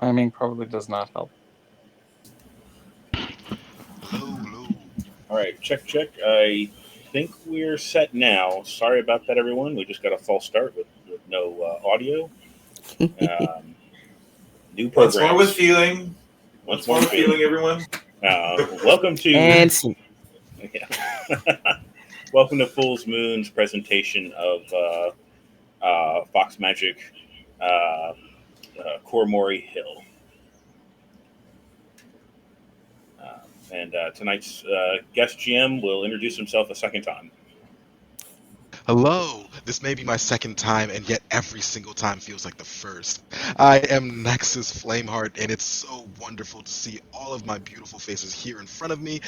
Miming probably does not help. Hello, hello. All right, check, check. I think we're set now. Sorry about that, everyone. We just got a false start with no audio. Um, New Once more with programs. feeling. Once Once more more with with feeling, feeling. everyone. Welcome to And scene. welcome to Fool's Moon's presentation of Fox Magic Kuromori Hill. And tonight's guest GM will introduce himself a second time. Hello. This may be my second time, and yet every single time feels like the first. I am Nexus Flameheart, and it's so wonderful to see all of my beautiful faces here in front of me.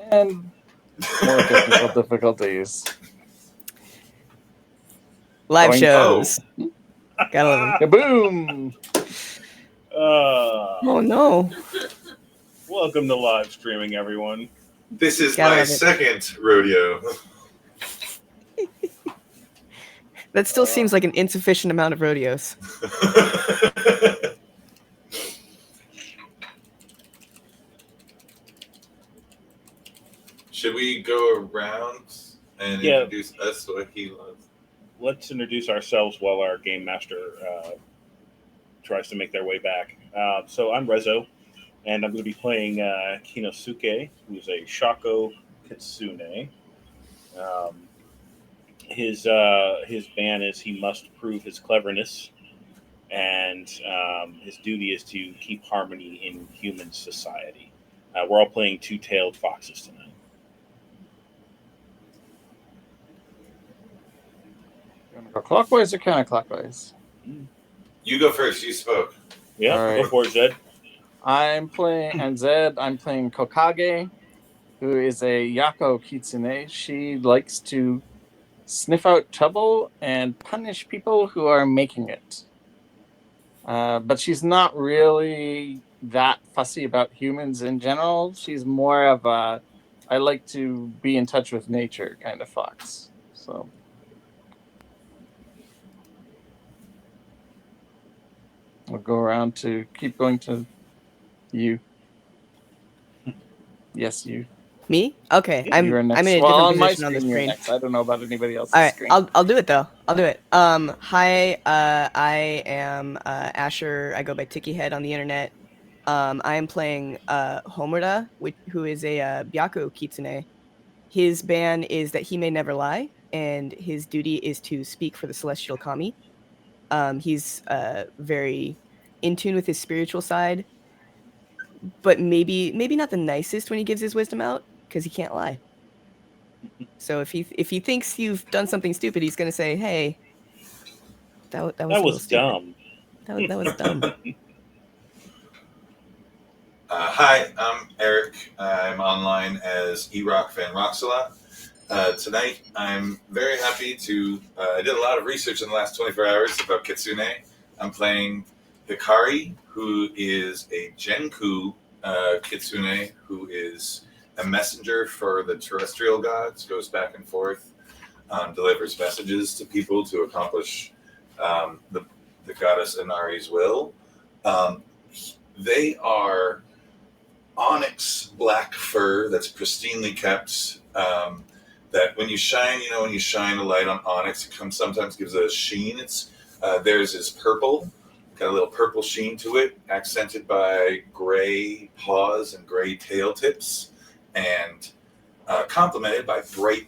And more technical difficulties. Live Going- shows. Gotta love them. Kaboom! Oh no. Welcome to live streaming, everyone. This is Gotta my love it. second rodeo. That still seems like an insufficient amount of rodeos. Should we go around and Yeah. introduce us what he loves? Let's introduce ourselves while our game master tries to make their way back. So I'm Rezo, and I'm going to be playing Kinosuke, who's a Shako Kitsune. Um, his ban is he must prove his cleverness, and his duty is to keep harmony in human society. We're all playing two-tailed foxes tonight. You want to go clockwise or counterclockwise? You go first. You spoke. Yeah, All go right. for it, Zed. I'm playing, and Zed, I'm playing Kokage, who is a Yako Kitsune. She likes to sniff out trouble and punish people who are making it. But she's not really that fussy about humans in general. She's more of a, I like to be in touch with nature kind of fox. So. We'll go around to keep going to you. Yes, you. Me? Okay. Yeah, You're I'm next. in a Well, different on my position on the screen, you're screen. next. I don't know about anybody else's All right, screen. I'll do it though. I'll do it. Hi, I am Asher. I go by Tiki Head on the internet. I am playing Homura, who is a Byaku Kitsune. His ban is that he may never lie, and his duty is to speak for the celestial kami. He's very in tune with his spiritual side, but maybe not the nicest when he gives his wisdom out because he can't lie. So if he thinks you've done something stupid, he's gonna say, "Hey, that was a That little was stupid. dumb. That was dumb." Hi, I'm Eric. I'm online as E-Rock Van Roxala. Tonight, I'm very happy to. I did a lot of research in the last 24 hours about Kitsune. I'm playing Hikari, who is a Genku Kitsune, who is a messenger for the terrestrial gods, goes back and forth, delivers messages to people to accomplish the goddess Inari's will. They are onyx black fur that's pristinely kept. That when you shine, when you shine a light on onyx, it sometimes gives a sheen. Theirs is purple, got a little purple sheen to it, accented by gray paws and gray tail tips, and complemented by bright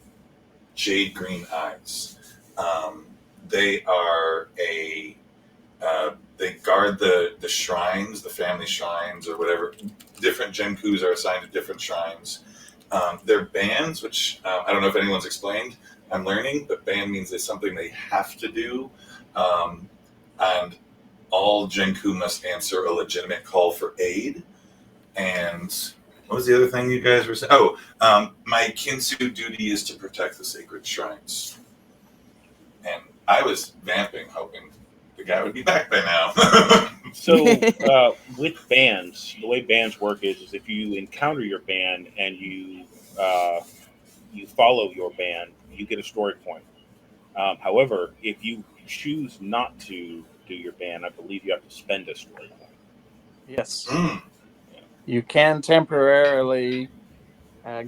jade green eyes. They are they guard the shrines, the family shrines, or whatever. Different Genkus are assigned to different shrines. They're bands, which I don't know if anyone's explained. I'm learning, but band means there's something they have to do. And all Genku must answer a legitimate call for aid. And what was the other thing you guys were saying? My Kinsu duty is to protect the sacred shrines. And I was vamping, hoping the guy would be back by now. So with bands, the way bands work is if you encounter your band and you follow your band, you get a story point. However, if you choose not to do your ban, I believe you have to spend a story point. Yes, Mm. you can temporarily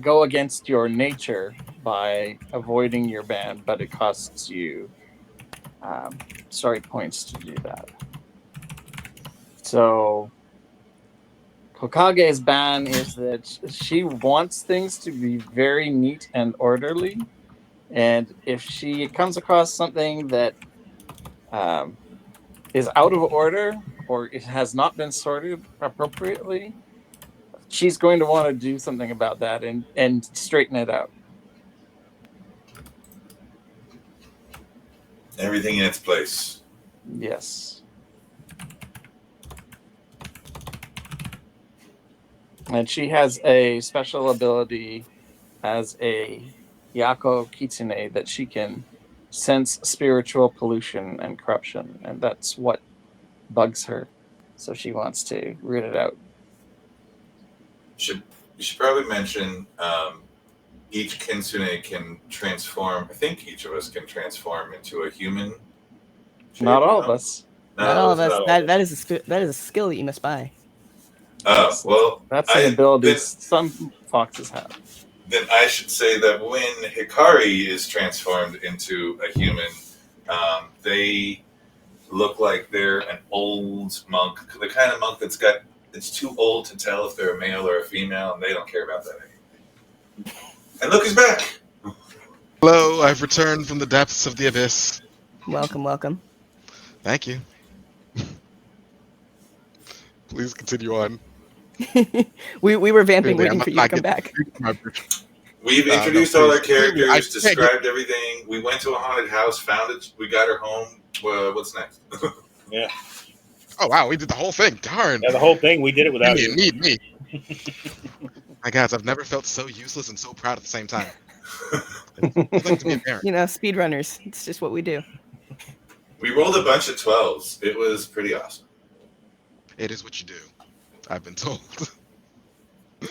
go against your nature by avoiding your ban, but it costs you story points to do that. So Hokage's ban is that she wants things to be very neat and orderly, and if she comes across something that um, is out of order or it has not been sorted appropriately, she's going to want to do something about that and straighten it out. Everything in its place. Yes. And she has a special ability as a Yako Kitsune that she can sense spiritual pollution and corruption, and that's what bugs her. So she wants to root it out. Should You should probably mention each kitsune can transform. I think each of us can transform into a human shape. Not all of No, us. Not all of Not us. all of That us. that is a skill that you must buy. Oh Yes, well, that's an I ability then some foxes have. then I should say that when Hikari is transformed into a human, they look like they're an old monk, the kind of monk it's too old to tell if they're a male or a female, and they don't care about that anymore. And look, he's back. Hello, I've returned from the depths of the abyss. Welcome, welcome. Thank you. Please continue on. We were vamping, Clearly, waiting for you to not come getting back. my bridge. We've No, introduced all our seriously. Clearly, I characters, can't get. described everything. We went to a haunted house, found it. We got her home. What's next? Yeah, Oh wow, we did the whole thing. Darn. yeah. The whole thing, we did it You without didn't you. need me. My gosh, I've never felt so useless and so proud at the same time. It's like to be a parent. You know, speedrunners. It's just what we do. We rolled a bunch of 12s. It was pretty awesome. It is what you do. I've been told.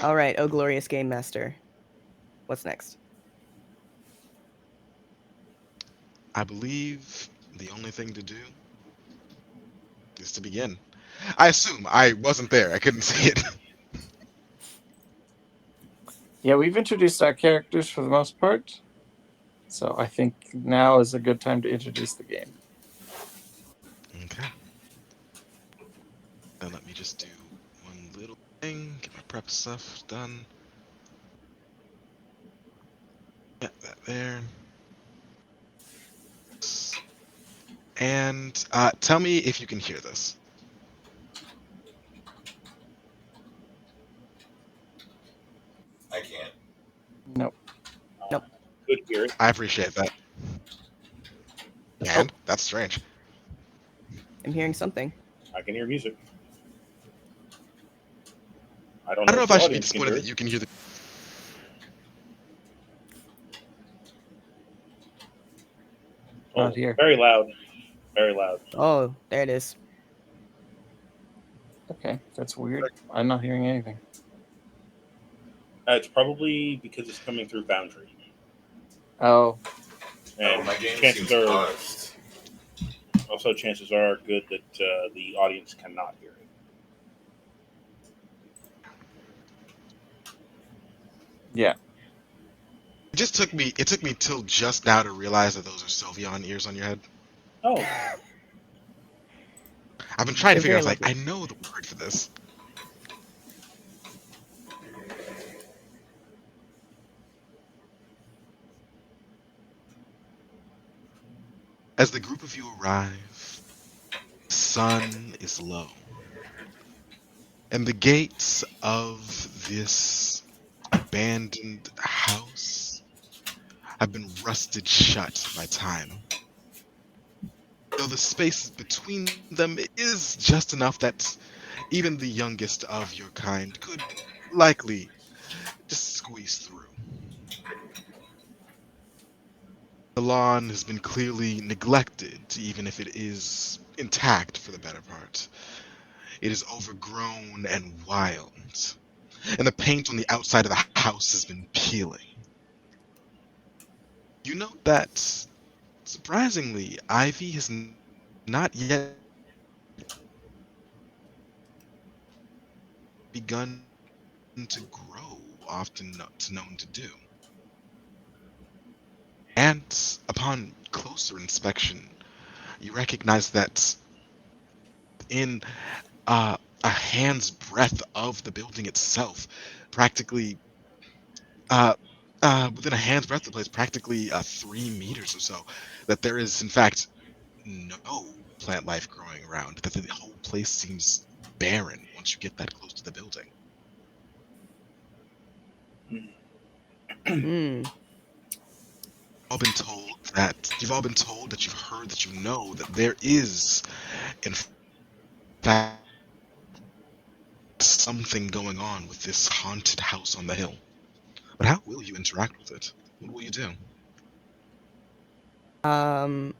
All right, oh glorious game master. What's next? I believe the only thing to do is to begin. I assume I wasn't there. I couldn't see it. Yeah, we've introduced our characters for the most part. So I think now is a good time to introduce the game. Okay. Then let me just do one little thing. Get my prep stuff done. Get that there. And tell me if you can hear this. I can't. Nope. Could hear it. I appreciate that. Oh. And that's strange. I'm hearing something. I can hear music. I don't I don't know know if I the should be audience can disappointed hear that it. you can hear the. Oh, Not here. very loud. Very loud. Oh, there it is. Okay, that's weird. I'm not hearing anything. It's probably because it's coming through Foundry. Oh, And My game chances seems are, paused. also chances are good that the audience cannot hear it. yeah. It just took me. It took me till just now to realize that those are Sylveon ears on your head. Oh, I've been trying to They're figure out. I was very like, I know the word for this. As the group of you arrive, the sun is low, and the gates of this abandoned house have been rusted shut by time. Though the space between them is just enough that even the youngest of your kind could likely just squeeze through. The lawn has been clearly neglected, even if it is intact for the better part. It is overgrown and wild, and the paint on the outside of the house has been peeling. You note that Surprisingly, Ivy has not yet begun to grow, often it's known to do. And upon closer inspection, you recognize that in a hand's breadth of the building itself, practically uh, within a hand's breadth of the place, practically 3 meters or so, that there is in fact no plant life growing around. That the whole place seems barren once you get that close to the building. Hmm. You've all been told that you've heard that you know that there is in fact something going on with this haunted house on the hill. But how will you interact with it? What will you do? Um.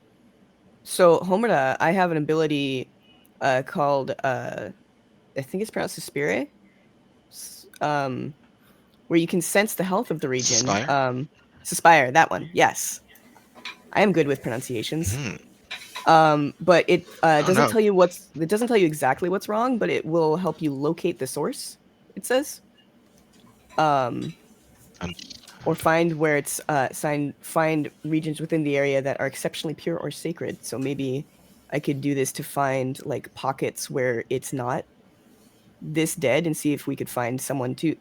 So Homura, I have an ability, called I think it's pronounced Suspire. Where you can sense the health of the region. Suspire? Suspire, that one. Yes, I am good with pronunciations. Hmm. But it Oh no. doesn't tell you exactly what's wrong, but it will help you locate the source. It says, um, Um, or find where it's find regions within the area that are exceptionally pure or sacred. So maybe I could do this to find like pockets where it's not this dead, and see if we could find someone to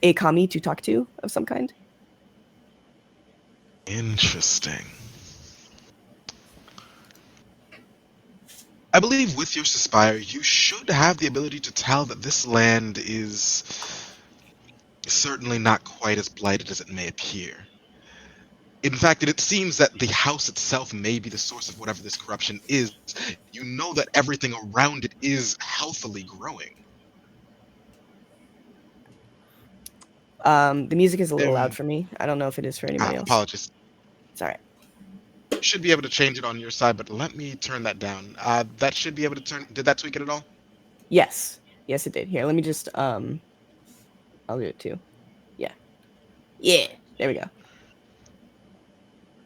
a kami to talk to of some kind. Interesting. I believe with your Suspire, you should have the ability to tell that this land is certainly not quite as blighted as it may appear. In fact, it seems that the house itself may be the source of whatever this corruption is. You know that everything around it is healthily growing. The music is a little loud Um, for me. I don't know if it is for anybody else. Apologies. It's all right. You should be able to change it on your side, but let me turn that down. That should be able to turn. Did that tweak it at all? Yes, yes, it did. Here, let me just I'll do it too. Yeah, yeah. There we go.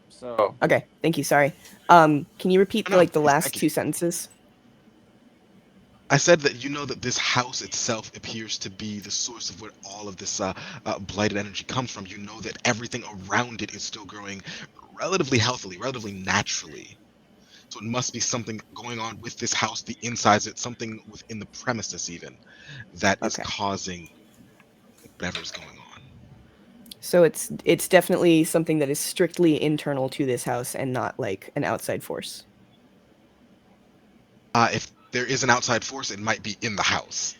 So Okay, thank you. Sorry. Can you repeat Oh, no, the yes, last thank you. two sentences? I said that you know that this house itself appears to be the source of where all of this blighted energy comes from. You know that everything around it is still growing relatively healthily, relatively naturally. So it must be something going on with this house, the insides, it's something within the premises even that is Okay, causing whatever's going on. so it's definitely something that is strictly internal to this house and not like an outside force. If there is an outside force, it might be in the house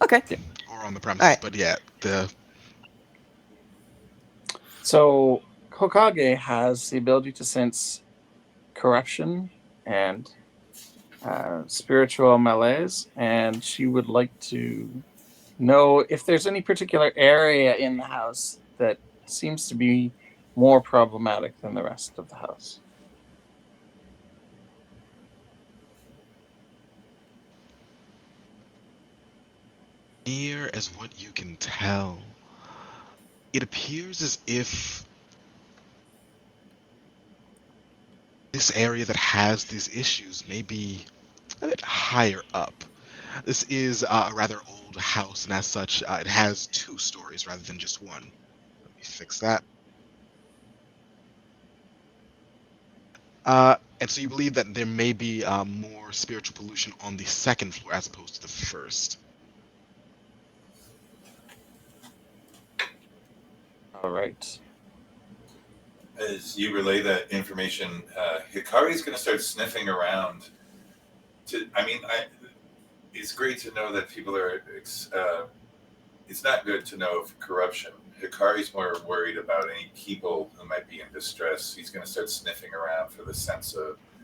Okay, yeah. or on the all premises. right. But yeah, So Hokage has the ability to sense corruption and spiritual malaise, and she would like to know if there's any particular area in the house that seems to be more problematic than the rest of the house. near as what you can tell, it appears as if this area that has these issues may be a bit higher up. This is a rather old house, and as such, it has 2 stories rather than just one. Let me fix that. And so you believe that there may be more spiritual pollution on the second floor as opposed to the first. All right. As you relay that information, Hikari's going to start sniffing around. It's great to know that people are. It's not good to know of corruption. Hikari's more worried about any people who might be in distress. He's going to start sniffing around for the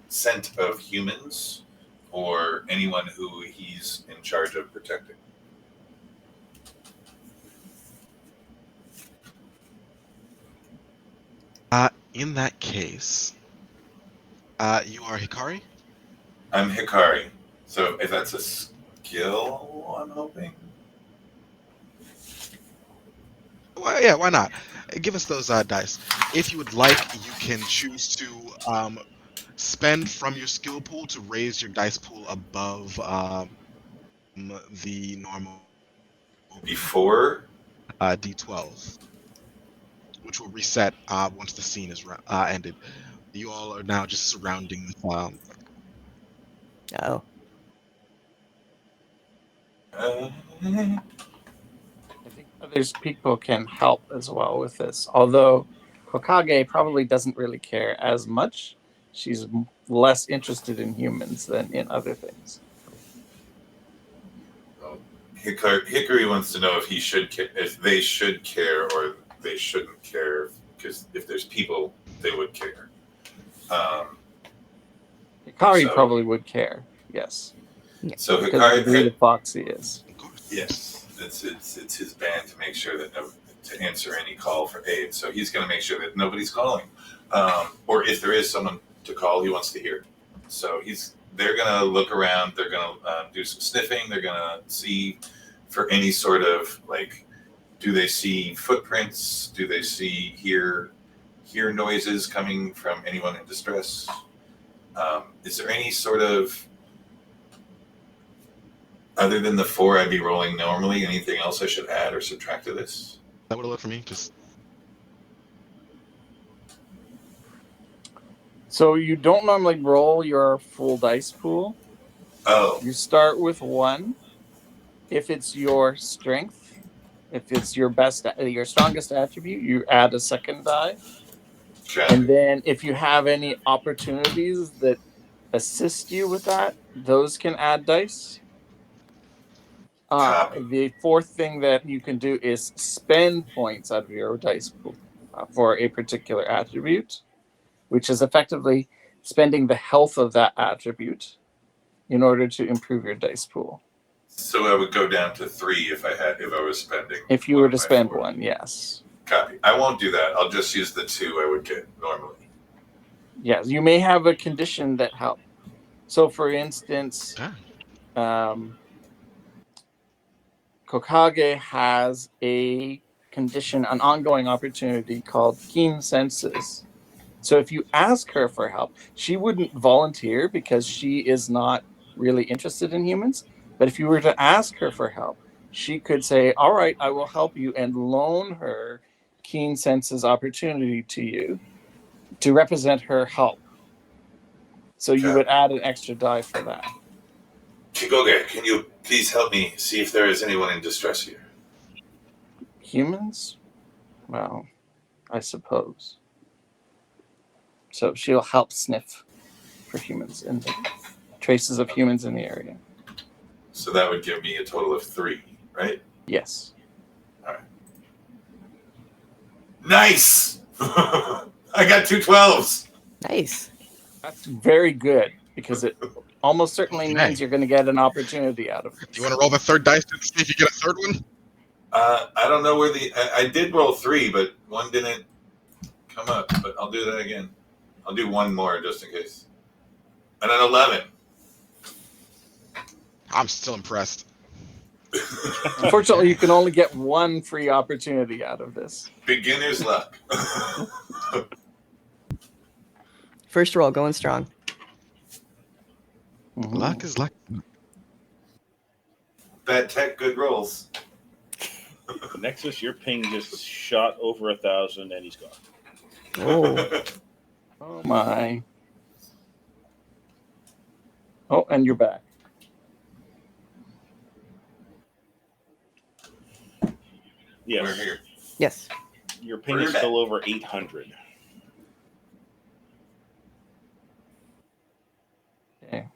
scent of humans or anyone who he's in charge of protecting. In that case, you are Hikari? I'm Hikari, so if that's a skill, I'm hoping. Well, yeah, why not? Give us those dice. If you would like, you can choose to spend from your skill pool to raise your dice pool above the normal Before? D12, which will reset once the scene is ended. You all are now just surrounding Oh. Uh, I think others people can help as well with this. Although Kokage probably doesn't really care as much. She's less interested in humans than in other things. Hickory wants to know if he should if they should care or they shouldn't care, because if there's people, they would care. Hikari So- probably would care, yes, So because of the breed Hikari, of fox he is. of course. yes, it's his band to make sure that to answer any call for aid. So he's going to make sure that nobody's calling, or if there is someone to call, he wants to hear. So they're going to look around. They're going to do some sniffing. They're going to see for any sort of like, do they see footprints? Do they hear noises coming from anyone in distress? Is there any sort of, other than the 4 I'd be rolling normally, anything else I should add or subtract to this? That would have looked for me. Just So you don't normally roll your full dice pool. Oh, You start with 1. If it's your strength, if it's your strongest attribute, you add a second die. copy. And then if you have any opportunities that assist you with that, those can add dice. Copy. The fourth thing that you can do is spend points out of your dice pool for a particular attribute, which is effectively spending the health of that attribute in order to improve your dice pool. So I would go down to 3 if I was spending. If you one were of to my spend 4. one, yes. Copy. I won't do that. I'll just use the 2 I would get normally. Yes, you may have a condition that help. So, for instance, yeah. Kokage has a condition, an ongoing opportunity called keen senses. So if you ask her for help, she wouldn't volunteer because she is not really interested in humans. But if you were to ask her for help, she could say, all right, I will help you, and loan her keen senses opportunity to you to represent her help. So you would add an extra die for that. Kikoge, can you please help me see if there is anyone in distress here? Humans? Well, I suppose. So she'll help sniff for humans and the traces of humans in the area. So that would give me a total of 3, right? Yes. Nice! I got 2 12s. Nice. That's very good because it almost certainly Okay. means you're going to get an opportunity out of it. Do you want to roll the third dice to see if you get a third one? I don't know where I did roll 3, but one didn't come up. But I'll do that again. I'll do one more just in case. And an 11. I'm still impressed. Unfortunately, you can only get one free opportunity out of this. Beginner's luck. First roll, going strong. Luck is luck. Bad tech, good rolls. Nexus, your ping just shot over 1,000 and he's gone. Oh. Oh my. Oh, and you're back. Yes. We're here. Yes. Your ping We're is back. still over 800. Okay.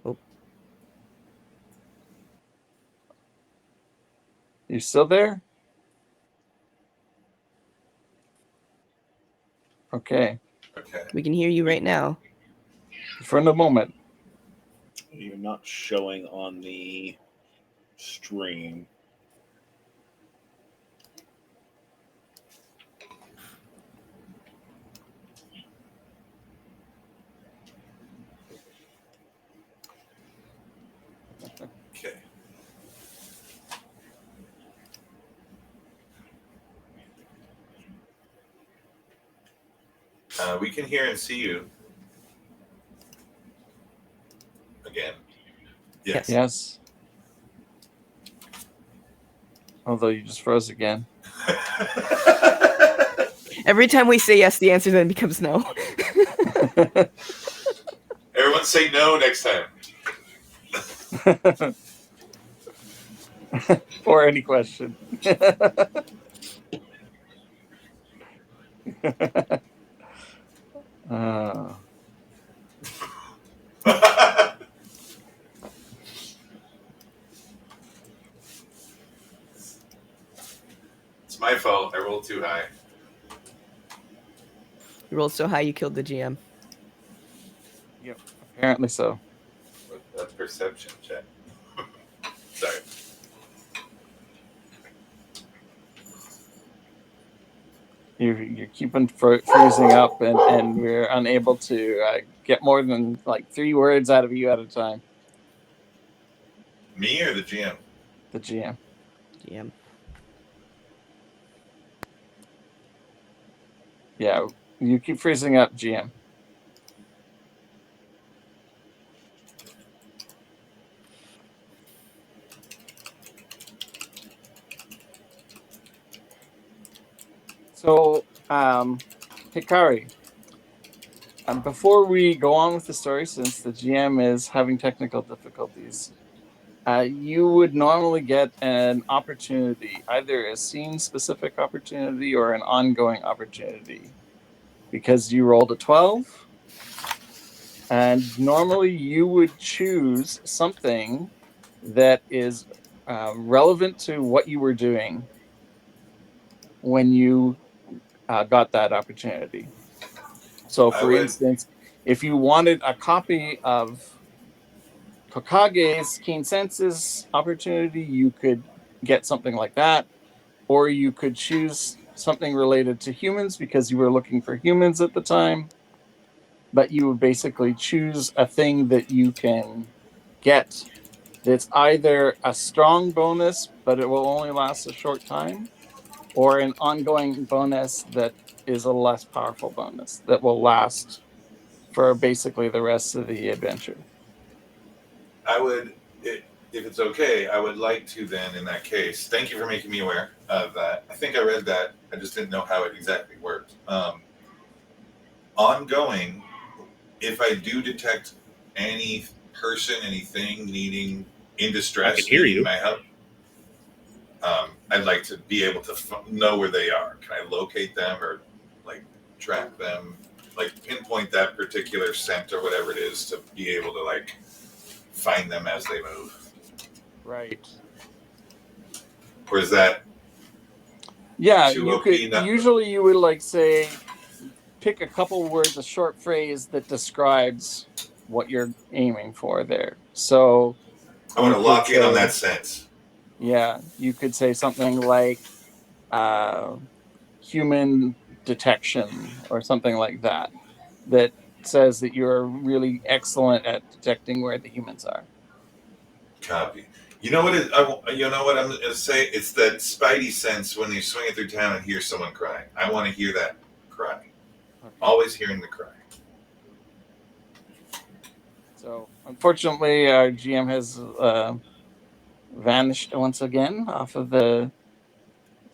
Oh. You still there? Okay. Okay. We can hear you right now. For the moment. You're not showing on the stream. Okay. We can hear and see you again. Yes. Yes. Although you just froze again. Every time we say yes, the answer then becomes no. Everyone say no next time. For any question. uh, It's my fault. I rolled too high. You rolled so high you killed the GM. yep, apparently so. That's perception check. Sorry. You're keeping freezing up, and we're unable to get more than like 3 words out of you at a time. Me or the GM? The GM. GM. Yeah, you keep freezing up, GM. So, Hikari, before we go on with the story, since the GM is having technical difficulties, you would normally get an opportunity, either a scene-specific opportunity or an ongoing opportunity, because you rolled a 12. And normally you would choose something that is relevant to what you were doing when you got that opportunity. So, for instance, if you wanted a copy of Kokage's Keen Senses opportunity, you could get something like that. Or you could choose something related to humans because you were looking for humans at the time. But you would basically choose a thing that you can get that's either a strong bonus, but it will only last a short time, or an ongoing bonus that is a less powerful bonus that will last for basically the rest of the adventure. I would, if it's okay, I would like to then, in that case, thank you for making me aware of that. I think I read that. I just didn't know how it exactly worked. Ongoing, if I do detect any person, anything needing in distress, I can hear you. my help, I'd like to be able to know where they are. Can I locate them or like track them, like pinpoint that particular scent or whatever it is to be able to like find them as they move? Right. Or is that Yeah, too you OP? could usually you would like say pick a couple words, a short phrase that describes what you're aiming for there. So I want to you could lock in on say, that sense. yeah, you could say something like human detection or something like that, that says that you're really excellent at detecting where the humans are. Copy. You know what? You know what I'm going to say? It's that spidey sense when you're swinging through town and hear someone crying. I want to hear that cry. Okay. Always hearing the cry. So unfortunately, our GM has vanished once again off of the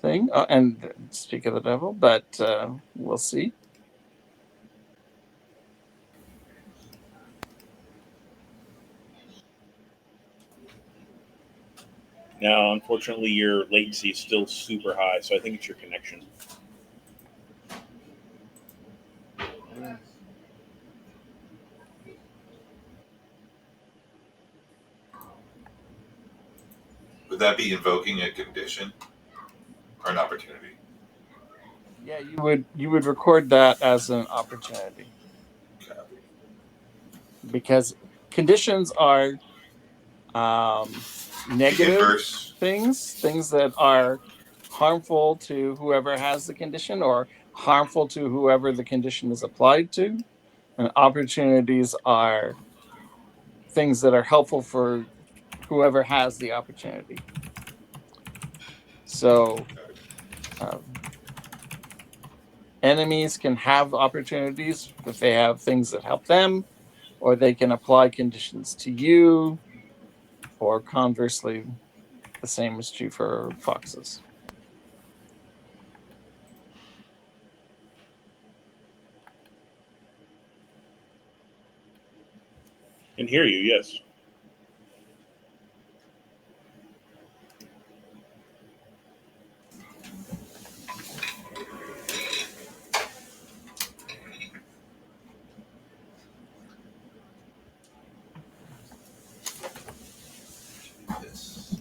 thing. And speak of the devil, but we'll see. Now, unfortunately, your latency is still super high, so I think it's your connection. Would that be invoking a condition or an opportunity? Yeah, you would record that as an opportunity, Copy. because conditions are negative Inverse. things that are harmful to whoever has the condition or harmful to whoever the condition is applied to, and opportunities are things that are helpful for whoever has the opportunity. So enemies can have opportunities if they have things that help them, or they can apply conditions to you, or conversely, the same is true for foxes. Can hear you, yes. Yes.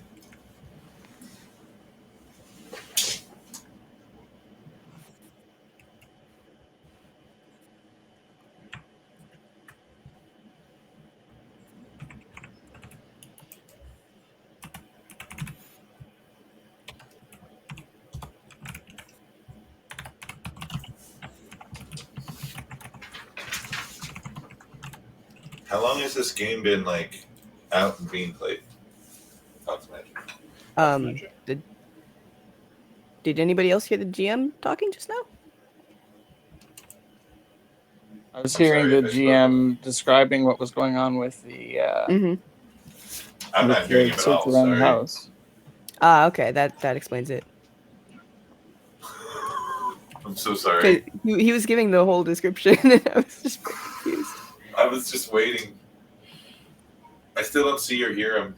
How long has this game been like out and being played? Fox Magic. Magic. Did anybody else hear the GM talking just now? I was I'm hearing sorry the if I spoke over. GM describing what was going on with the Mm-hmm. I'm not hearing him at search all. around the Sorry. house. Ah, okay. That explains it. I'm so sorry. 'Cause he was giving the whole description, and I was just very confused. I was just waiting. I still don't see or hear him.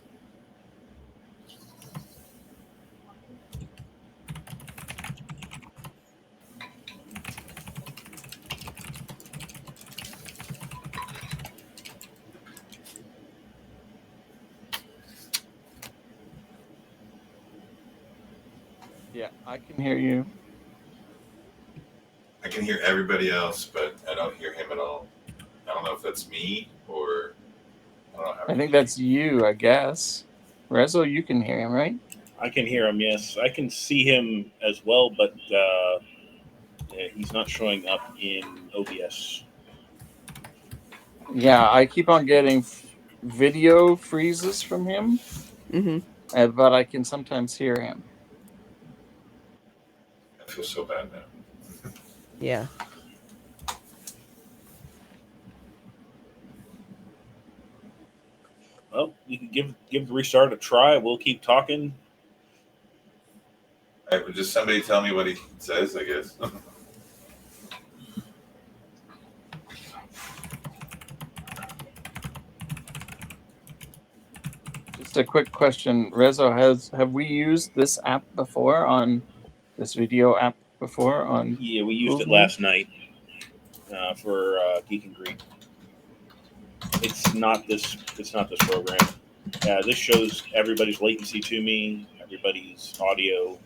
Yeah, I can hear you. I can hear everybody else, but I don't hear him at all. I don't know if that's me or I don't know how. I think that's you, I guess. Rezo, you can hear him, right? I can hear him, yes. I can see him as well, but he's not showing up in OBS. Yeah, I keep on getting video freezes from him, Mm-hmm. but I can sometimes hear him. I feel so bad now. Yeah. Well, you can give the restart a try. We'll keep talking. All right, would just somebody tell me what he says, I guess. Just a quick question, Rezo, have we used this app before on this video app before on? Yeah, we used it Kuromori? last night for Geek and Greek. It's not this. It's not this program. This shows everybody's latency to me, everybody's audio.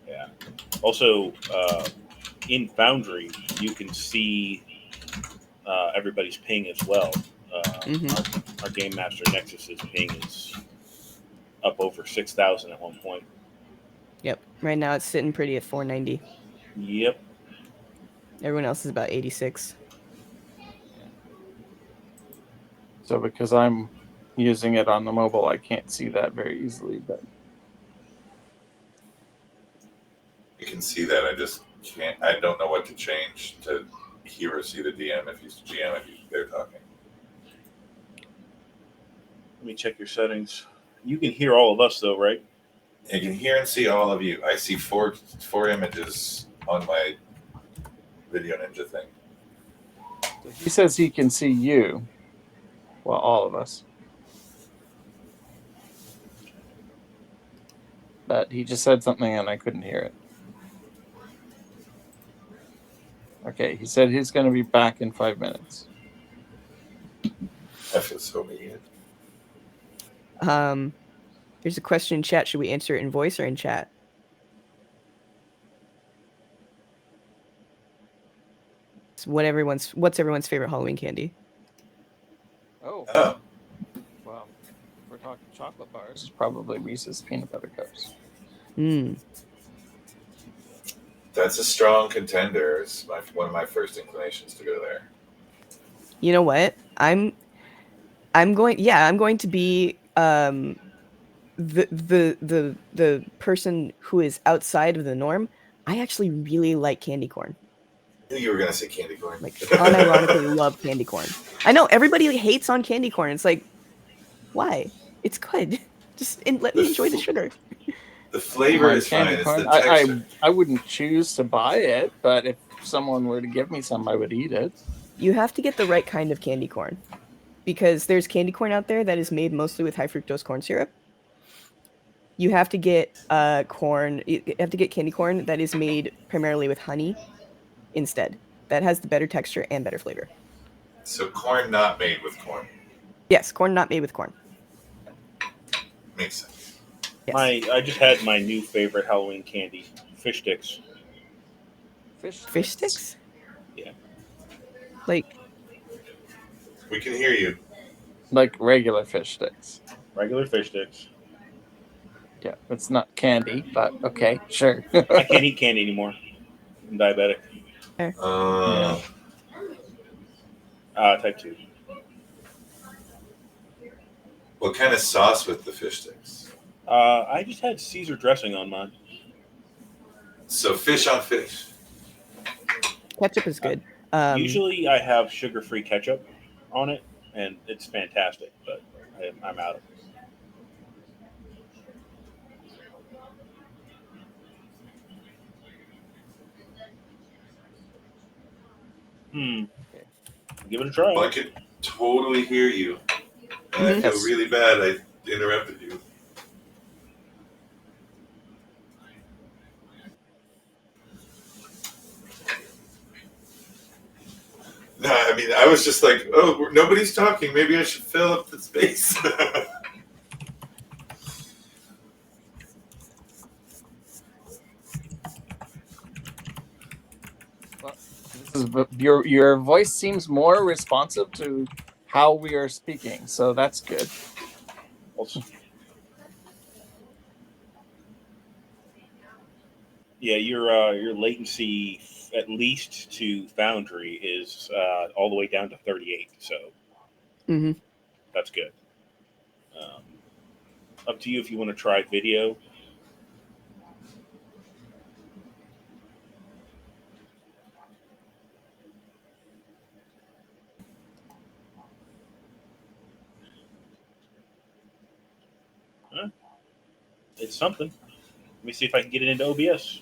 Yeah. Also, in Foundry, you can see everybody's ping as well. Our Game Master Nexus's ping is up over 6,000 at one point. Yep. Right now it's sitting pretty at 490. Yep. Everyone else is about 86. So because I'm using it on the mobile, I can't see that very easily. But You can see that. I just can't. I don't know what to change to hear or see the DM if he's GM if they're talking. Let me check your settings. You can hear all of us though, right? I can hear and see all of you. I see four images on my Video Ninja thing. so he says he can see you, well, all of us. But he just said something and I couldn't hear it. Okay, he said he's going to be back in 5 minutes. I feel so bad. There's a question in chat. Should we answer it in voice or in chat? It's what's everyone's favorite Halloween candy? Oh, Oh, well, if we're talking chocolate bars, it's probably Reese's peanut butter cups. that's a strong contender. It's one of my first inclinations to go there. You know what? I'm going to be the person who is outside of the norm. I actually really like candy corn. I knew you were gonna say candy corn. Like, unironically love candy corn. I know everybody hates on candy corn. It's like, why? It's good. Just let me enjoy the sugar. The I don't flavor mind is fine. candy It's corn. the texture. I wouldn't choose to buy it, but if someone were to give me some, I would eat it. You have to get the right kind of candy corn because there's candy corn out there that is made mostly with high fructose corn syrup. You have to get corn. You have to get candy corn that is made primarily with honey instead. That has the better texture and better flavor. So corn not made with corn. Yes, corn not made with corn. Makes sense. Yes. I just had my new favorite Halloween candy, fish sticks. Fish sticks? Yeah. Like, We can hear you. Like regular fish sticks. Regular fish sticks. Yeah, it's not candy, but okay, sure. I can't eat candy anymore. I'm diabetic. Yeah. Type 2. What kind of sauce with the fish sticks? I just had Caesar dressing on mine. So fish on fish. ketchup is good. Usually I have sugar-free ketchup on it, and it's fantastic, but I'm out of it. Give it a try. Well, I could totally hear you. And I feel Yes. really bad I interrupted you. No, I mean, I was just like, oh, nobody's talking. Maybe I should fill up the space. Well, your voice seems more responsive to how we are speaking, so that's good. Yeah, your latency, at least to Foundry, is all the way down to 38. So Mhm. that's good. Um, Up to you if you want to try video. Huh? It's something. Let me see if I can get it into OBS.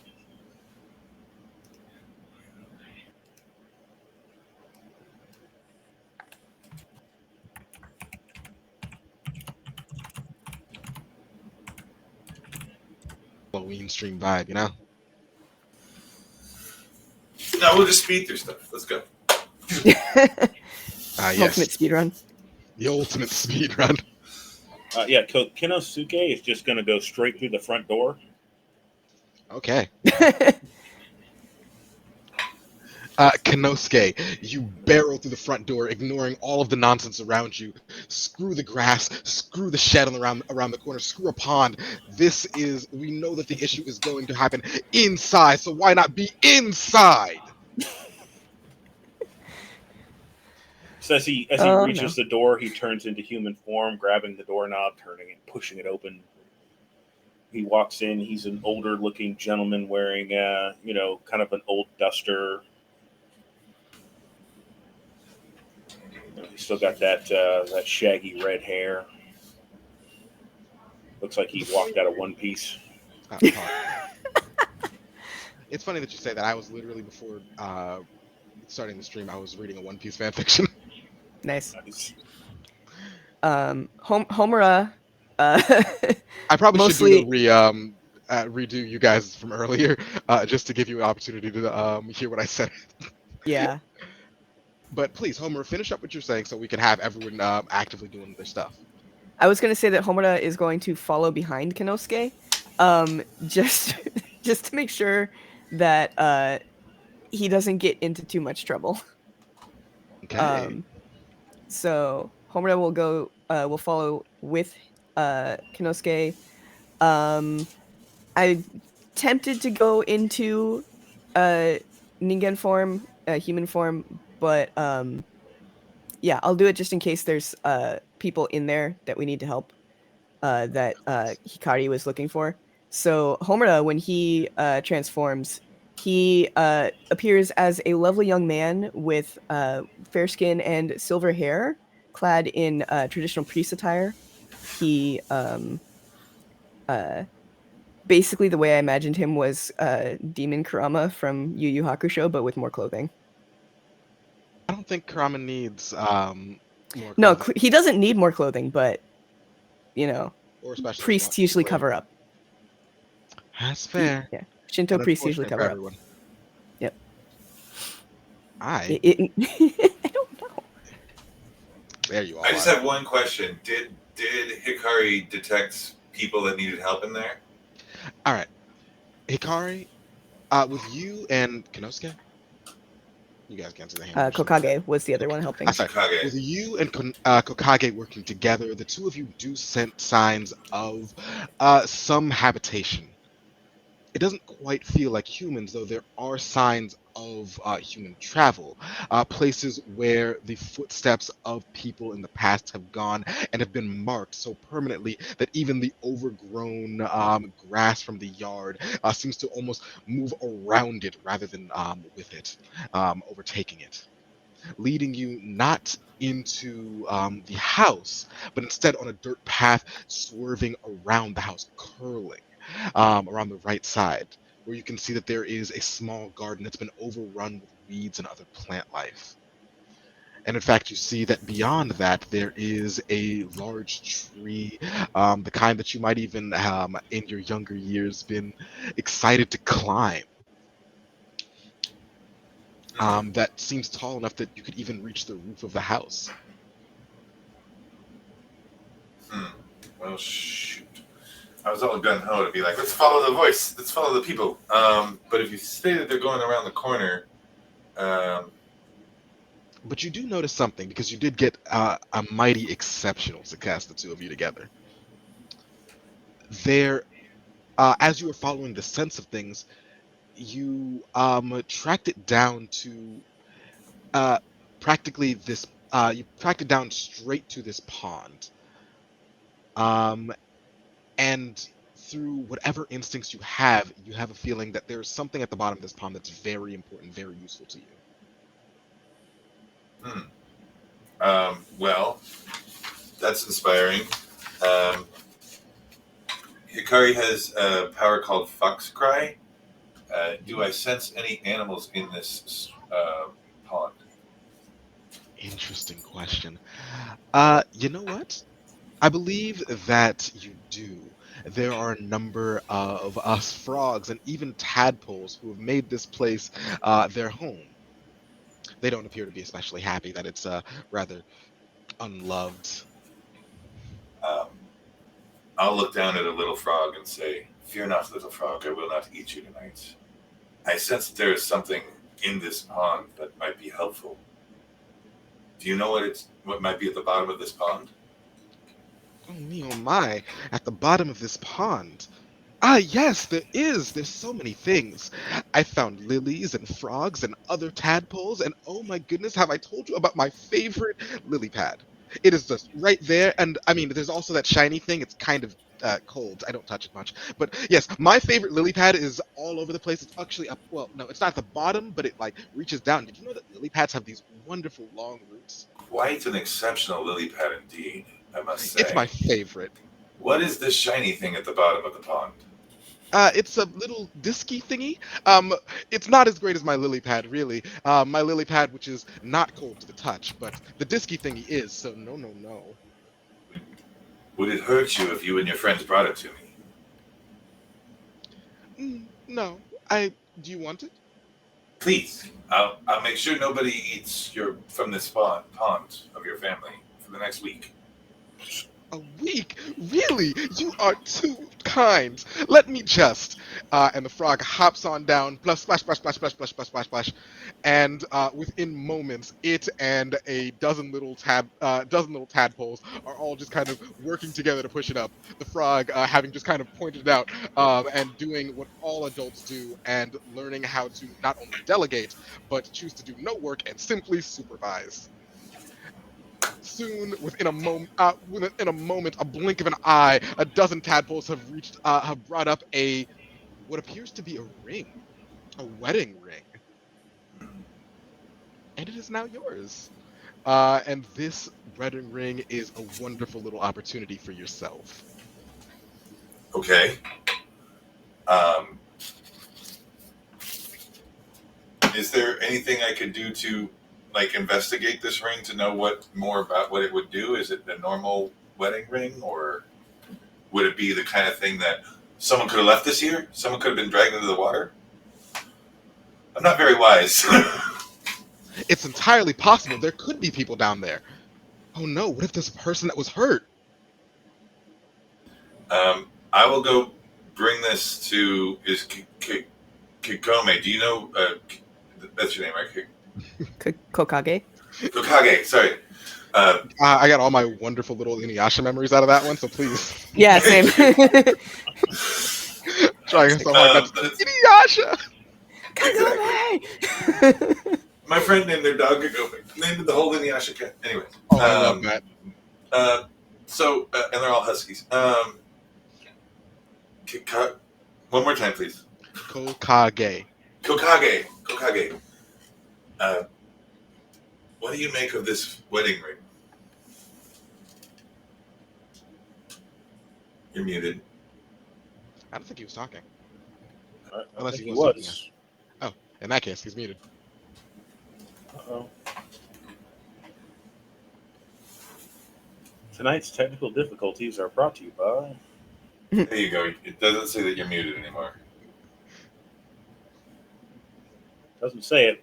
Halloween stream vibe, you know? No, we'll just speed through stuff. Let's go. Yes. Ultimate speedrun. The ultimate speed run. Yeah, Kinosuke is just going to go straight through the front door. Okay. Kanosuke, you barrel through the front door, ignoring all of the nonsense around you. Screw the grass, screw the shed around the corner, screw a pond. We know that the issue is going to happen inside, so why not be inside? So as he reaches the door, he turns into human form, grabbing the doorknob, turning it, pushing it open. He walks in. He's an older-looking gentleman wearing, kind of an old duster. He's still got that shaggy red hair. Looks like he walked out of One Piece. It's funny that you say that. I was literally, before starting the stream, I was reading a One Piece fanfiction. Nice. Nice. Homura. I probably mostly... should redo you guys from earlier, just to give you an opportunity to hear what I said. Yeah. But please, Homer, finish up what you're saying so we can have everyone actively doing their stuff. I was going to say that Homura is going to follow behind Kinosuke, just to make sure that he doesn't get into too much trouble. Okay. So Homura will follow with Kinosuke. I tempted to go into Ningen form, human form, but yeah, I'll do it just in case there's people in there that we need to help, that Hikari was looking for. So Homura, when he transforms, He appears as a lovely young man with fair skin and silver hair, clad in traditional priest attire. He basically the way I imagined him was Demon Kurama from Yu Yu Hakusho, but with more clothing. I don't think Kurama needs more No, clothing he doesn't need more clothing, but you know, or especially want priests to usually wear cover more. up. That's fair Yeah, Shinto and priests usually unfortunate for cover up. everyone. Yep. I I don't know. there you all I just are. have one question. Did Hikari detect people that needed help in there? All right, Hikari, with you and Konosuke, you guys can answer the hand motion. Kokage was the other one I'm helping. sorry. Kage. With you and Kokage working together, the two of you do sense signs of some habitation. It doesn't quite feel like humans, though there are signs of human travel, places where the footsteps of people in the past have gone and have been marked so permanently that even the overgrown grass from the yard seems to almost move around it rather than with it, overtaking it, leading you not into the house, but instead on a dirt path swerving around the house, curling around the right side, where you can see that there is a small garden that's been overrun with weeds and other plant life. And in fact, you see that beyond that, there is a large tree, the kind that you might even, in your younger years, been excited to climb. Hmm. That seems tall enough that you could even reach the roof of the house. Hmm. Well, shoot. I was all gun ho to be like, let's follow the voice, let's follow the people. But if you say that they're going around the corner, um, But you do notice something because you did get a mighty exceptional to cast the two of you together. There, as you were following the sense of things, you tracked it down to uh, practically this. You tracked it down straight to this pond, um, and through whatever instincts you have a feeling that there's something at the bottom of this pond that's very important, very useful to you. hmm. Well, that's inspiring. Um, Hikari has a power called Fox Cry. Do I sense any animals in this pond? Interesting question. You know what? I believe that you do. There are a number of us frogs and even tadpoles who have made this place their home. They don't appear to be especially happy that it's rather unloved. Um, I'll look down at a little frog and say, "Fear not, little frog. I will not eat you tonight. I sense that there is something in this pond that might be helpful. Do you know what might be at the bottom of this pond?" Oh me, oh my! At the bottom of this pond. Ah, yes, there is. There's so many things. I found lilies and frogs and other tadpoles, and oh my goodness, have I told you about my favorite lily pad? It is just right there, and I mean, there's also that shiny thing. It's kind of cold. I don't touch it much, but yes, my favorite lily pad is all over the place. It's actually up. Well, no, it's not at the bottom, but it like reaches down. Did you know that lily pads have these wonderful long roots? Quite an exceptional lily pad indeed, I must It's my say. favorite. What is this shiny thing at the bottom of the pond? It's a little disky thingy. Um, it's not as great as my lily pad, really. My lily pad, which is not cold to the touch, but the disky thingy is. So no, no, no. Would it hurt you if you and your friends brought it to me? No. I. Do you want it? Please, I'll make sure nobody eats your from this pond of your family for the next week. A week? Really? You are too kind. Let me just. And the frog hops on down, plus splash, splash, splash, splash, splash, splash, splash, splash. And within moments, it and a dozen little tadpoles are all just kind of working together to push it up. The frog having just kind of pointed it out and doing what all adults do and learning how to not only delegate, but choose to do no work and simply supervise. Soon, within a moment, a blink of an eye, a dozen tadpoles have brought up a what appears to be a ring. A wedding ring. And it is now yours. And this wedding ring is a wonderful little opportunity for yourself. Okay. Um, is there anything I could do to like investigate this ring to know what more about what it would do? Is it a normal wedding ring, or would it be the kind of thing that someone could have left this here? Someone could have been dragged into the water? I'm not very wise. It's entirely possible there could be people down there. Oh no, what if there's a person that was hurt? I will go bring this to Kikome. Do you know? That's your name, right? Kokage. Kokage. Sorry. I got all my wonderful little Inuyasha memories out of that one, so please. Yeah, same. Trying so hard not to. Inuyasha! Kagome! My friend named their dog Kagome. Named the whole Inuyasha cat. Anyway. Oh, I love that. And they're all huskies. One more time, please. Kokage. Kokage. What do you make of this wedding ring? You're muted. I don't think he was talking. I Unless think he he was was. Oh, in that case, he's muted. Uh-oh. Tonight's technical difficulties are brought to you by. There you go. It doesn't say that you're muted anymore. Doesn't say it.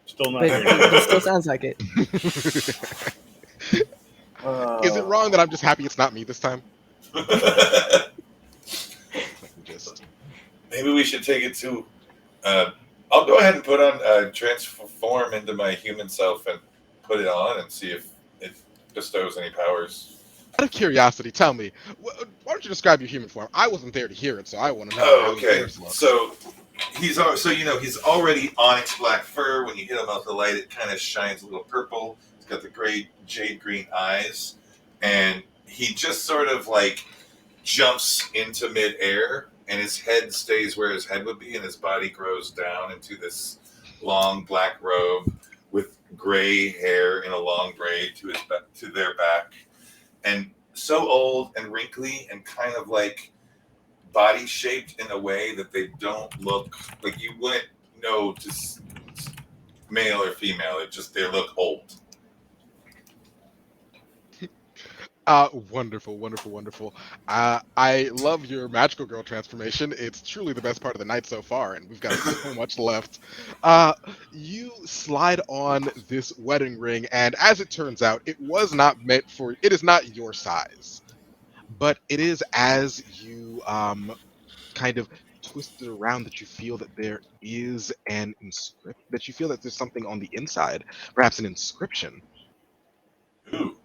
Still not But hearing it still sounds like it. Is it wrong that I'm just happy it's not me this time? Just... Maybe we should take it to. I'll go ahead and put on transform into my human self and put it on and see if it bestows any powers. Out of curiosity, tell me, why don't you describe your human form? I wasn't there to hear it, so I want to know. Oh, how okay. yours look. So he's already onyx black fur. When you hit him with the light, it kind of shines a little purple. He's got the gray jade green eyes, and he just sort of like jumps into midair, and his head stays where his head would be, and his body grows down into this long black robe with gray hair in a long braid to their back, and so old and wrinkly and kind of like body shaped in a way that they don't look like you wouldn't know just male or female. They look old. Wonderful. I love your magical girl transformation. It's truly the best part of the night so far, and we've got so much left. You slide on this wedding ring, and as it turns out, it is not your size, but it is as you kind of twist it around that you feel that there is that you feel that there's something on the inside, perhaps an inscription. Ooh.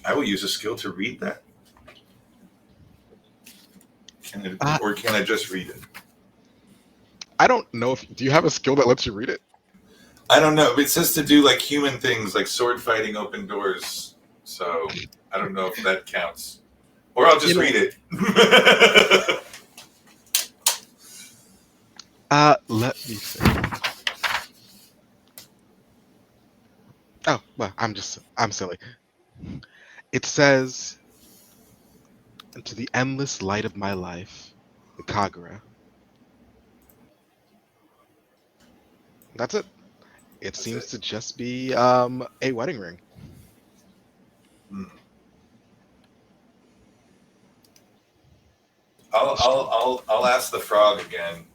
I will use a skill to read that. Or can I just read it? I don't know do you have a skill that lets you read it? I don't know. It says to do like human things, like sword fighting, open doors. So I don't know if that counts. Or I'll just read it. Let me see. Oh, well, I'm silly. It says, "Into the endless light of my life, the Kagura." That's it. It seems to just be a wedding ring. I'll ask the frog again.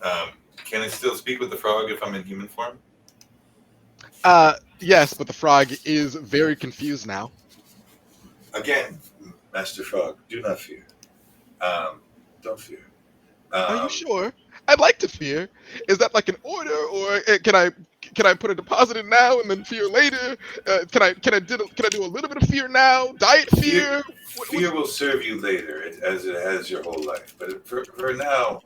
Can I still speak with the frog if I'm in human form? Yes, but the frog is very confused now. Again, Master Frog, do not fear. Don't fear. Are you sure? I'd like to fear. Is that like an order, or can I put a deposit in now and then fear later? Can I do a little bit of fear now? Diet fear. Fear will serve you later, as it has your whole life. But for now,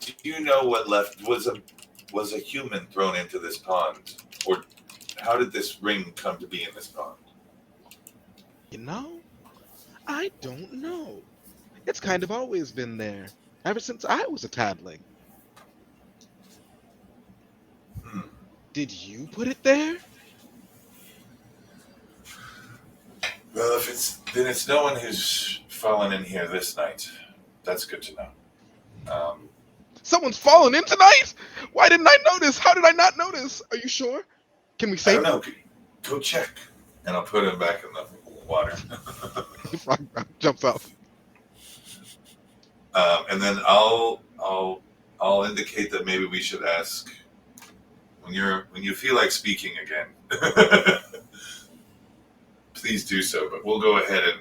do you know what left was a human thrown into this pond, or how did this ring come to be in this pond? You know, I don't know. It's kind of always been there. ever since I was a tadling. Hmm. Did you put it there? Well, if it's no one who's fallen in here this night. That's good to know. Someone's fallen in tonight? Why didn't I notice? How did I not notice? Are you sure? Can we I don't save know. them? Go check. And I'll put him back in the water. Frog jumps off. And then I'll indicate that maybe we should ask when you feel like speaking again. Please do so. But we'll go ahead and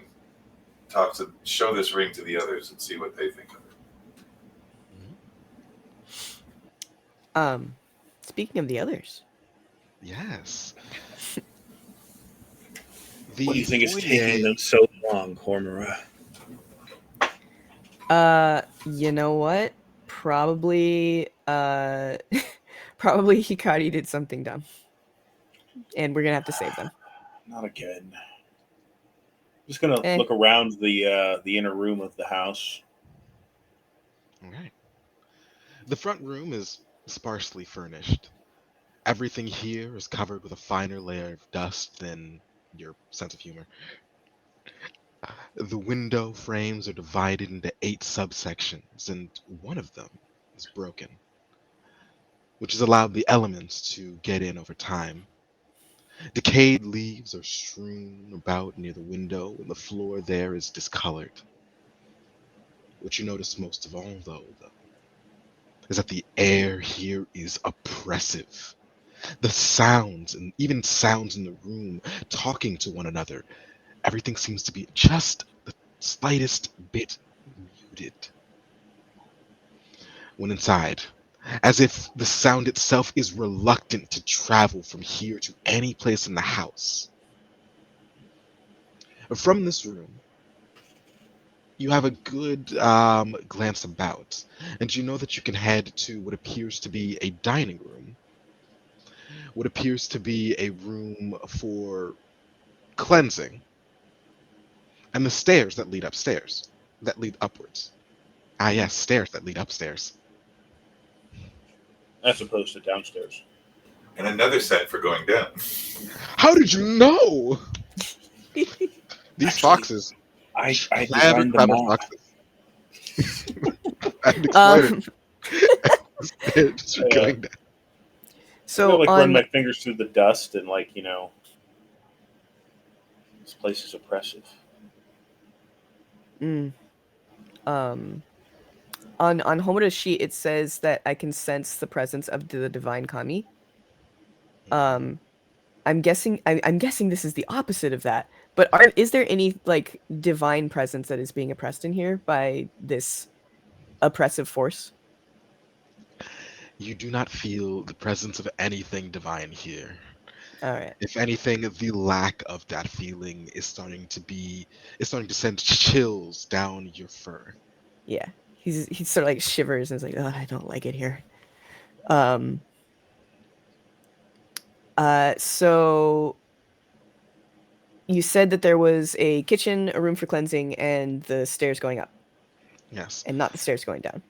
show this ring to the others and see what they think of it. Speaking of the others. Yes. What do you think is taking them so long, Kuromori? You know what? Probably probably Hikari did something dumb. And we're gonna have to save them. Not again. Just gonna look around the inner room of the house. All right. The front room is sparsely furnished. Everything here is covered with a finer layer of dust than your sense of humor. The window frames are divided into 8 subsections, and one of them is broken, which has allowed the elements to get in over time. Decayed leaves are strewn about near the window, and the floor there is discolored. What you notice most of all, though, is that the air here is oppressive. The sounds, and even sounds in the room, talking to one another, everything seems to be just the slightest bit muted. When inside, as if the sound itself is reluctant to travel from here to any place in the house. From this room, you have a good glance about, and you know that you can head to what appears to be a dining room, what appears to be a room for cleansing, and the stairs that lead upstairs, that lead upwards. Ah, yes, stairs that lead upstairs. As opposed to downstairs. And another set for going down. How did you know? These Actually, foxes. I Clever, designed the clever map. foxes. And explain it. Stairs are going down. So I on run my fingers through the dust and this place is oppressive. on Homura's sheet it says that I can sense the presence of the divine kami. I'm guessing this is the opposite of that. But is there any like divine presence that is being oppressed in here by this oppressive force? You do not feel the presence of anything divine here. All right. If anything, the lack of that feeling is starting to send chills down your fur. Yeah. He sort of like shivers and is like, "Oh, I don't like it here." So you said that there was a kitchen, a room for cleansing, and the stairs going up. Yes. And not the stairs going down.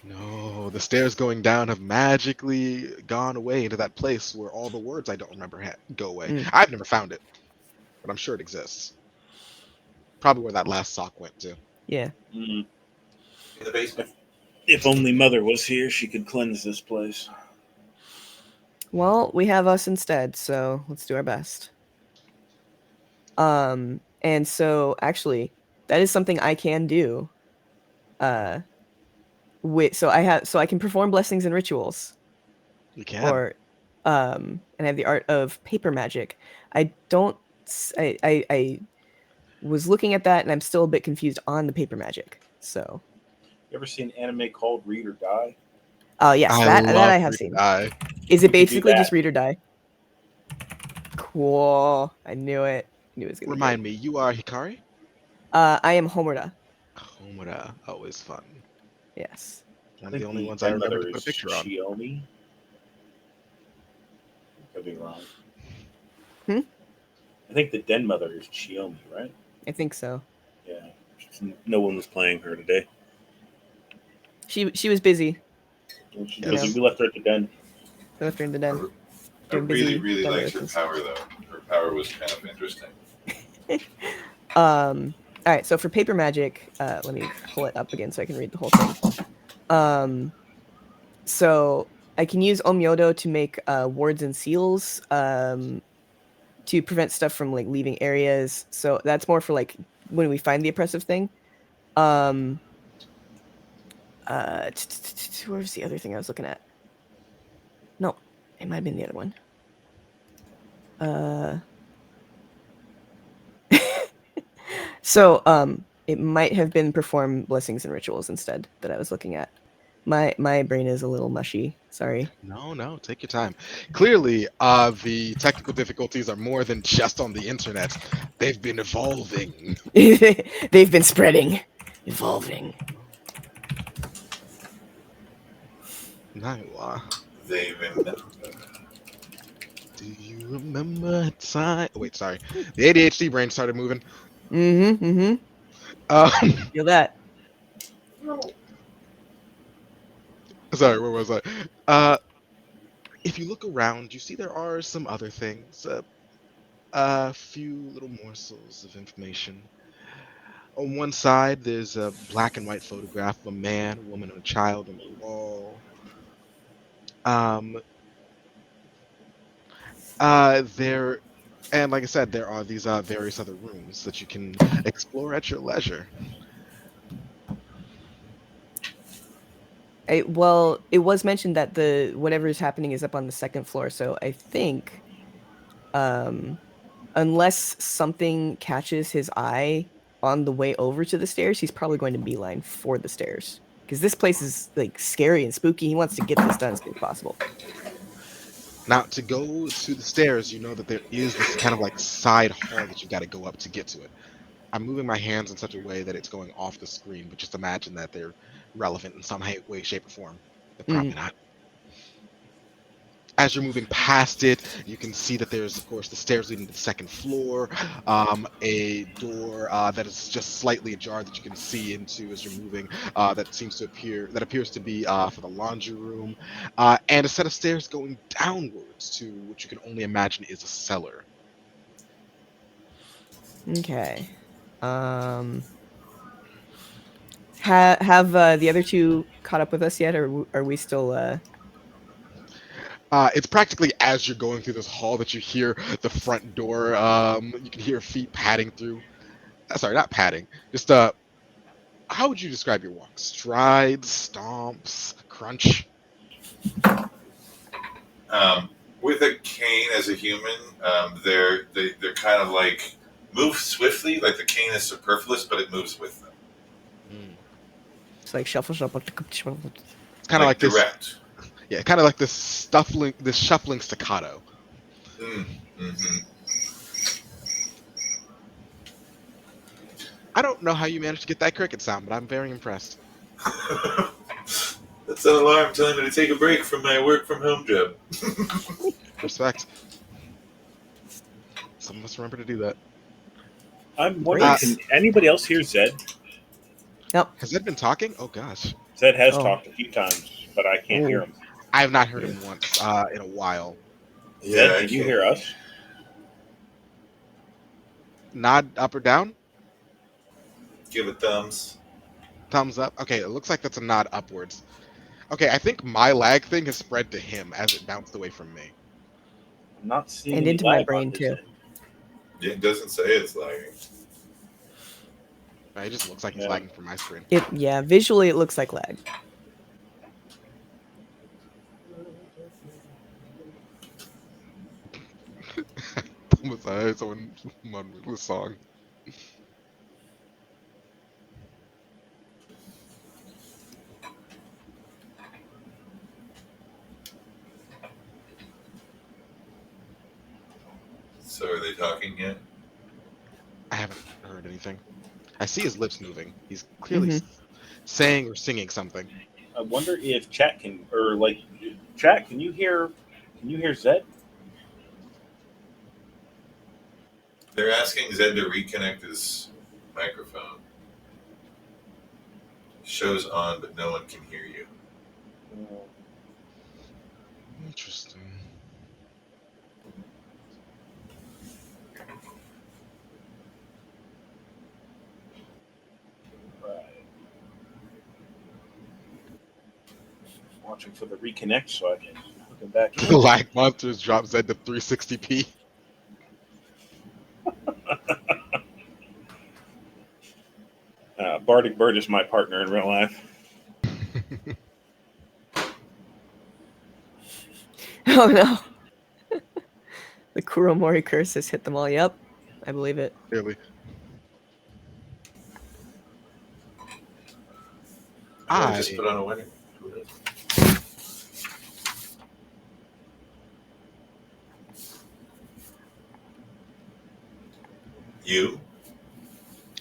No, the stairs going down have magically gone away into that place where all the words I don't remember go away. I've never found it, but I'm sure it exists. Probably where that last sock went to. Yeah. Mm. In the basement. If only Mother was here, she could cleanse this place. Well, we have us instead, so let's do our best. And so actually, that is something I can do. So I can perform blessings and rituals. You can. Or and I have the art of paper magic. I was looking at that and I'm still a bit confused on the paper magic. So You ever see an anime called Read or Die? oh yes, that I have seen. Is it basically just read or die? Cool. I knew it. I knew it was gonna Remind me, you are Hikari? I am Homura. Homura, always fun. Yes. One of the only ones I remember to put a picture on. Chiyomi? Could be wrong. I think the den mother is Chiyomi, right? I think so. Yeah. no one was playing her today. She was busy. She You busy. know. We left her at the den. I left her in the den. I Doing really, busy really den liked her things. power, though. Her power was kind of interesting. All right, so for paper magic, let me pull it up again so I can read the whole thing. So I can use Omyodo to make wards and seals to prevent stuff from like leaving areas. So that's more for like when we find the oppressive thing. Where was the other thing I was looking at? No, it might have been the other one. So it might have been perform blessings and rituals instead that I was looking at. My brain is a little mushy. Sorry. No, take your time. Clearly, the technical difficulties are more than just on the internet. They've been evolving. They've been spreading, evolving. Naiwa. They remember. Do you remember a time? Wait, sorry. The ADHD brain started moving. Mm-hmm. Um, Feel that. sorry, where was I? Uh, if you look around, you see there are some other things. A few little morsels of information. On one side, there's a black and white photograph of a man, a woman, and a child on the wall. Um, there, and like I said, there are these various other rooms that you can explore at your leisure. Well, it was mentioned that the whatever is happening is up on the second floor, so I think, unless something catches his eye on the way over to the stairs, he's probably going to beeline for the stairs because this place is like scary and spooky. He wants to get this done as soon as possible. Now, to go to the stairs, you know that there is this kind of like side hall that you got to go up to get to it. I'm moving my hands in such a way that it's going off the screen, but just imagine that they're relevant in some way, shape, or form. They're probably not. As you're moving past it, you can see that there's, of course, the stairs leading to the second floor, a door that is just slightly ajar that you can see into as you're moving. That appears to be for the laundry room, and a set of stairs going downwards to what you can only imagine is a cellar. Okay. Have the other two caught up with us yet, or are we still? It's practically as you're going through this hall that you hear the front door. You can hear feet padding through. Sorry, not padding. Just how would you describe your walk? Strides, stomps, crunch? With a cane as a human, they're kind of like move swiftly. Like the cane is superfluous, but it moves with them. It's like shuffle, shuffle. It's kind of like this. direct. Yeah, kind of like this shuffling staccato. Mm-hmm. I don't know how you managed to get that cricket sound, but I'm very impressed. That's an alarm telling me to take a break from my work from home job. Respect. Some of us remember to do that. I'm wondering, can anybody else hear Zed? Nope. Has Zed been talking? Oh gosh. Zed has talked a few times, but I can't hear him. I have not heard him once in a while. Zed, can you hear us? Nod up or down? Give it thumbs. Thumbs up. Okay, it looks like that's a nod upwards. Okay, I think my lag thing has spread to him as it bounced away from me. I'm not seeing and any into my lag brain on this too. end. It doesn't say it's lagging. It just looks like he's lagging from my screen. Visually it looks like lag. Someone with a song. So are they talking yet? I haven't heard anything. I see his lips moving. He's clearly saying or singing something. I wonder if chat can, or like, chat, can you hear Zed? They're asking Zed to reconnect his microphone. Show's on, but no one can hear you. Interesting. Right. Watching for the reconnect so I can hook him back in. Lag monsters drop Z to 360p. Bardic Bird is my partner in real life. Oh no. The Kuromori curse has hit them all. Yep. I believe it. Really. I just put on a wedding. You?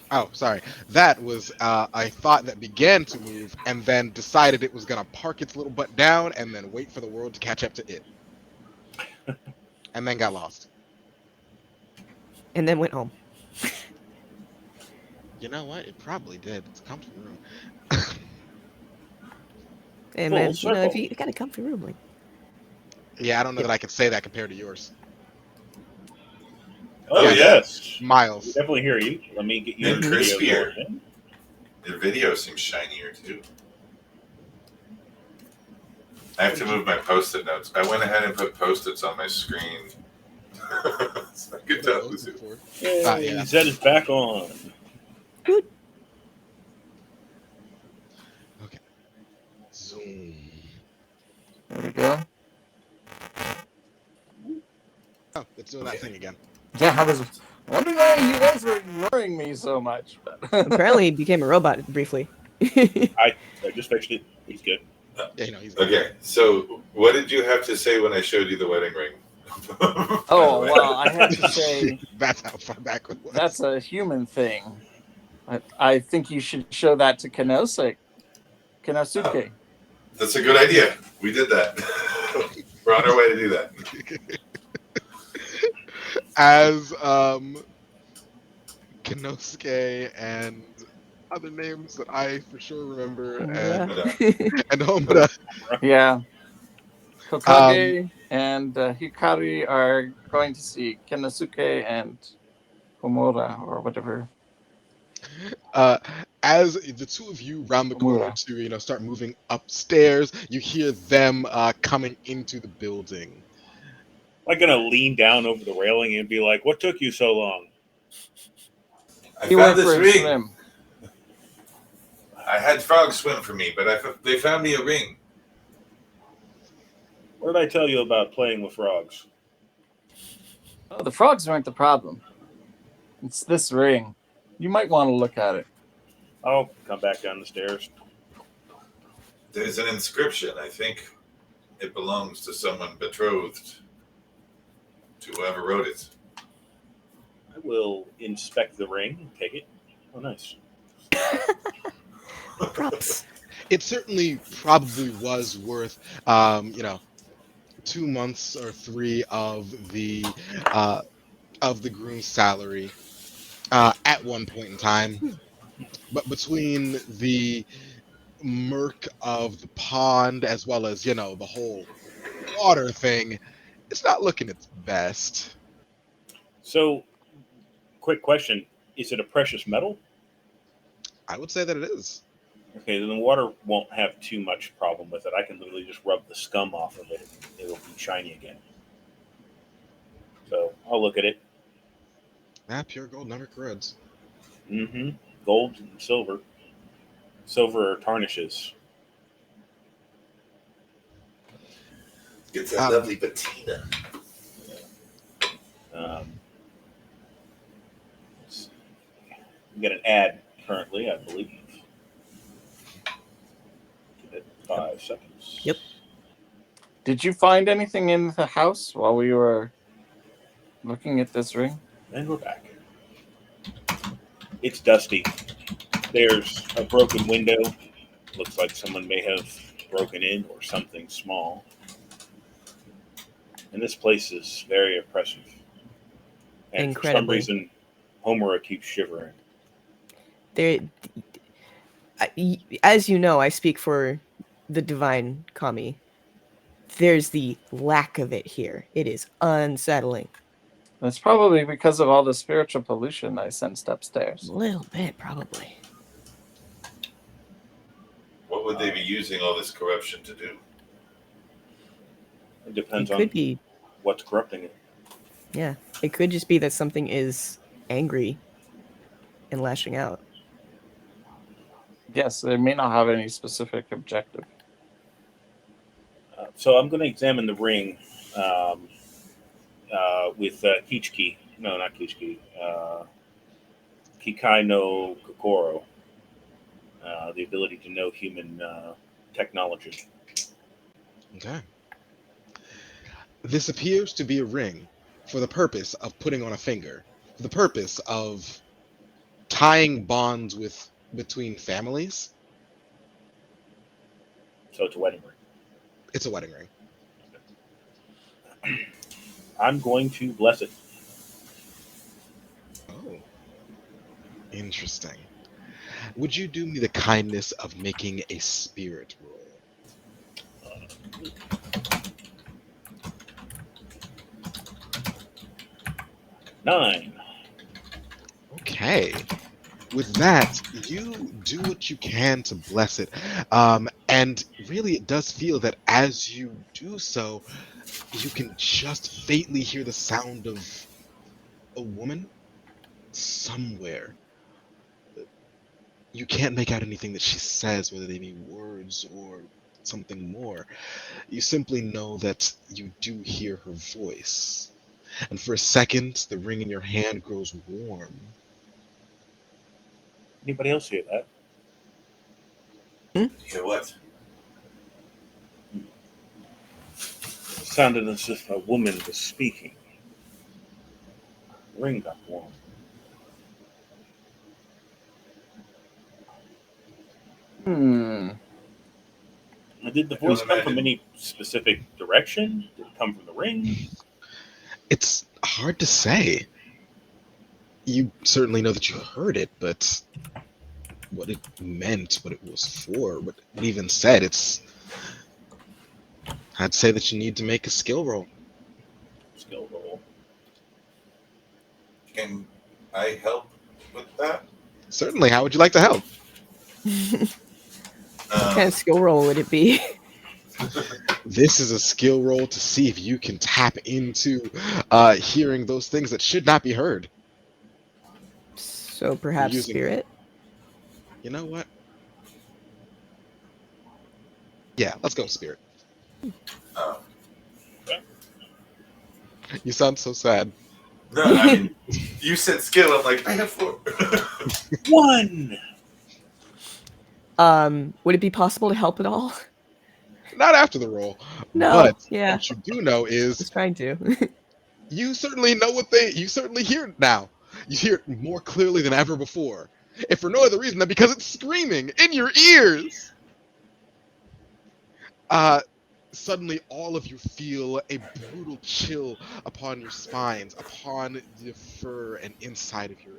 Oh, sorry. That was a thought that began to move and then decided it was going to park its little butt down and then wait for the world to catch up to it. And then got lost. And then went home. You know what? It probably did. It's a comfortable room. Hey Full man, if circle. you got a comfy room, like Yeah, I don't know that I could say that compared to yours. Oh, Yeah. yes. We Miles. definitely hear you. Let me get you And in the video crispier. going in. The video seems shinier too. I have to move my post-it notes. I went ahead and put post-its on my screen. So good job, Lucy. Yay, Yeah. Zed is back on. Okay. Zoom. There we go. Oh, it's doing that thing again. Yeah, I was wondering why you guys were ignoring me so much. But apparently he became a robot briefly. I just fixed it. He's good. Yeah, you know, he's Okay, so what did you have to say when I showed you the wedding ring? oh well, I have to say that's how far back it was. that's a human thing. I think you should show that to Kenosuke. Oh, that's a good idea. We did that. We're on our way to do that. As Kenosuke and other names that I for sure remember and Homura. Yeah. Kokage and Hikari are going to see Kenosuke and Homura or whatever. As the two of you round the corner Homura. to start moving upstairs, you hear them coming into the building. I'm not gonna lean down over the railing and be like, "What took you so long?" I He went found this for a ring. swim. I had frogs swim for me, but they found me a ring. What did I tell you about playing with frogs? Oh, the frogs weren't the problem. It's this ring. You might want to look at it. I'll come back down the stairs. There's an inscription. I think it belongs to someone betrothed to whoever wrote it. I will inspect the ring and take it. Oh, nice. Props. It certainly probably was worth 2 months or 3 of the groom's salary at one point in time. But between the murk of the pond as well as the whole water thing, it's not looking its best. So, quick question: is it a precious metal? I would say that it is. Okay, then the water won't have too much problem with it. I can literally just rub the scum off of it. It'll be shiny again. So I'll look at it. Pure gold never corrodes. Mm-hmm. Gold and silver. Silver tarnishes. It's that lovely patina. We get an ad currently, I believe. Give it 5 seconds. Yep. Did you find anything in the house while we were looking at this ring? And we're back. It's dusty. There's a broken window. Looks like someone may have broken in or something small. And this place is very oppressive. And for some Incredibly. reason, Homura keeps shivering. There, as you know, I speak for the divine Kami. There's the lack of it here. It is unsettling. It's probably because of all the spiritual pollution I sensed A upstairs. little bit, probably. What would they be using all this corruption to do? It It depends could on be, what's corrupting it. yeah. It could just be that something is angry and lashing out. Yes, they may not have any specific objective. So I'm going to examine the ring um, with Kichiki. No, not Kichiki. Kikai no Kokoro. The ability to know human technology. Okay. This appears to be a ring for the purpose of putting on a finger, for the purpose of tying bonds between families. So it's a wedding ring. It's a wedding ring. I'm going to bless it. Oh, interesting. Would you do me the kindness of making a spirit roll? Nine. Okay. With that, you do what you can to bless it. And really, it does feel that as you do so, you can just faintly hear the sound of a woman somewhere. You can't make out anything that she says, whether they be words or something more. You simply know that you do hear her voice. And for a second, the ring in your hand grows warm. Anybody else hear that? Hear what? It sounded as if a woman was speaking. The ring got warm. Hmm. Did the I can voice come from imagine. any specific direction? Did it come from the ring? It's hard to say. You certainly know that you heard it, but what it meant, what it was for, what it even said, I'd say that you need to make a skill roll. Skill roll. Can I help with that? Certainly, how would you like to help? What kind of skill roll would it be? This is a skill roll to see if you can tap into hearing those things that should not be heard. So perhaps using- spirit? You know what? Yeah, let's go spirit. Oh. You sound so sad. No, I mean, you said skill. I'm like, I have 4. One. Would it be possible to help at all? Not after the roll. No, But yeah. what you do know is Just trying to. you certainly know you certainly hear it now. You hear it more clearly than ever before. If for no other reason than because it's screaming in your ears. Suddenly all of you feel a brutal chill upon your spines, upon the fur and inside of your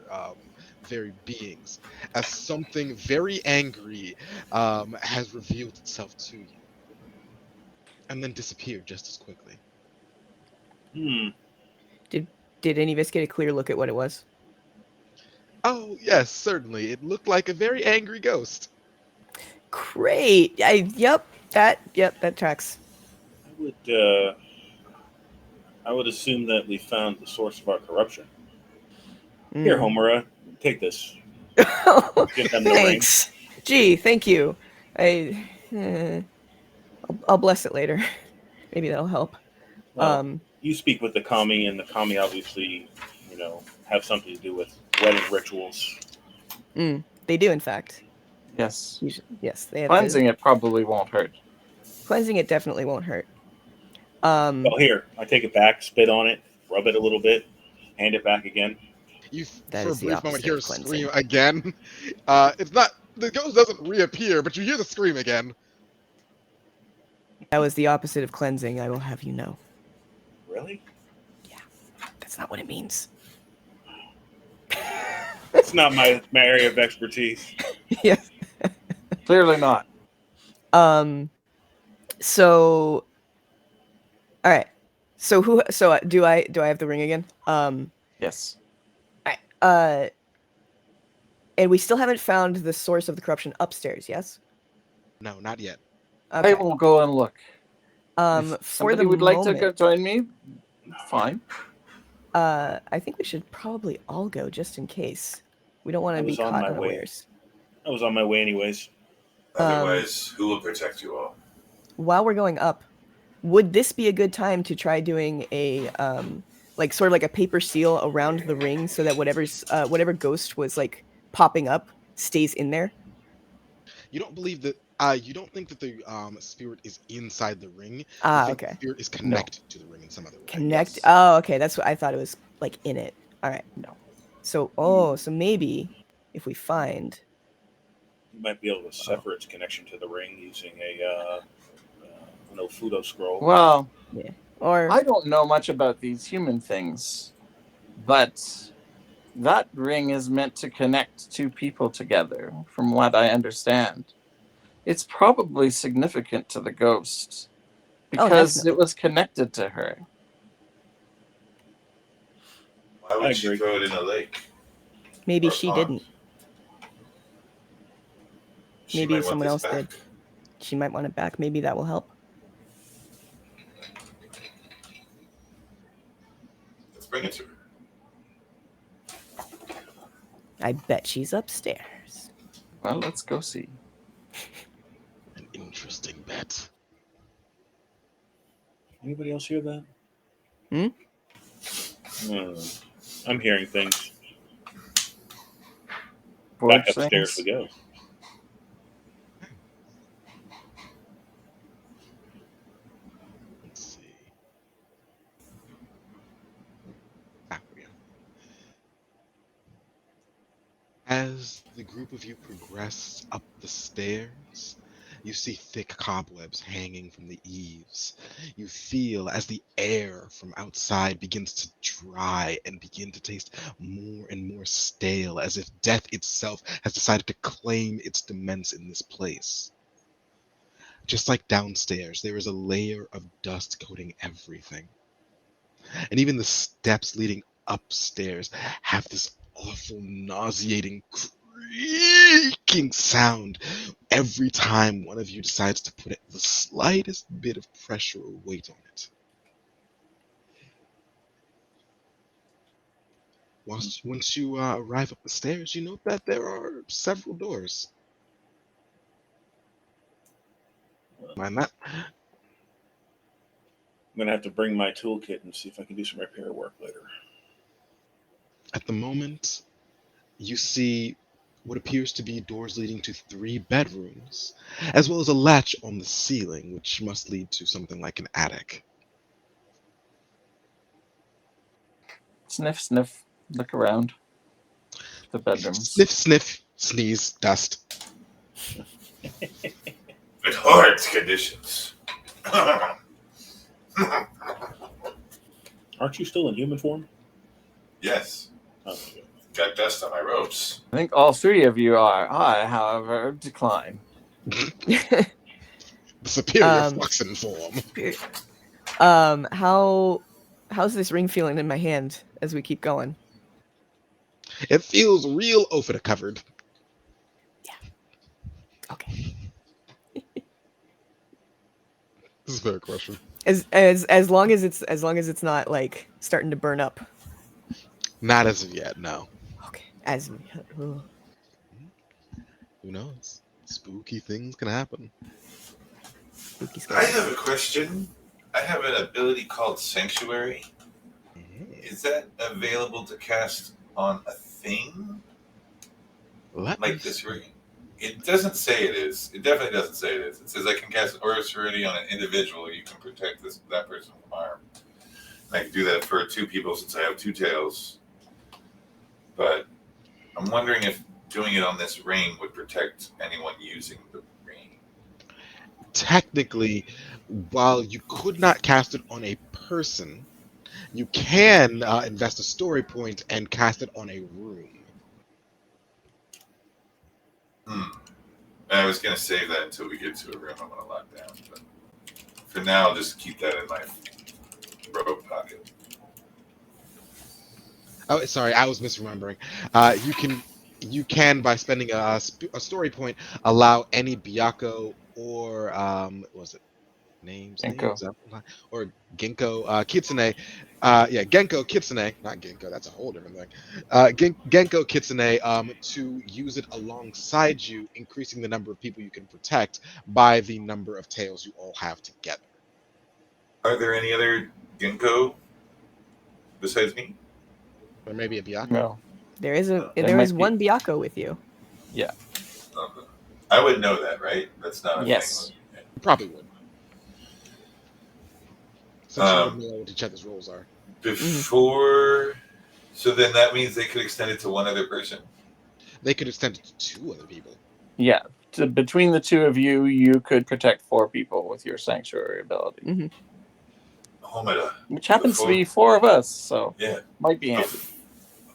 very beings, as something very angry has revealed itself to you, and then disappeared just as quickly. Did any of us get a clear look at what it was? Oh, yes, certainly. It looked like a very angry ghost. Great. Yep, that tracks. I would assume that we found the source of our corruption. Here, Mm. Homura, take this. Give them the ring. Thanks. Gee, thank you. I'll bless it later. Maybe that'll help. Well, you speak with the kami, and the kami obviously, have something to do with wedding rituals. They do, in fact. Yes. Yes, they have. Cleansing it probably won't hurt. Cleansing it definitely won't hurt. Well, here, I take it back, spit on it, rub it a little bit, hand it back again. You, That for a is the brief moment, opposite hear of a cleansing. scream again. It's not the ghost doesn't reappear, but you hear the scream again. That was the opposite of cleansing, I will have you know. Really? That's not what it means. It's not my area of expertise. Yes. Clearly not. So, all right. So who? So do I have the ring again? Yes. All right. And we still haven't found the source of the corruption upstairs. Yes. No, not yet. Okay. I will go and look. If For somebody the would like to moment, join me, fine. I think we should probably all go just in case. We don't want I to be was on caught my way. unawares. I was on my way anyways. Otherwise, who will protect you all? While we're going up, would this be a good time to try doing a like sort of like a paper seal around the ring so that whatever ghost was like popping up stays in there? You don't believe that. You don't think that the spirit is inside the ring. You think the Okay. spirit is No. connected to the ring in some other way. Connect. Yes. Oh, okay. That's what I thought it was like in it. All right. No. So maybe if we find. You might be able to sever its connection to the ring using an Ofudo scroll. Well, Yeah. Or I don't know much about these human things, but that ring is meant to connect two people together, from what I understand. It's probably significant to the ghost because definitely. it was connected to her. Why I would she agree. throw it in a lake? Maybe or a she pond? didn't. She Maybe might want someone this else back. did. She might want it back. Maybe that will help. Let's bring it to her. I bet she's upstairs. Well, let's go see. An interesting bet. Anybody else hear that? Hmm? I'm hearing things. Forge Back upstairs things. we go. Let's see. Ah, we go. As the group of you progress up the stairs, you see thick cobwebs hanging from the eaves. You feel as the air from outside begins to dry and begin to taste more and more stale, as if death itself has decided to claim its demesne in this place. Just like downstairs, there is a layer of dust coating everything. And even the steps leading upstairs have this awful, nauseating, creaking sound every time one of you decides to put the slightest bit of pressure or weight on it. Once you arrive up the stairs, you note that there are several doors. Mind that? I'm gonna have to bring my toolkit and see if I can do some repair work later. At the moment, you see what appears to be doors leading to 3 bedrooms, as well as a latch on the ceiling, which must lead to something like an attic. Sniff, sniff. Look around the bedrooms. Sniff, sniff, sneeze, dust. With horrid conditions. Aren't you still in human form? Yes. Oh, okay. Got dust on my robes. I think all three of you are. I, however, decline. The superior Um, fluxen form. How's this ring feeling in my hand as we keep going? It feels real Ophida covered. Okay. This is a fair question. As long as it's not like starting to burn up. Not as of yet, no. Okay. Who knows? Spooky things can happen. Spooky I scary. have a question. I have an ability called Sanctuary. Is that available to cast on a thing Let like me this see. ring? It doesn't say it is. It definitely doesn't say it is. It says I can cast an Aura Serenity on an individual. You can protect that person from harm. And I can do that for 2 people since I have 2 tails. But I'm wondering if doing it on this ring would protect anyone using the ring. Technically, while you could not cast it on a person, you can invest a story point and cast it on a room. Hmm. I was going to save that until we get to a room I'm going to lock down. But for now, I'll just keep that in my robe pocket. Oh, sorry, I was misremembering. You can by spending a story point allow any Byakko or what was it names Genko. or Genko Kitsune, yeah, Genko Kitsune, not Genko, that's a whole different thing. Genko Kitsune to use it alongside you, increasing the number of people you can protect by the number of tails you all have together. Are there any other Ginkgo besides me? Or maybe a Byakko. No. There is a There there might is be. one Byakko with you. Yeah. Okay. I would know that, right? That's not a Yes. thing. You probably would. Since you would Um, know what each other's roles are. before, so then that means they could extend it to one other person. They could extend it to two other people. Yeah. Between the two of you, you could protect 4 people with your sanctuary ability, Mm-hmm. Homida, which happens to before, be 4 of us, so yeah, might be handy.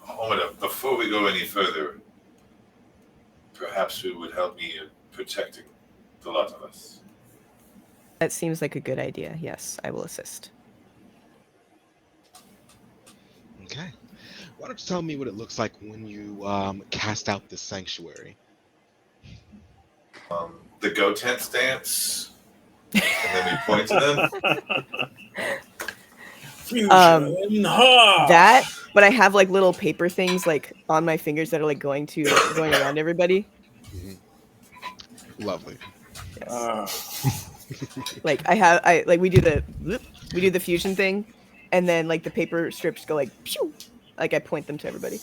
Homida, before we go any further, perhaps it would help me in protecting the lot of us. That seems like a good idea. Yes, I will assist. Okay. Why don't you tell me what it looks like when you cast out this sanctuary? The go tent stance, and then we point to them. Fusion. That, but I have like little paper things like on my fingers that are like going around everybody. Mhm. Lovely. Yes. Like we do the fusion thing, and then like the paper strips go like pew, like I point them to everybody.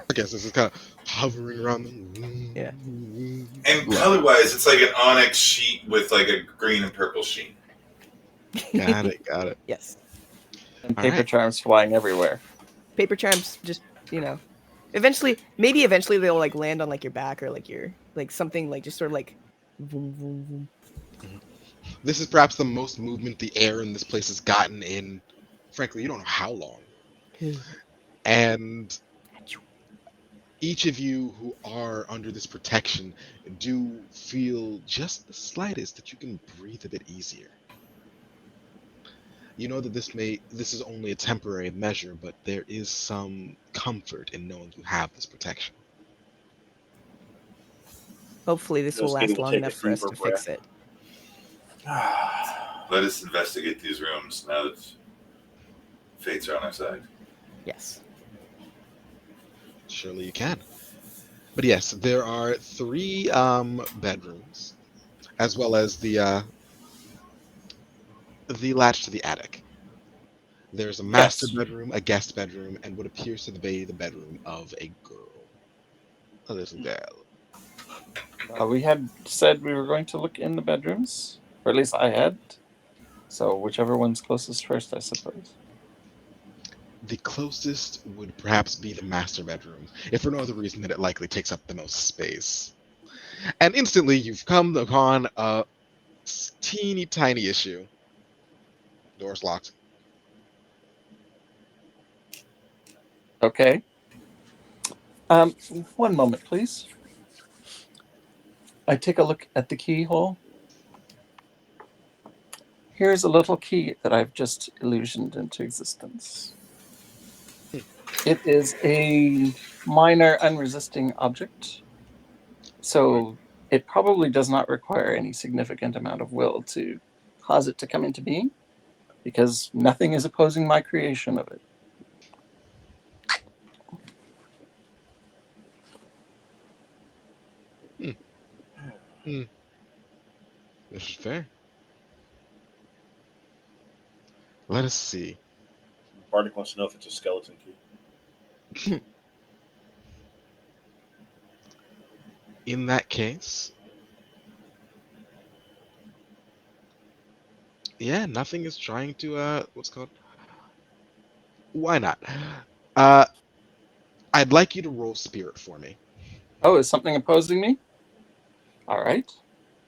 I guess this is kind of hovering around them. Yeah. And Lovely. color-wise, it's like an onyx sheet with like a green and purple sheen. Got it. Got it. Yes. And All paper right. charms flying everywhere. Paper charms, just eventually they'll like land on like your back or like your like something like just sort of like. Vroom, vroom, vroom. This is perhaps the most movement the air in this place has gotten in, frankly, you don't know how long. And each of you who are under this protection do feel just the slightest that you can breathe a bit easier. You know that this is only a temporary measure, but there is some comfort in knowing you have this protection. Hopefully, this will Just last able to long take a enough for us deeper to fix it. Let us investigate these rooms now that fates are on our side. Yes. Surely you can. But yes, there are 3 bedrooms, as well as the latch to the attic. There's a master Yes. bedroom, a guest bedroom, and what appears to be the bedroom of a girl. A little girl. We had said we were going to look in the bedrooms, or at least I had. So whichever one's closest first, I suppose. The closest would perhaps be the master bedroom, if for no other reason than it likely takes up the most space. And instantly, you've come upon a teeny tiny issue. Door's locked. Okay. One moment, please. I take a look at the keyhole. Here's a little key that I've just illusioned into existence. It is a minor unresisting object, so it probably does not require any significant amount of will to cause it to come into being, because nothing is opposing my creation of it. Hmm. This is fair. Let us see. Bardic wants to know if it's a skeleton key. In that case, yeah, nothing is trying to what's it called? Why not? Uh I'd like you to roll spirit for me. Oh, is something opposing me? All right.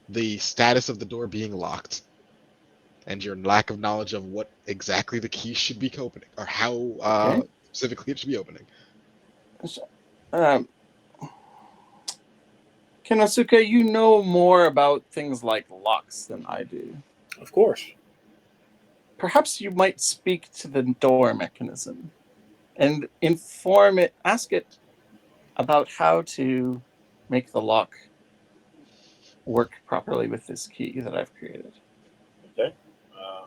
The status of the door being locked, and your lack of knowledge of what exactly the key should be opening, or how Okay. specifically it should be opening. Um, Kinosuke, you know more about things like locks than I do. Of course. Perhaps you might speak to the door mechanism and inform it, ask it about how to make the lock work properly with this key that I've created. Okay.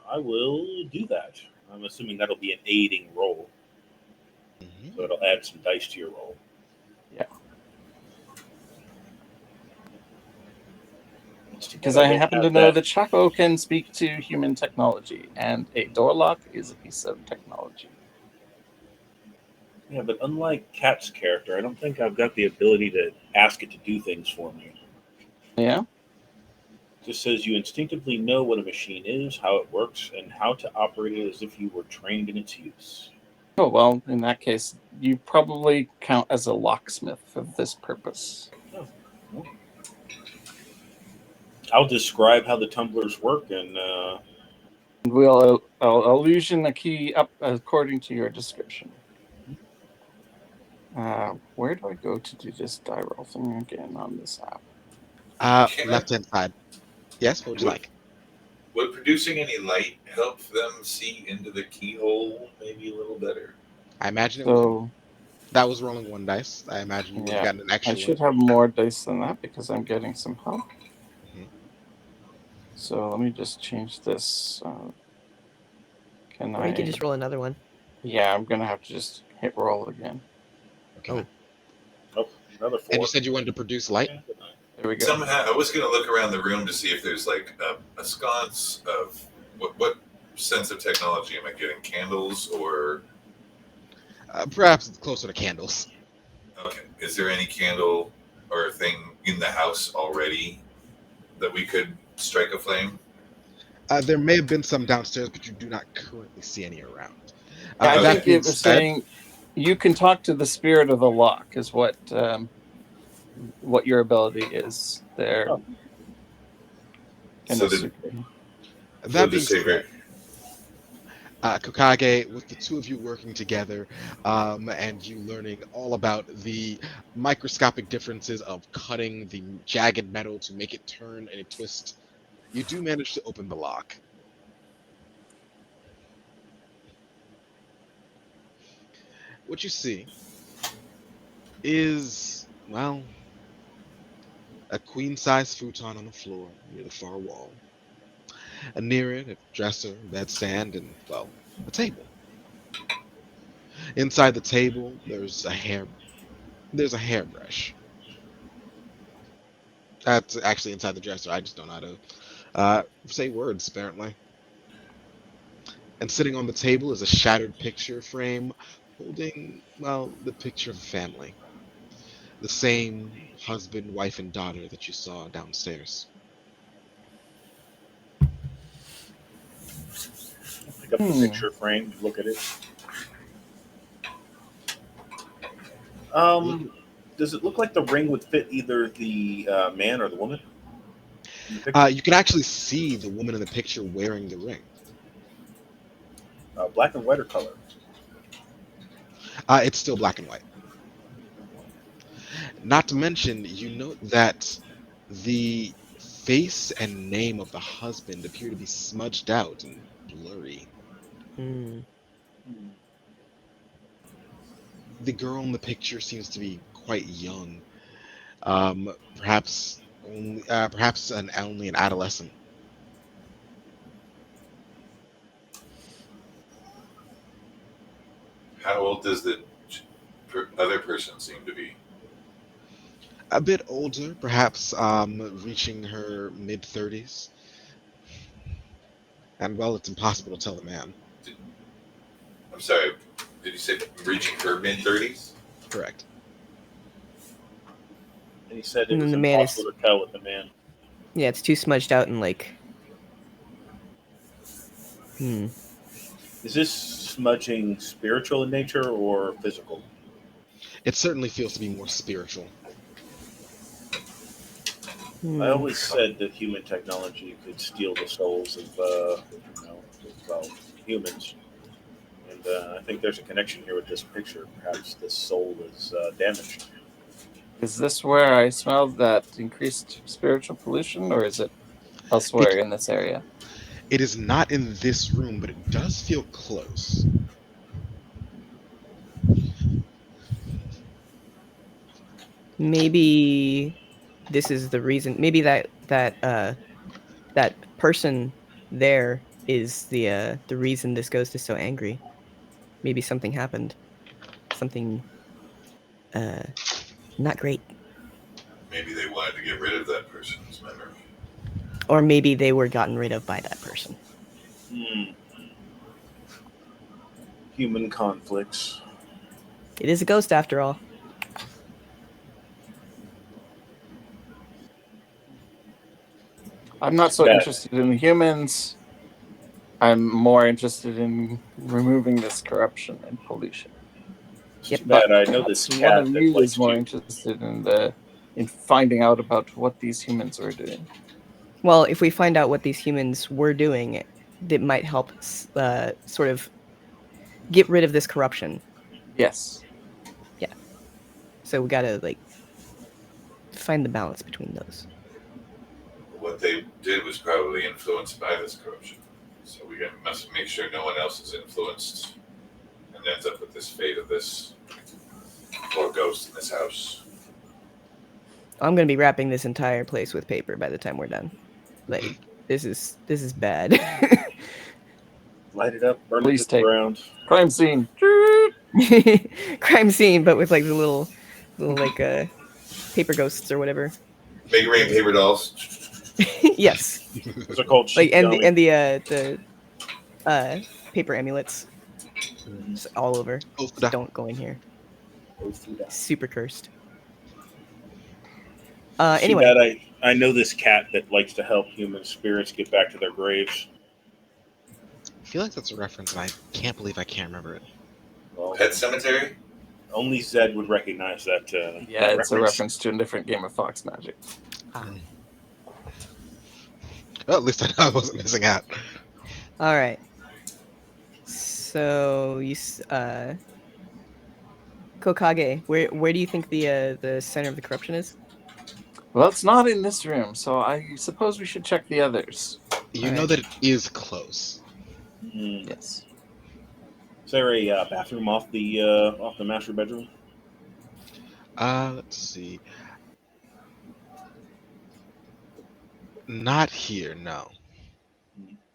I will do that. I'm assuming that'll be an aiding roll, so Mhm. it'll add some dice to your roll. Yeah, It's too bad because I I don't happen to have know that. that Chaco can speak to human technology, and a door lock is a piece of technology. Yeah, but unlike Cat's character, I don't think I've got the ability to ask it to do things for me. Yeah? It just says you instinctively know what a machine is, how it works, and how to operate it as if you were trained in its use. Oh, well, in that case, you probably count as a locksmith for this purpose. Oh, well, I'll describe how the tumblers work, and I'll illusion the key up according to your description. Where do I go to do this die roll thing again on this app? Can I, Left-hand side. Yes, what would you would, like? would producing any light help them see into the keyhole maybe a little better? I imagine it would. So, That was rolling one dice. I imagine you would have yeah, gotten an I extra one. should have more dice than that because I'm getting some help. Mhm. So let me just change this. Can Or you could I? just roll another one. Yeah, I'm gonna have to just hit roll again. Okay. Oh, oh, another And you four. said you wanted to produce light? Yeah, good night. There we go. Somehow, I was going to look around the room to see if there's like a sconce of what sense of technology am I getting? Candles or Perhaps it's closer to candles. okay? Is there any candle or thing in the house already that we could strike a flame? There may have been some downstairs, but you do not currently see any around. Yeah, I That think Okay, being it was said, saying you can talk to the spirit of the lock, is what your ability is there, Oh, so the, Kenosuke. we'll that being just say said, very. Kokage, with the two of you working together, and you learning all about the microscopic differences of cutting the jagged metal to make it turn and a twist, you do manage to open the lock. What you see is, well, a queen-size futon on the floor near the far wall. And near it, a dresser, bedstand, and, well, a table. Inside the table, there's a hairbrush. That's actually inside the dresser. I just don't know how to say words, apparently. And sitting on the table is a shattered picture frame holding, well, the picture of a family. The same husband, wife, and daughter that you saw downstairs. pick up the Hmm. picture frame, look at it. Look, Does it look like the ring would fit either the man or the woman in the picture? you can actually see the woman in the picture wearing the ring. Black and white or color? It's still black and white. Not to mention, you note that the face and name of the husband appear to be smudged out and blurry. hmm. Hmm. The girl in the picture seems to be quite young, perhaps only an adolescent. How old does the other person seem to be? A bit older, perhaps reaching her mid 30s. And well, it's impossible to tell the man. Did, I'm sorry. Did you say reaching her mid 30s? Correct. And he said it And then was the man is, impossible to tell with the man. yeah, it's too smudged out and like, hmm. Is this smudging spiritual in nature or physical? It certainly feels to be more spiritual. I Hmm. always said that human technology could steal the souls of humans, and I think there's a connection here with this picture. Perhaps this soul is damaged. Is this where I smelled that increased spiritual pollution, or is it It elsewhere in this area? it is not in this room, but it does feel close. Maybe this is the reason. Maybe that person there is the reason this ghost is so angry. Maybe something happened. Something uh not great. Maybe they wanted to get rid of that person's memory. Or maybe they were gotten rid of by that person. Hmm. Human conflicts. It is a ghost after all. I'm not so Bad. interested in humans. I'm more interested in removing this corruption and pollution. It's Yep. too But bad. I know this perhaps one cat of that you is likes more to. interested in finding out about what these humans are doing. Well, if we find out what these humans were doing, that might help sort of get rid of this corruption. Yes. Yeah. So we gotta like find the balance between those. What they did was probably influenced by this corruption. So must make sure no one else is influenced and ends up with this fate of this poor ghost in this house. I'm gonna be wrapping this entire place with paper by the time we're done. Like this is bad. Light it up, burn it Police to the tape. ground. Crime scene. Crime scene, but with like the little like paper ghosts or whatever. Make it rain paper dolls. Yes. Those are called Like shikigami. the paper amulets just all over. Just Ofuda. don't go in here. Ofuda. Super cursed. It's too Anyway, bad I know this cat that likes to help human spirits get back to their graves. I feel like that's a reference, and I can't believe I can't remember it. Well, Pet Cemetery? only Zed would recognize that. Yeah, That it's a reference to a different game of Fox Magic. Well, at least I know I wasn't missing out. all right. So Kokage, where do you think the center of the corruption is? Well, it's not in this room, so I suppose we should check the others. You know Alright. that it is close. Yes. Is there a bathroom off the master bedroom? Let's see. Not here, no.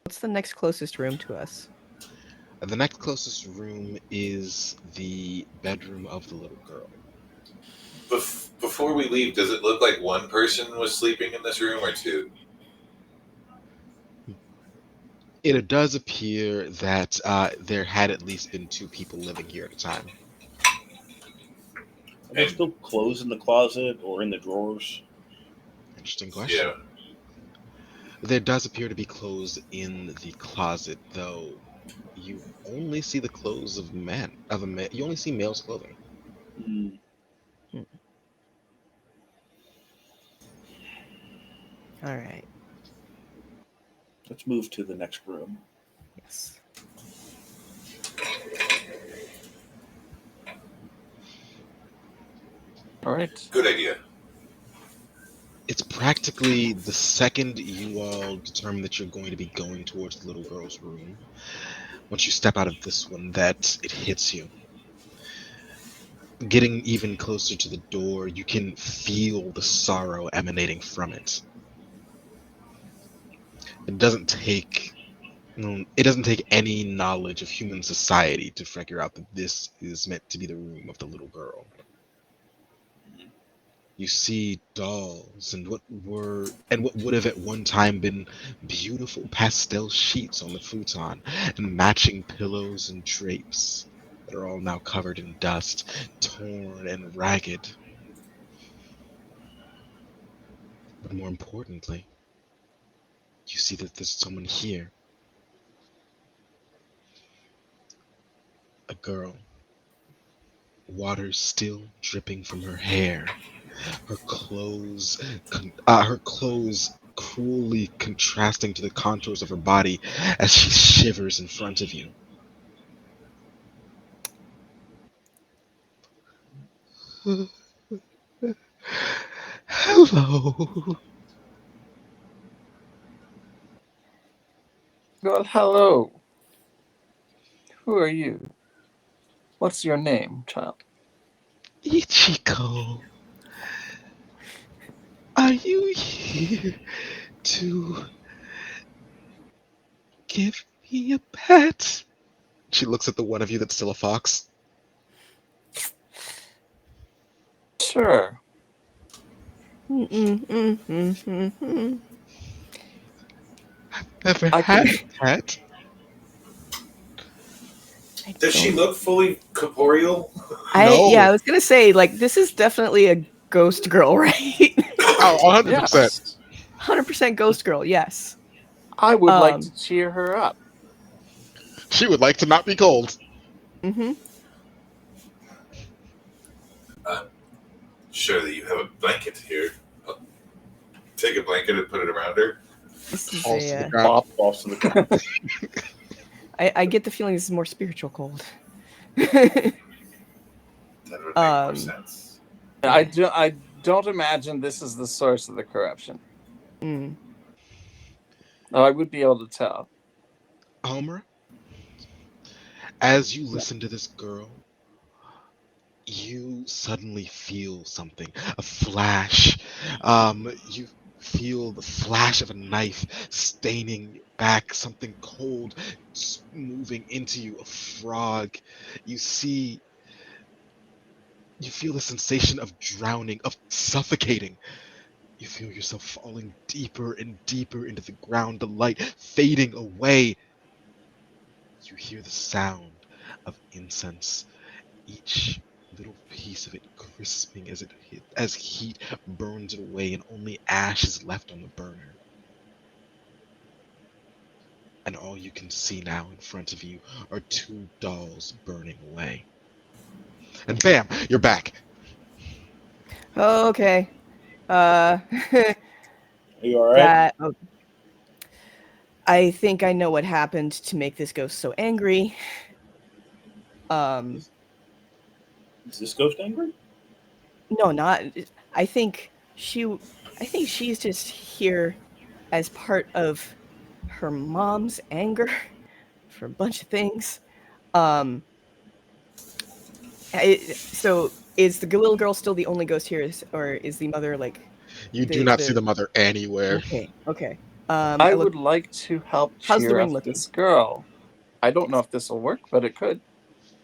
What's the next closest room to us? The next closest room is the bedroom of the little girl. Before we leave, does it look like one person was sleeping in this room or two? It does appear that there had at least been two people living here at a time. Are there And- still clothes in the closet or in the drawers? Interesting question. Yeah. There does appear to be clothes in the closet, though you only see the clothes of men. You only see male's clothing. Hmm. All right. Let's move to the next room. Yes. All right. Good idea. It's practically the second you all determine that you're going to be going towards the little girl's room, once you step out of this one, that it hits you. Getting even closer to the door, you can feel the sorrow emanating from it. It doesn't take any knowledge of human society to figure out that this is meant to be the room of the little girl. You see dolls and what would have at one time been beautiful pastel sheets on the futon and matching pillows and drapes that are all now covered in dust, torn and ragged. But more importantly, you see that there's someone here. A girl. Water still dripping from her hair. Her clothes cruelly contrasting to the contours of her body as she shivers in front of you. Hello. Well, hello. Who are you? What's your name, child? Ichiko. Are you here to give me a pet? She looks at the one of you that's still a fox. Sure. Mm-mm-mm-mm-mm-mm. Ever I had can. a pet? I Does she don't. look fully corporeal? Yeah, No. I was gonna say like this is definitely a ghost girl, right? Oh, 100%. Yes. 100% ghost girl. Yes. I would like Um. to cheer her up. She would like to not be cold. Mm-hmm. Surely you have a blanket here. I'll take a blanket and put it around her. This is Falls to the a. ground. Bop falls to the ground. I get the feeling this is more spiritual cold. That would make more um. sense. I don't imagine this is the source of the corruption. Mm. Though I would be able to tell. Homer, as you Yeah. listen to this girl, you suddenly feel something, a flash. You feel the flash of a knife staining your back, something cold moving into you, a frog. You see, you feel the sensation of drowning, of suffocating. You feel yourself falling deeper and deeper into the ground, the light fading away. You hear the sound of incense, each little piece of it crisping as heat burns it away and only ash is left on the burner. And all you can see now in front of you are two dolls burning away. And bam, you're back. Okay. Uh. Are you all right? that. I think I know what happened to make this ghost so angry. Um. Is this ghost angry? No, not. I think she. I think she's just here as part of her mom's anger for a bunch of things. Um. So is the little girl still the only ghost here, or is the mother like You do not see the? the mother anywhere. Okay. Okay. I I look. would like to help How's the cheer ring up looking? this girl. I don't know if this will work, but it could.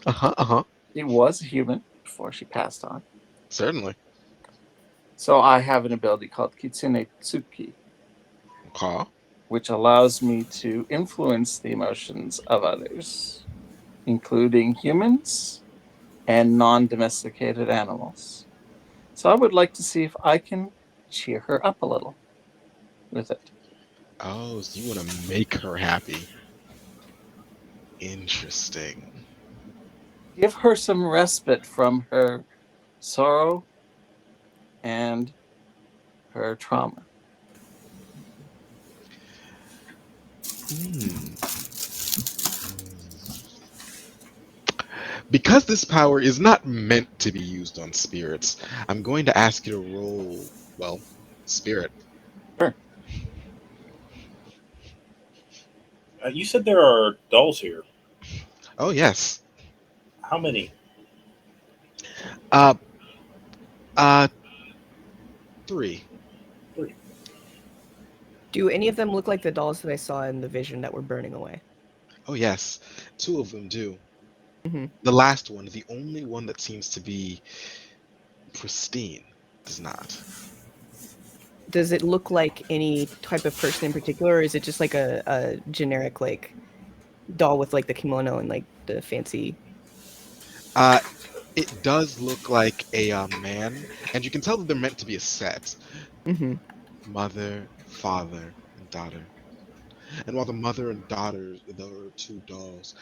Uh huh, uh huh. She was a human before she passed on. Certainly. So I have an ability called Kitsune Tsuki, Okay. which allows me to influence the emotions of others, including humans and non domesticated animals. So I would like to see if I can cheer her up a little with it. Oh, so you want to make her happy. Interesting. Give her some respite from her sorrow and her trauma. Hmm. Because this power is not meant to be used on spirits, I'm going to ask you to roll, well, spirit. Sure. You said there are dolls here. Oh, yes. How many? Uh, uh, 3. Three. Do any of them look like the dolls that I saw in the vision that were burning away? Oh, yes. 2 of them do. Hmm. The last one, the only one that seems to be pristine, does not. Does it look like any type of person in particular, or is it just like a generic like doll with like the kimono and like the fancy? Uh, it does look like a man, and you can tell that they're meant to be a set. Hmm. Mother, father, and daughter. And while the mother and daughter, the two dolls,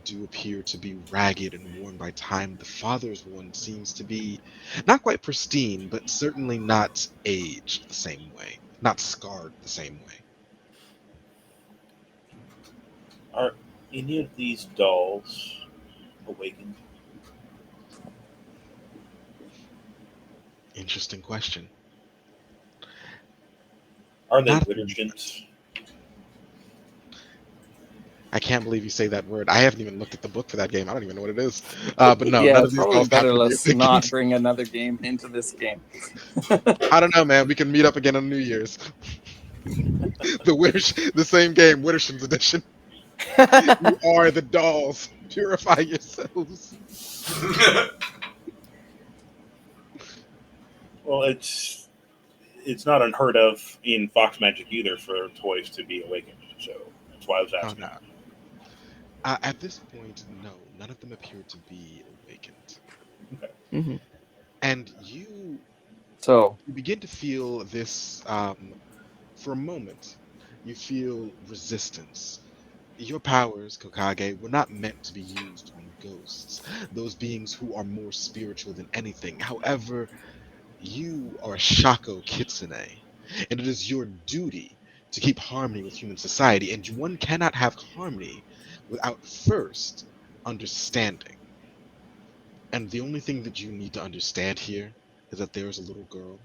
do appear to be ragged and worn by time, the father's one seems to be not quite pristine, but certainly not aged the same way, not scarred the same way. Are any of these dolls awakened? Interesting question. Are they Not, Widdershins? I can't believe you say that word. I haven't even looked at the book for that game. I don't even know what it is. But no, Yeah, none it's of these probably dolls better happen to be let's not awakened. bring another game into this game. I don't know, man. We can meet up again on New Year's. The same game, Widdershins edition. You are the dolls. Purify yourselves. Well, it's not unheard of in Fox Magic either for toys to be awakened. So that's why I was Oh asking. no. At this point, no, none of them appear to be awakened. Okay. Mhm. And you So, you begin to feel this for a moment. You feel resistance. Your powers, Kokage, were not meant to be used on ghosts, those beings who are more spiritual than anything. However, you are a Shako Kitsune, and it is your duty to keep harmony with human society, and one cannot have harmony without first understanding. And the only thing that you need to understand here is that there is a little girl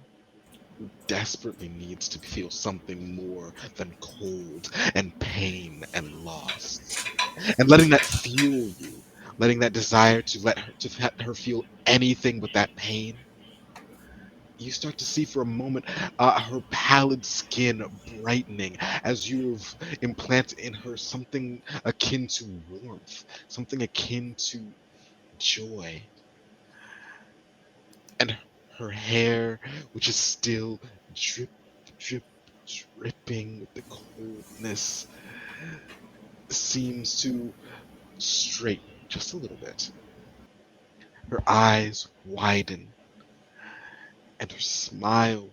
who desperately needs to feel something more than cold and pain and loss. And letting that fuel you, letting that desire to let her feel anything but that pain, you start to see for a moment her pallid skin brightening as you've implanted in her something akin to warmth, something akin to joy. And her hair, which is still drip, drip, dripping with the coldness, seems to straighten just a little bit. Her eyes widen, and her smile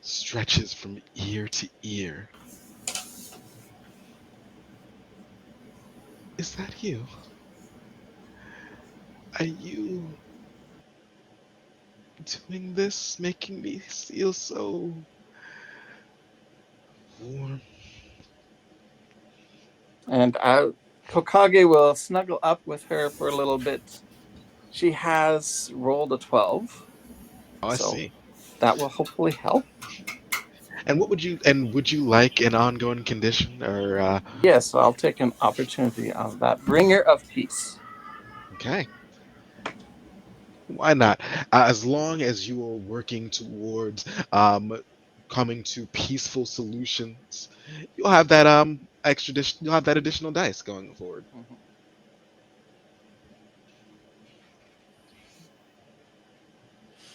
stretches from ear to ear. Is that you? Are you doing this, making me feel so warm? and Kokage will snuggle up with her for a little bit. She has rolled a 12, Oh, I so see. that will hopefully help. And would you like an ongoing condition or Yes, I'll take an opportunity on that. Bringer of Peace. okay, why not? As long as you are working towards um coming to peaceful solutions, you'll have that you'll have that additional dice going forward. Mhm.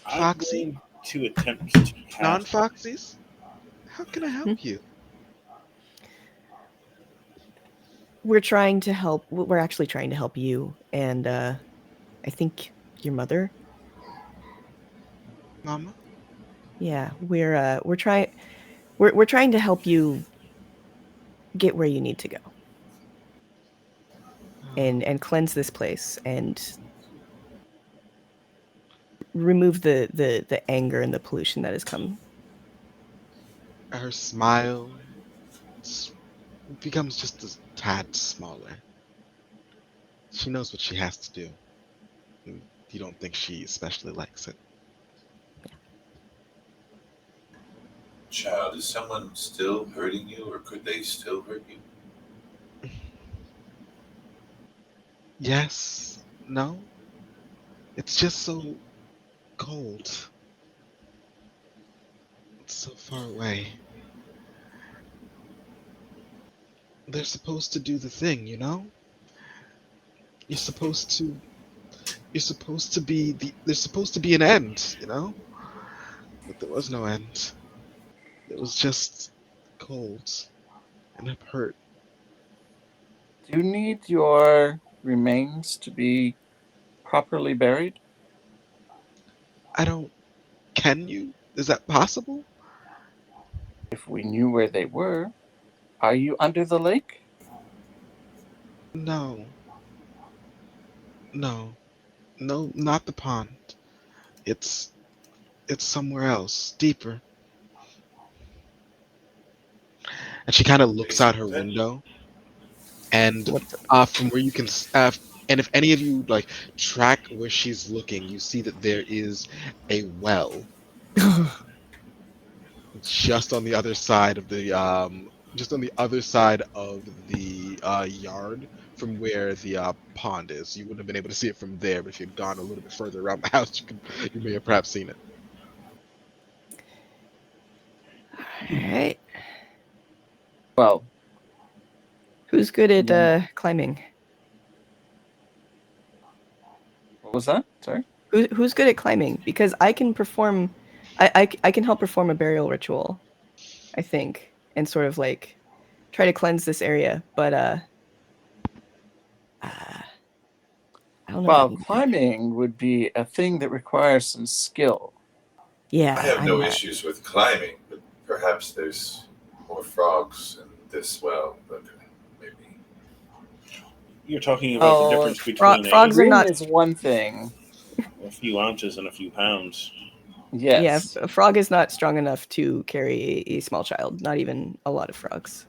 I'm Foxy, going to attempt to cast. non-foxies, how can I Hmm? help you? We're trying to help. We're actually trying to help you, and I think your mother. Mama? Yeah, we're trying. We're trying to help you get where you need to go Oh, and cleanse this place and remove the anger and the pollution that has come. her smile s- becomes just a tad smaller. She knows what she has to do. And you don't think she especially likes it. Child, is someone still hurting you, or could they still hurt you? Yes, no, it's just so cold. It's so far away. They're supposed to do the thing, you know? You're supposed to there's supposed to be an end, you know? But there was no end. It was just cold and it hurt. Do you need your remains to be properly buried? I don't can you? Is that possible? If we knew where they were, are you under the lake? No. No. No, not the pond. It's it's somewhere else, deeper. And she kind of looks out her Basement pit? window and What? from where you can and if any of you like track where she's looking, you see that there is a well just on the other side of the yard from where the pond is. You wouldn't have been able to see it from there, but if you'd gone a little bit further around the house, you may have perhaps seen it. All right. Well, Who's good at mm, climbing? what was that? Sorry. Who's good at climbing? Because I can perform, I can help perform a burial ritual, I think, and sort of like try to cleanse this area. But I don't know if I Well, can do that. climbing would be a thing that requires some skill. I Yeah, have I'm no not. issues with climbing, but perhaps there's more frogs in this well. But maybe You're talking about the Oh, difference between Frogs are wind not. is one thing. a few ounces and a few pounds. Yeah, Yes. a frog is not strong enough to carry a small child. Not even a lot of frogs.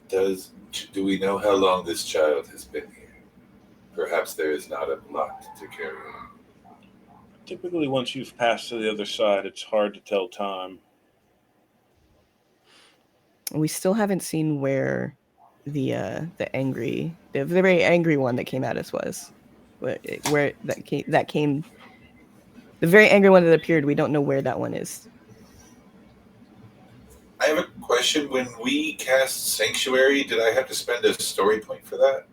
do we know how long this child has been here? Perhaps there is not a lot to carry on. Typically, once you've passed to the other side, it's hard to tell time. We still haven't seen where the very angry one that came at us was. Where that came the very angry one that appeared. We don't know where that one is. I have a question. When we cast Sanctuary, did I have to spend a story point for that?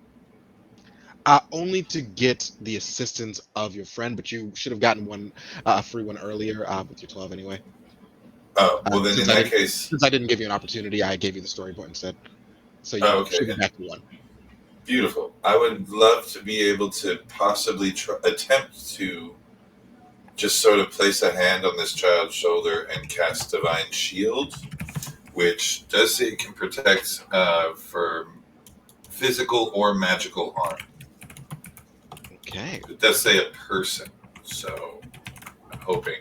Only to get the assistance of your friend, but you should have gotten one a free one earlier with your 12 anyway. Oh, well, then Since in I that didn't case, since I didn't give you an opportunity, I gave you the story point instead. So oh, you okay. should be back to one. Beautiful. I would love to be able to possibly attempt to just sort of place a hand on this child's shoulder and cast Divine Shield, which does say it can protect for physical or magical harm. Okay. It does say a person, so I'm hoping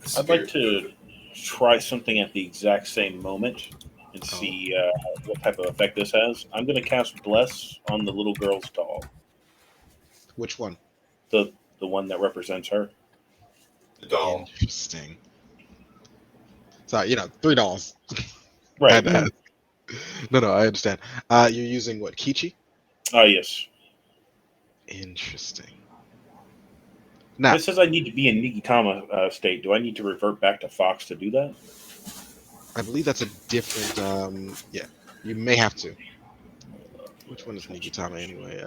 the I'd like spirit knows to it. try something at the exact same moment and Oh, see what type of effect this has. I'm going to cast Bless on the little girl's doll, which one? the one that represents her. The doll. Interesting. So $3. I had Right. to Mm. ask. No, I understand. You're using what, Kichi? Ah, yes. Interesting. If Now, it says I need to be in Nigitama state, do I need to revert back to Fox to do that? I believe that's a different. Yeah, you may have to. Which one is Which Nigitama anyway?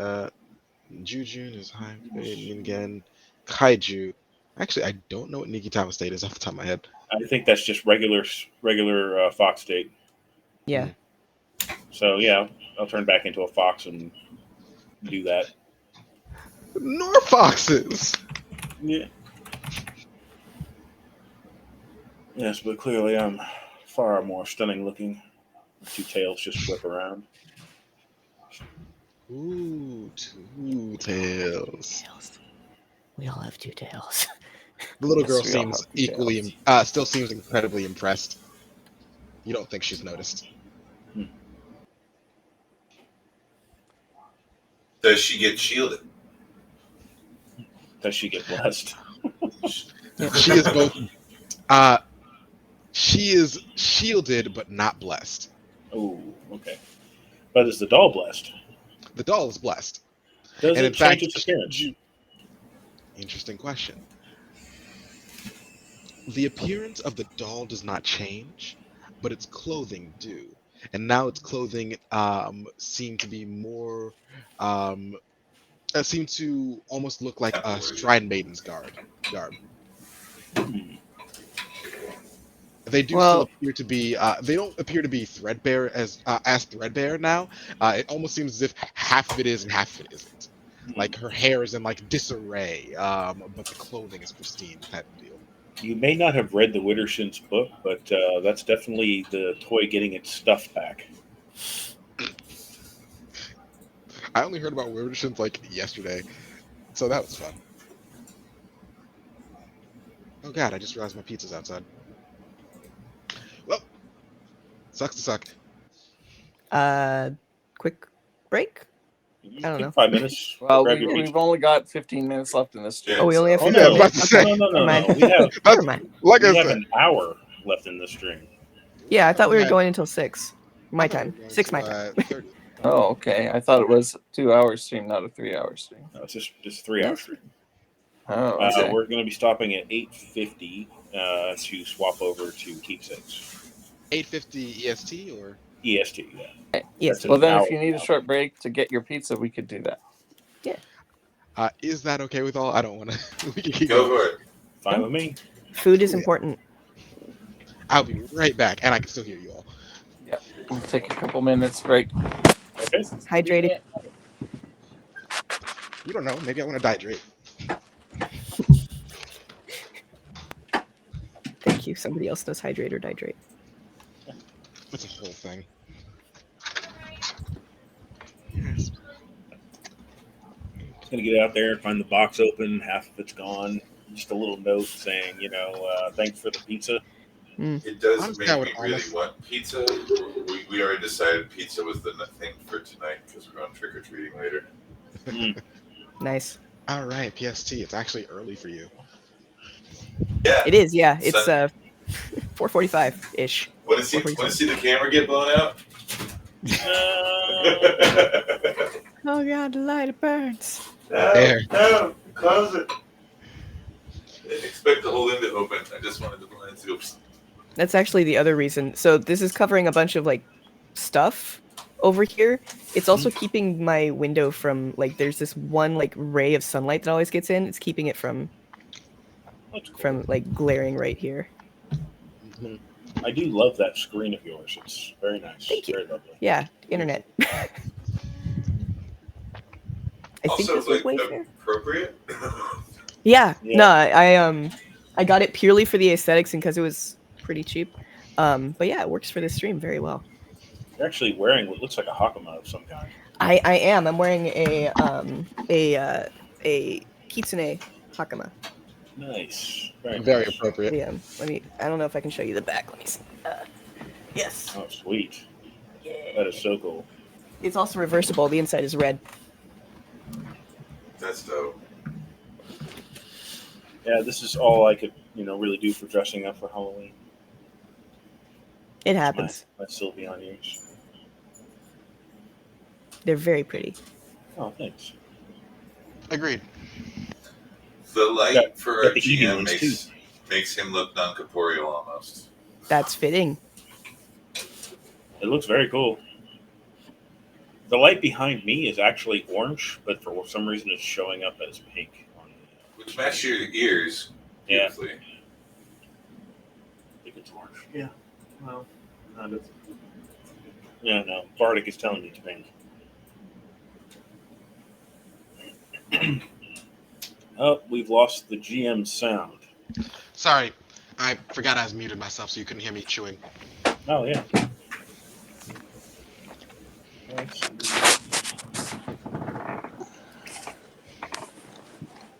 Jujun is high fate, Ningen, Kaiju. Actually, I don't know what Nigitama state is off the top of my head. I think that's just regular Fox state. Yeah. Hmm. So yeah, I'll turn back into a Fox and do that. Nor foxes. Yeah. Yes, but clearly I'm far more stunning looking. Two tails just whip around. Ooh, two tails. Tails. We all have two tails. The little girl Yes, we all seems have equally, details. still seems incredibly impressed. You don't think she's noticed? Hmm. Does she get shielded? Does she get blessed? Yeah. She is both. Uh, she is shielded but not blessed. Oh, okay. But is the doll blessed? The doll is blessed, Does and it in change fact, its appearance? interesting question. The appearance of the doll does not change, but its clothing do. And now its clothing seem to be more um seem to almost look like a Temporary. shrine maiden's garb. Hmm. They do still Well, appear to be they don't appear to be threadbare as threadbare now. It almost seems as if half of it is and half of it isn't. Hmm. Like her hair is in like disarray, but the clothing is pristine type of deal. You may not have read the Witterson's book, but that's definitely the toy getting its stuff back. I only heard about Weird like yesterday, so that was fun. Oh god, I just realized my pizza's outside. Well, sucks to suck. Uh, quick break. I don't know. 5 minutes. Well, Grab your pizza. we've only got 15 minutes left in this stream. Oh, we only have Oh 15 Yeah, I was no! about to say. No, no, no, Never mind. no. We have Never mind. Like we I have said, an hour left in this stream. Yeah, I thought we were Yeah. going until 6. My I thought we time. were going 6 to, my time. 30. Oh, okay. I thought it was 2 hour stream, not a 3 hour stream. No, it's just 3 hour Yes. stream. Oh, okay. We're going to be stopping at 8:50 to swap over to keepsakes. 8:50 EST or EST. Yeah. Yes. That's Well, an then, hour if you need a now. short break to get your pizza, we could do that. is that okay with all? I don't want to. We can keep Go going. for it. Fine with me. Food is important. I'll be right back, and I can still hear you all. We'll take a couple minutes break. Okay. Hydrated. You don't know. Maybe I want to hydrate. Thank you. Somebody else knows hydrate or dihydrate. It's a whole thing. Yes. Gonna get out there and find the box open. Half of it's gone. Just a little note saying, thanks for the pizza. It does Honestly, make I me would really almost- want pizza. We already decided pizza was the thing for tonight because we're going trick or treating later. Nice. All right, PST. It's actually early for you. Yeah. It is, yeah. It's So- 4:45 ish. Want to see the camera get blown out? Oh god, the light burns. There. No, close it. Didn't expect the whole end to open. I just wanted the blinds to open. That's actually the other reason. So this is covering a bunch of like stuff over here. It's also keeping my window from like there's this one like ray of sunlight that always gets in. It's keeping it from That's cool. from like glaring right here. Mhm. I do love that screen of yours. It's very nice. Thank you. Very lovely. Yeah, internet. I think Also, this was like, Wayfair. appropriate. Yeah, Yeah. no, I got it purely for the aesthetics and because it was pretty cheap. But yeah, it works for this stream very well. You're actually wearing what looks like a hakama of some kind. I am. I'm wearing a kitsune hakama. Nice. Very, Very nice. appropriate. Yeah, I don't know if I can show you the back. Let me see. Yes. Oh, sweet. Yeah. That is so cool. It's also reversible. The inside is red. That's dope. Yeah, this is all I could, really do for dressing up for Halloween. It happens. My Sylveon ears. They're very pretty. Oh, thanks. Agreed. The light Got- for got our the eating GM ones, makes him look non-corporeal almost. That's fitting. It looks very cool. The light behind me is actually orange, but for some reason it's showing up as pink. Which match your ears Yeah, beautifully. I think it's orange. Yeah. Well, kind of. Yeah, no. Bardic is telling me it's pink. Oh, we've lost the GM sound. Sorry, I forgot I was muted myself, so you couldn't hear me chewing. Oh, yeah.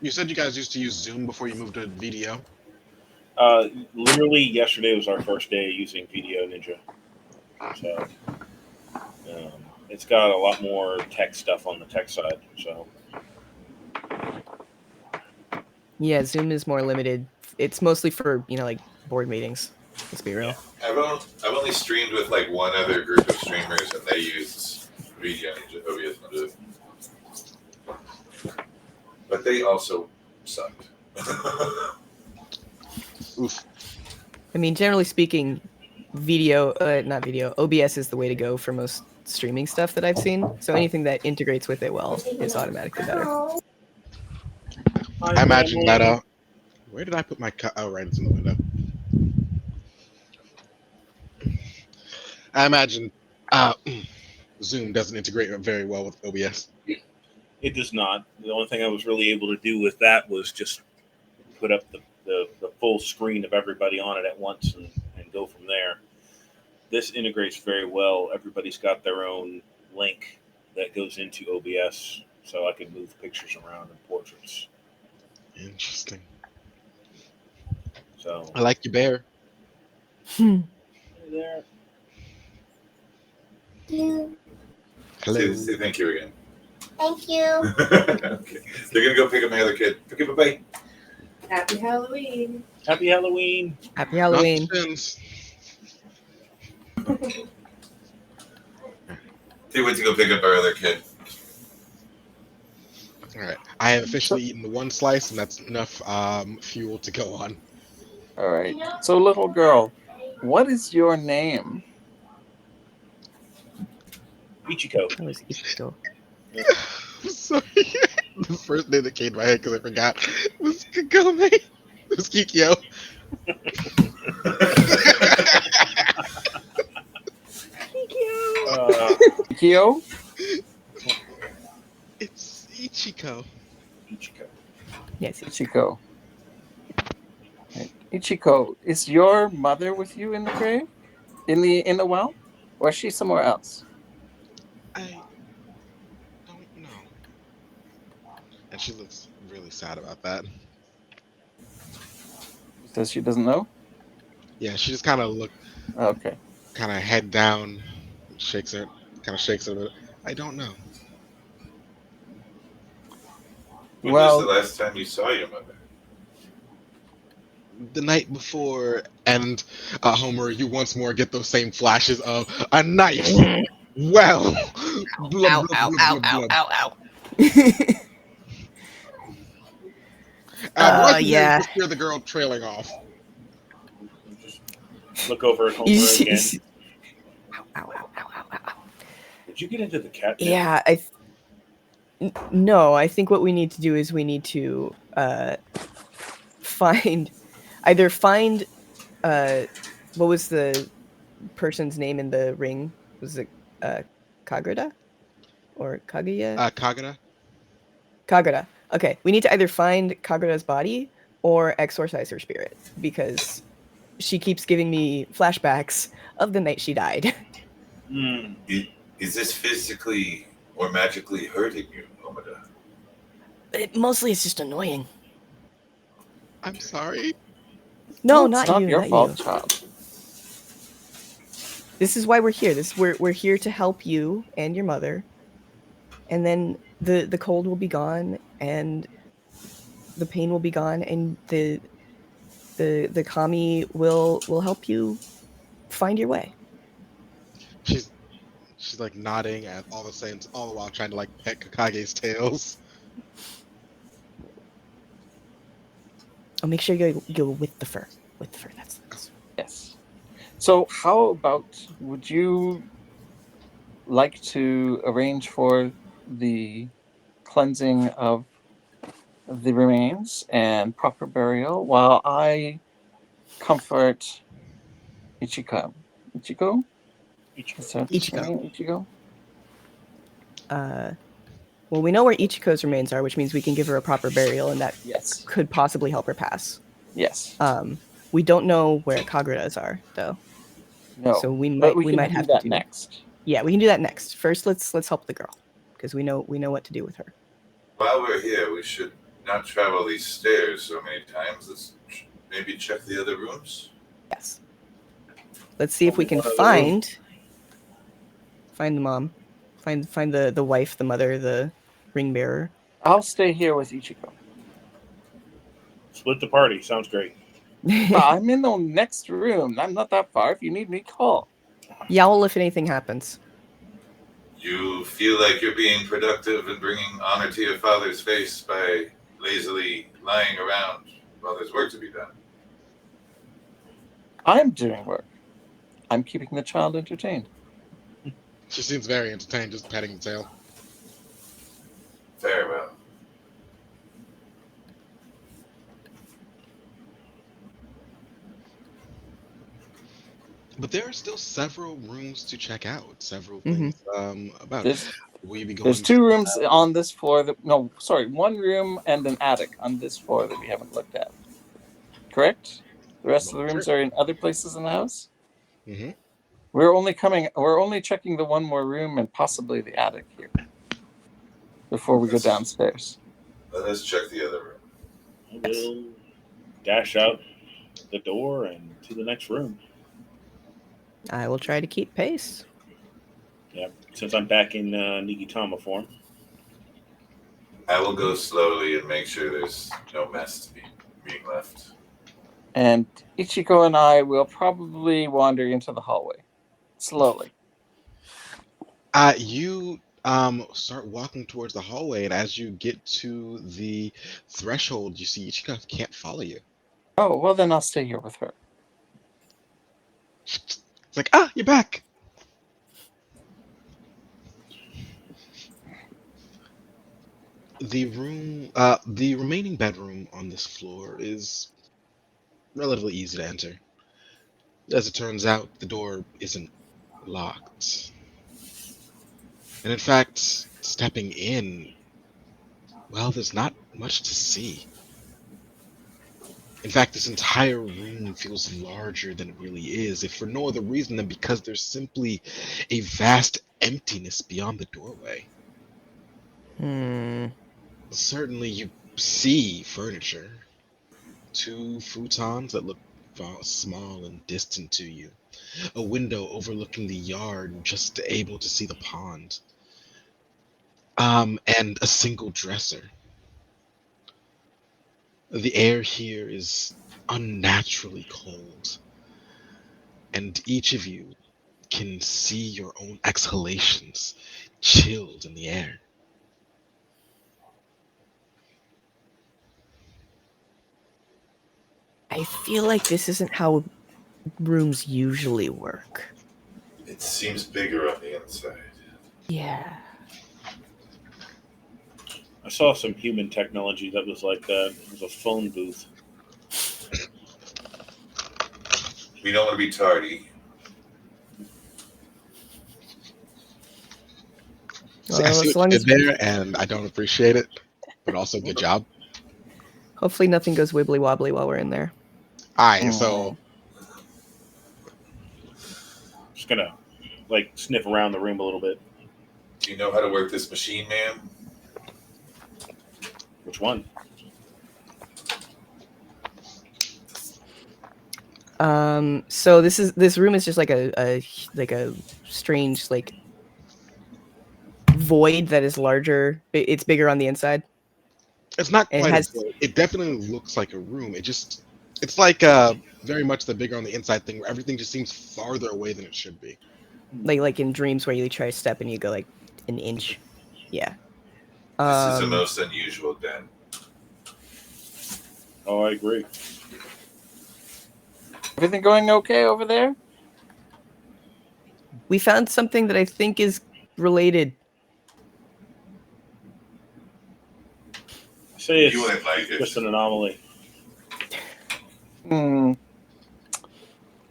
You said you guys used to use Zoom before you moved to video. Literally yesterday was our first day using Video Ninja. So it's got a lot more tech stuff on the tech side. So Yeah, Zoom is more limited. It's mostly for like board meetings. Let's be real. I've only streamed with like one other group of streamers, and they used Video Ninja, OBS Ninja. But they also sucked. Oof. I mean, generally speaking, not video, OBS is the way to go for most streaming stuff that I've seen. So anything that integrates with it well is automatically better. I imagine that. Where did I put my? Oh, right, it's in the window. I imagine Zoom doesn't integrate very well with OBS. it does not. The only thing I was really able to do with that was just put up the full screen of everybody on it at once and go from there. This integrates very well. Everybody's got their own link that goes into OBS, so I can move pictures around in portraits. Interesting. So I like your bear. hey there. Hello. Say thank you again. Thank you. Okay. They're gonna go pick up my other kid. Okay, bye-bye. Happy Halloween. Happy Halloween. Happy Not Halloween. fins. They went to go pick up our other kid. All right. I have officially eaten the one slice, and that's enough fuel to go on. All right. So, little girl, what is your name? Ichiko. That was Ichiko. I'm sorry. The first name that came to my head because I forgot was Kagome. It was Kikyo. Kyo? It's Ichiko. Ichiko. Yes, Ichiko. Ichiko. Right. Ichiko, is your mother with you in the grave? In the well? Or is she somewhere else? I don't know. And she looks really sad about that. Says she doesn't know? Yeah, she just kind of Okay. kind of head down, shakes it a bit. I don't know. When was the Well, last time you saw your mother? The night before, and Homer, you once more get those same flashes of a knife. Well, blub, Ow, blub, ow, blub, ow, blub, ow, blub. ow, ow. Watch the Yeah. just hear the girl trailing off. Just look over at Homer again. Ow, ow, ow, ow, ow, ow. Did you get into the cat? Yeah, no, I think what we need to do is we need to find what was the person's name in the ring? Was it Kagura or Kaguya? Kagura. Kagura. Okay, we need to either find Kagura's body or exorcise her spirit because she keeps giving me flashbacks of the night she died. Hmm. Is this physically or magically hurting you, Omida? But mostly it's just annoying. I'm sorry. No, it's not not you, your not fault, you. child. This is why we're here. We're here to help you and your mother. And then the cold will be gone and the pain will be gone and the kami will help you find your way. She's like nodding at all the while trying to like pet Kakage's tails. Oh, make sure you go with the fur. With the fur, that's Yes. So, how about would you like to arrange for the cleansing of the remains and proper burial while I comfort Ichiko? Ichiko? Is that his Ichiko. name? Ichiko? Well, we know where Ichiko's remains are, which means we can give her a proper burial, and that Yes. could possibly help her pass. Yes. We don't know where Kagura's are, though. No. So we but might can do have that to do next. Yeah, we can do that next. First, let's help the girl because we know what to do with her. While we're here, we should not travel these stairs so many times. Let's maybe check the other rooms. Yes. Let's see if we can One other find the mom, find the wife, the mother, the ring bearer. I'll stay here with Ichiko. Split the party. Sounds great. I'm in the next room. I'm not that far. If you need me, call. Yowl if anything happens. You feel like you're being productive and bringing honor to your father's face by lazily lying around while there's work to be done. I'm doing work. I'm keeping the child entertained. She seems very entertained, just petting the tail. Very well. But there are still several rooms to check out. Several things about. Will you be going? There's 2 rooms on this floor. One room and an attic on this floor that we haven't looked at. Correct? The rest of the rooms are in other places in the house? Mm-hmm. We're only checking the one more room and possibly the attic here before we go downstairs. Let us check the other room. We'll dash out the door and to the next room. I will try to keep pace. Yeah, since I'm back in Nigitama form. I will go slowly and make sure there's no mess to be being left. And Ichiko and I will probably wander into the hallway slowly. You start walking towards the hallway, and as you get to the threshold, you see Ichika can't follow you. Oh, well, then I'll stay here with her. It's like, you're back. The remaining bedroom on this floor is relatively easy to enter. As it turns out, the door isn't locked. And in fact, stepping in, well, there's not much to see. In fact, this entire room feels larger than it really is, if for no other reason than because there's simply a vast emptiness beyond the doorway. Hmm. Certainly, you see furniture. Two futons that look small and distant to you. A window overlooking the yard, just able to see the pond. And a single dresser. The air here is unnaturally cold, and each of you can see your own exhalations chilled in the air. I feel like this isn't how rooms usually work. It seems bigger on the inside. Yeah. I saw some human technology that was like that. It was a phone booth. We don't want to be tardy. See, I Well, see as what you long did as there, and I don't appreciate it, but also good job. hopefully nothing goes wibbly wobbly while we're in there. Alright, so Mm. Just gonna like sniff around the room a little bit. Do you know how to work this machine, ma'am? Which one? So this room is just like a strange like void that is larger. It's bigger on the inside. it's not And it quite a has void. It definitely looks like a room. It's like very much the bigger on the inside thing where everything just seems farther away than it should be. like in dreams where you try to step and you go like an inch. Yeah. This is the Um most unusual den. Oh, I agree. Everything going okay over there? we found something that I think is related. I say You it's wouldn't like it. just an anomaly. Hmm.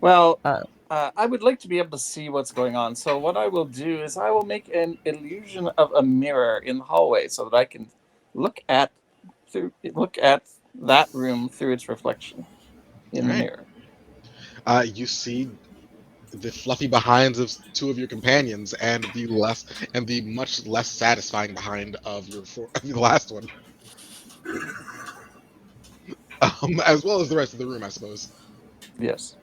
Well, Uh, I would like to be able to see what's going on. So what I will do is I will make an illusion of a mirror in the hallway so that I can look at that room through its reflection in the Alright. mirror. You see the fluffy behinds of two of your companions and the much less satisfying behind of the last one. As well as the rest of the room, I suppose. Yes.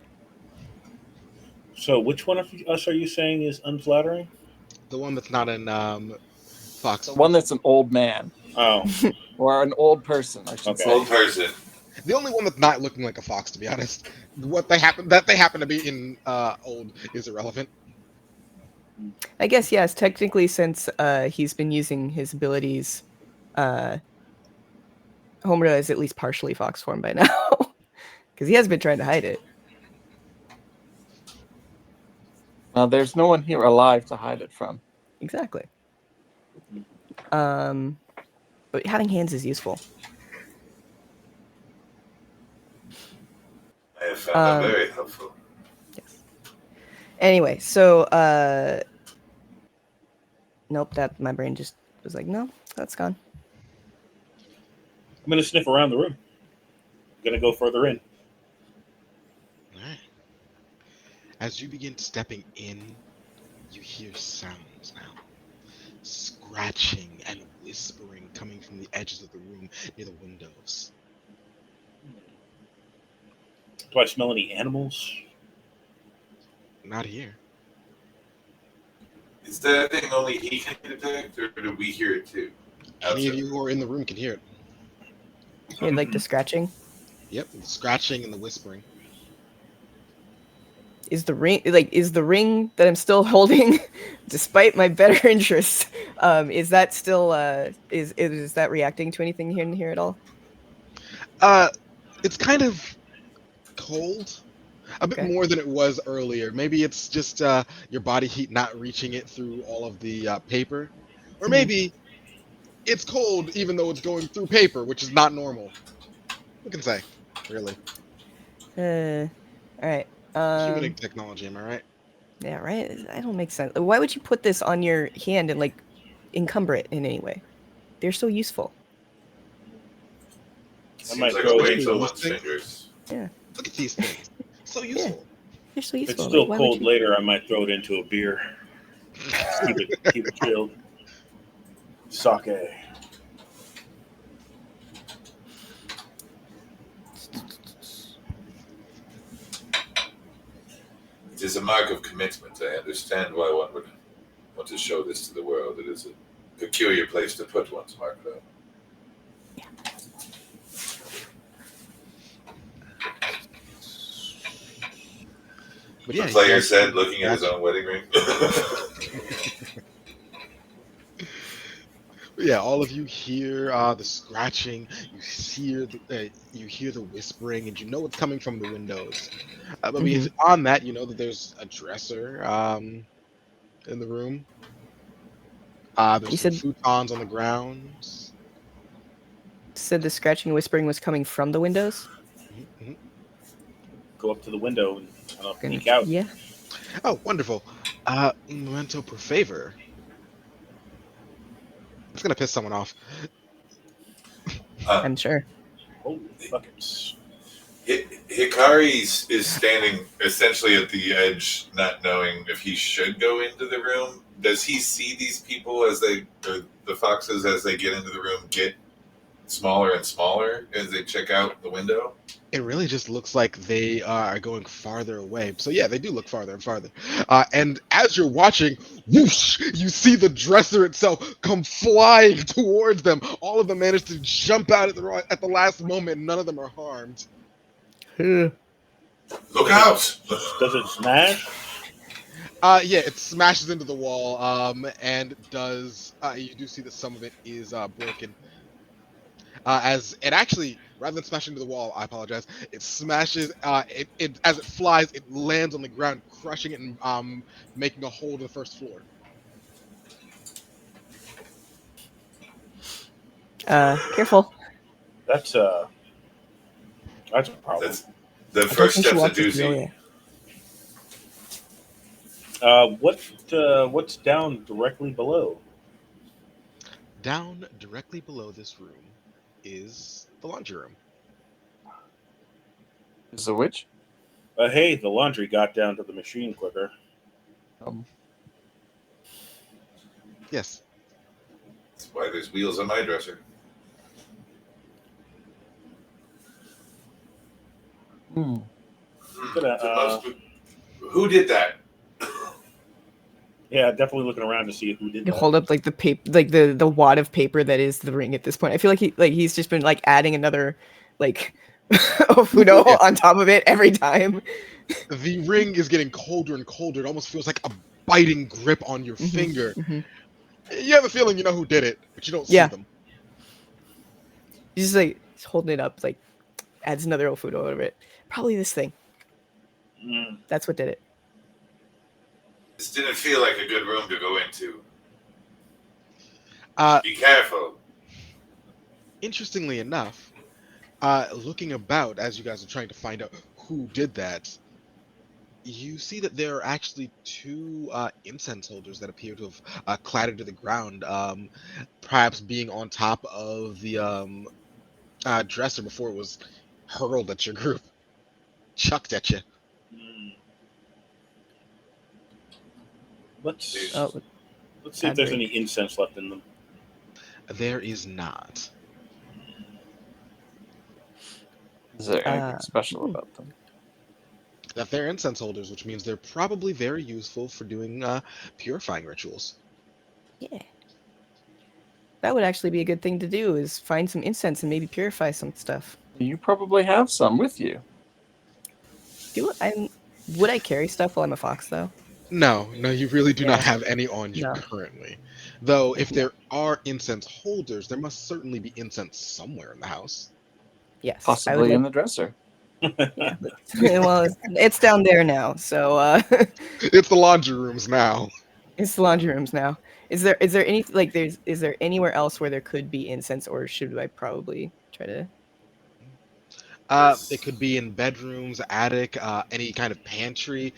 So, which one of us are you saying is unflattering? The one that's not in Fox The one form. that's an old man Oh, or an old person, I should okay. Old say. person. The only one that's not looking like a fox, to be honest. What they happen to be in old is irrelevant. I guess yes, technically since he's been using his abilities, uh Homura is at least partially fox form by now. Because he has been trying to hide it. There's no one here alive to hide it from. Exactly. Um but having hands is useful. I have found that Um, very helpful. Yes. Anyway, so nope, that my brain just was like, no, that's gone. I'm gonna sniff around the room. I'm gonna go further in. Alright. As you begin stepping in, you hear sounds now. Scratching and whispering coming from the edges of the room near the windows. Do I smell any animals? Not here. Is that thing only he can detect, or do we hear it too? Any of outside. you who are in the room can hear it. Hear like the scratching. Yep, the scratching and the whispering. Is the ring that I'm still holding, despite my better interests, is that still is that reacting to anything here in here at all? Uh, it's kind of cold, a bit Okay. more than it was earlier. Maybe it's just your body heat not reaching it through all of the paper, or Mhm. maybe it's cold even though it's going through paper, which is not normal. Who can say? Really, All right. human technology. Am I right? Yeah, right. That don't make sense. Why would you put this on your hand and like encumber it in any way? They're so useful. I Seems might like throw a it weight Look into. on at these one's things. fingers. Yeah, Look at these things. So yeah, useful. they're so If it's useful. still Why would cold you? later, I might throw it into a beer. Keep it chilled. Sake. It is a mark of commitment. I understand why one would want to show this to the world. It is a peculiar place to put one's mark, though. But The yeah, you player guys hear said, the looking at his scratching. own wedding ring. Yeah, all of you hear the scratching. You hear the whispering, and you know it's coming from the windows. But Mhm. beyond that, you know that there's a dresser in the room. You There's some said futons on the ground. the scratching and whispering was coming from the windows. Mhm. Go up to the window and I'll Gonna peek out. yeah, Oh, wonderful. Memento per favor. It's gonna piss someone off. uh, I'm sure. Holy buckets. Hikari is standing essentially at the edge, not knowing if he should go into the room. Does he see these people as the foxes, as they get into the room, get smaller and smaller as they check out the window? It really just looks like they are going farther away. So yeah, they do look farther and farther. And as you're watching, whoosh, you see the dresser itself come flying towards them. All of them manage to jump out at the last moment. None of them are harmed. Huh. Look Does it out! does it smash? Yeah, it smashes into the wall. And does you do see that some of it is broken. As it actually, rather than smashing into the wall, I apologize. It smashes. It as it flies, it lands on the ground, crushing it and making a hole to the first floor. Careful. That's uh that's a problem. That's the I don't first think she step's a wants us to go doozy. there. What's down directly below? Down directly below this room is the laundry room. Is a witch? Hey, the laundry got down to the machine quicker. Um, Yes. That's why there's wheels on my dresser. hmm. I'm gonna The most, who did that? yeah, definitely looking around to see who did You that. hold up like the paper, like the wad of paper that is the ring at this point. I feel like he's just been like adding another like Ofuno Yeah. on top of it every time. The ring is getting colder and colder. It almost feels like a biting grip on your Hmm. finger. Hmm. You have a feeling you know who did it, but you don't see Yeah, them. he's just like holding it up, like adds another Ofuno over it. Probably this thing. Mm. That's what did it. This didn't feel like a good room to go into. Uh, Be careful. Interestingly enough, looking about as you guys are trying to find out who did that, you see that there are actually two incense holders that appear to have clattered to the ground, perhaps being on top of the dresser before it was hurled at your group, chucked at you. Mm. There's, Oh, Let's see if bad there's any break. incense left in them. There is not. Is there anything Uh, special hmm, about them? That they're incense holders, which means they're probably very useful for doing purifying rituals. yeah. That would actually be a good thing to do, is find some incense and maybe purify some stuff. You probably have some with you. Would I carry stuff while I'm a fox, though? No, you really do not Yeah. have any on you No. currently. Though, if No. there are incense holders, there must certainly be incense somewhere in the house. Yes. Possibly in the dresser. Yeah. Well, it's down there now, so It's the laundry rooms now. it's the laundry rooms now. Is there any is there anywhere else where there could be incense, or should I probably try to? It could be in bedrooms, attic, any kind of pantry.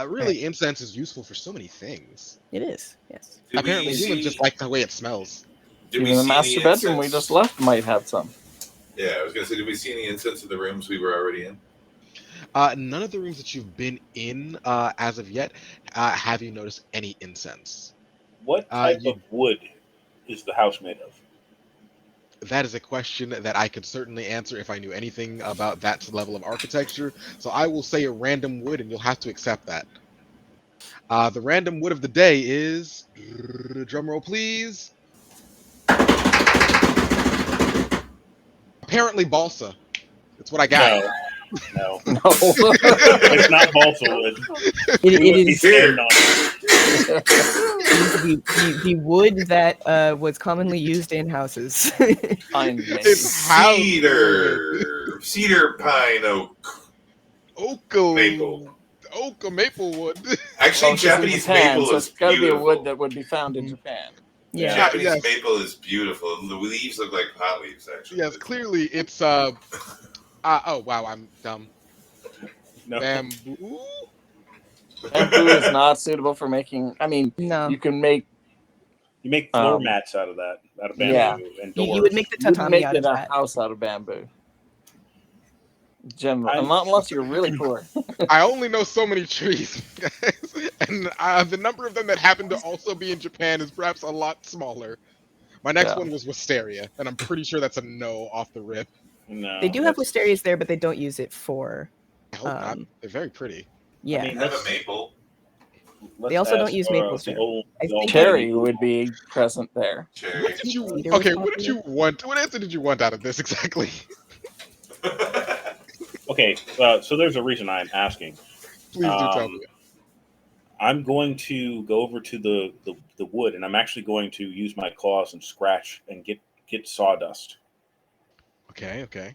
Really, incense is useful for so many things. It is. Yes. Apparently, humans just like the way it smells. Did Even we the see master any bedroom we incense? just left might have some. Yeah, I was gonna say, did we see any incense in the rooms we were already in? None of the rooms that you've been in as of yet have you noticed any incense. What type of wood is the house made of? That is a question that I could certainly answer if I knew anything about that level of architecture. So I will say a random wood, and you'll have to accept that. The random wood of the day is, drumroll please, apparently balsa. That's what I got. No. No. It's not balsa wood. It would be is standing on it. the wood that was commonly used in houses. Pine maple. It's house Cedar, pine, oak, maple. maple wood. Actually, Well, it's in Japanese Japan, maple so is it's got to be a beautiful. wood that would be found in Japan. Yeah. Japanese Yes. maple is beautiful. The leaves look like pot leaves, actually. Yes, clearly it's oh wow, I'm dumb. No. Bamboo. Bamboo is not suitable for making. I mean, No. you can make. You make floor mats out of bamboo, Yeah. and You doors. would make the You wouldn't tatami make out it of a that. house out of bamboo. Generally, not unless you're really poor. I only know so many trees, guys, and the number of them that happen to also be in Japan is perhaps a lot smaller. My next Yeah. one was wisteria, and I'm pretty sure that's a no off the rip. No, They do have wisterias there, but they don't use it for. I hope not. They're very pretty. Yeah. I mean, Have a maple. They also don't use maples the there. old, I the old think Cherry lady. would be present there. Cherry. What did you? Cedar was Okay, what did popular. you want? What answer did you want out of this exactly? Okay, so there's a reason I'm asking. Please do tell me. I'm going to go over to the wood, and I'm actually going to use my claws and scratch and get sawdust. Okay.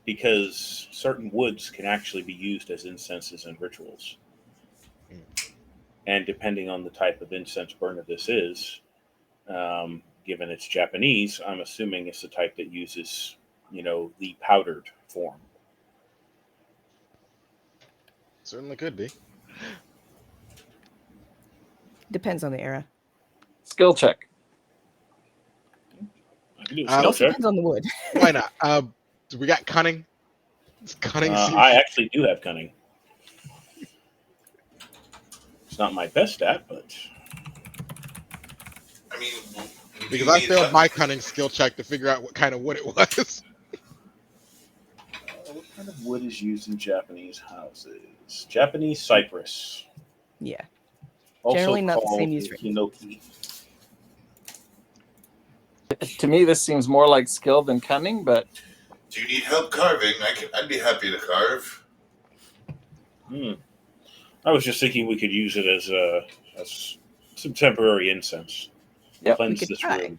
Because certain woods can actually be used as incenses and rituals. And depending on the type of incense burner this is, given it's Japanese, I'm assuming it's the type that uses, the powdered form. Certainly could be. Depends on the era. Skill check. I can do a It skill Also check. depends on the wood. Why not? Do we got cunning? Cunning seems. I actually do have cunning. It's not my best stat, but I mean, Because I failed my cunning skill check to figure out what kind of wood it was. what kind of wood is used in Japanese houses? Japanese cypress. Yeah. Also Generally not the called same use for- hinoki. To me, this seems more like skill than cunning, but Do you need help carving? I'd be happy to carve. I was just thinking we could use it as some temporary incense. Yep. Cleanse We could this try. room.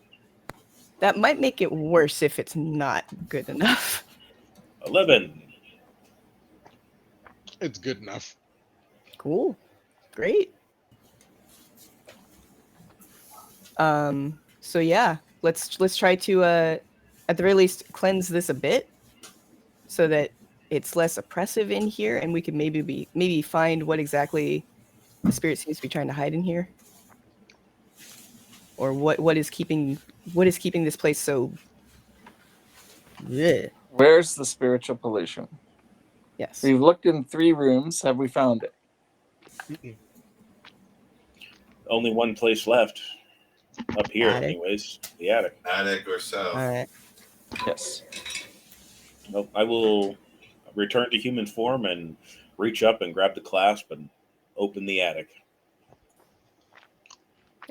That might make it worse if it's not good enough. 11. It's good enough. Cool. Great. So yeah, let's try to at the very least cleanse this a bit so that it's less oppressive in here, and we can maybe find what exactly the spirit seems to be trying to hide in here. Or what is keeping this place so Bleh. where's the spiritual pollution? Yes. We've looked in 3 rooms. Have we found it? Only one place left. Up here, Attic. anyways. The attic. Attic or south. All right. Yes. Nope. I will return to human form and reach up and grab the clasp and open the attic.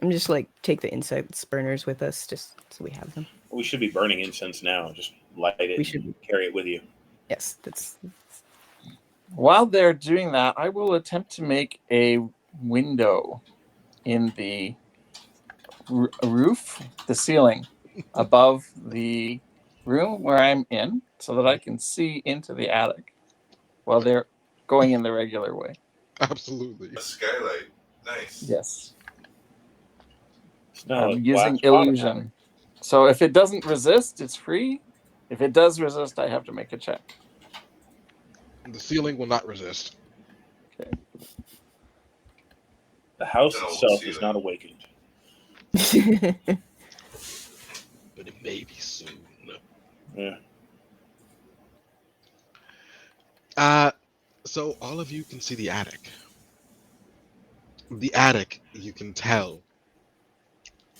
I'm just like take the incense burners with us, just so we have them. We should be burning incense now. Just light it We should. and carry it with you. Yes, that's. While they're doing that, I will attempt to make a window in the roof, the ceiling above the room where I'm in, so that I can see into the attic while they're going in the regular way. Absolutely. A skylight. Nice. Yes. It's not a Using glass bottom illusion. attic. So if it doesn't resist, it's free. If it does resist, I have to make a check. The ceiling will not resist. Okay. The house An old itself is ceiling. not awakened. But it may be soon. Yeah. So all of you can see the attic. The attic, you can tell,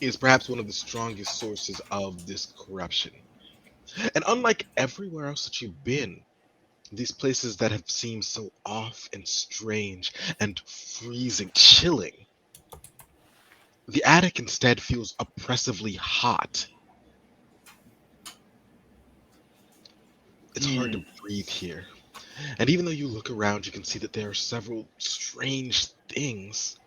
is perhaps one of the strongest sources of this corruption. And unlike everywhere else that you've been, these places that have seemed so off and strange and freezing, chilling, the attic instead feels oppressively hot. It's hard to breathe here. And even though you look around, you can see that there are several strange things.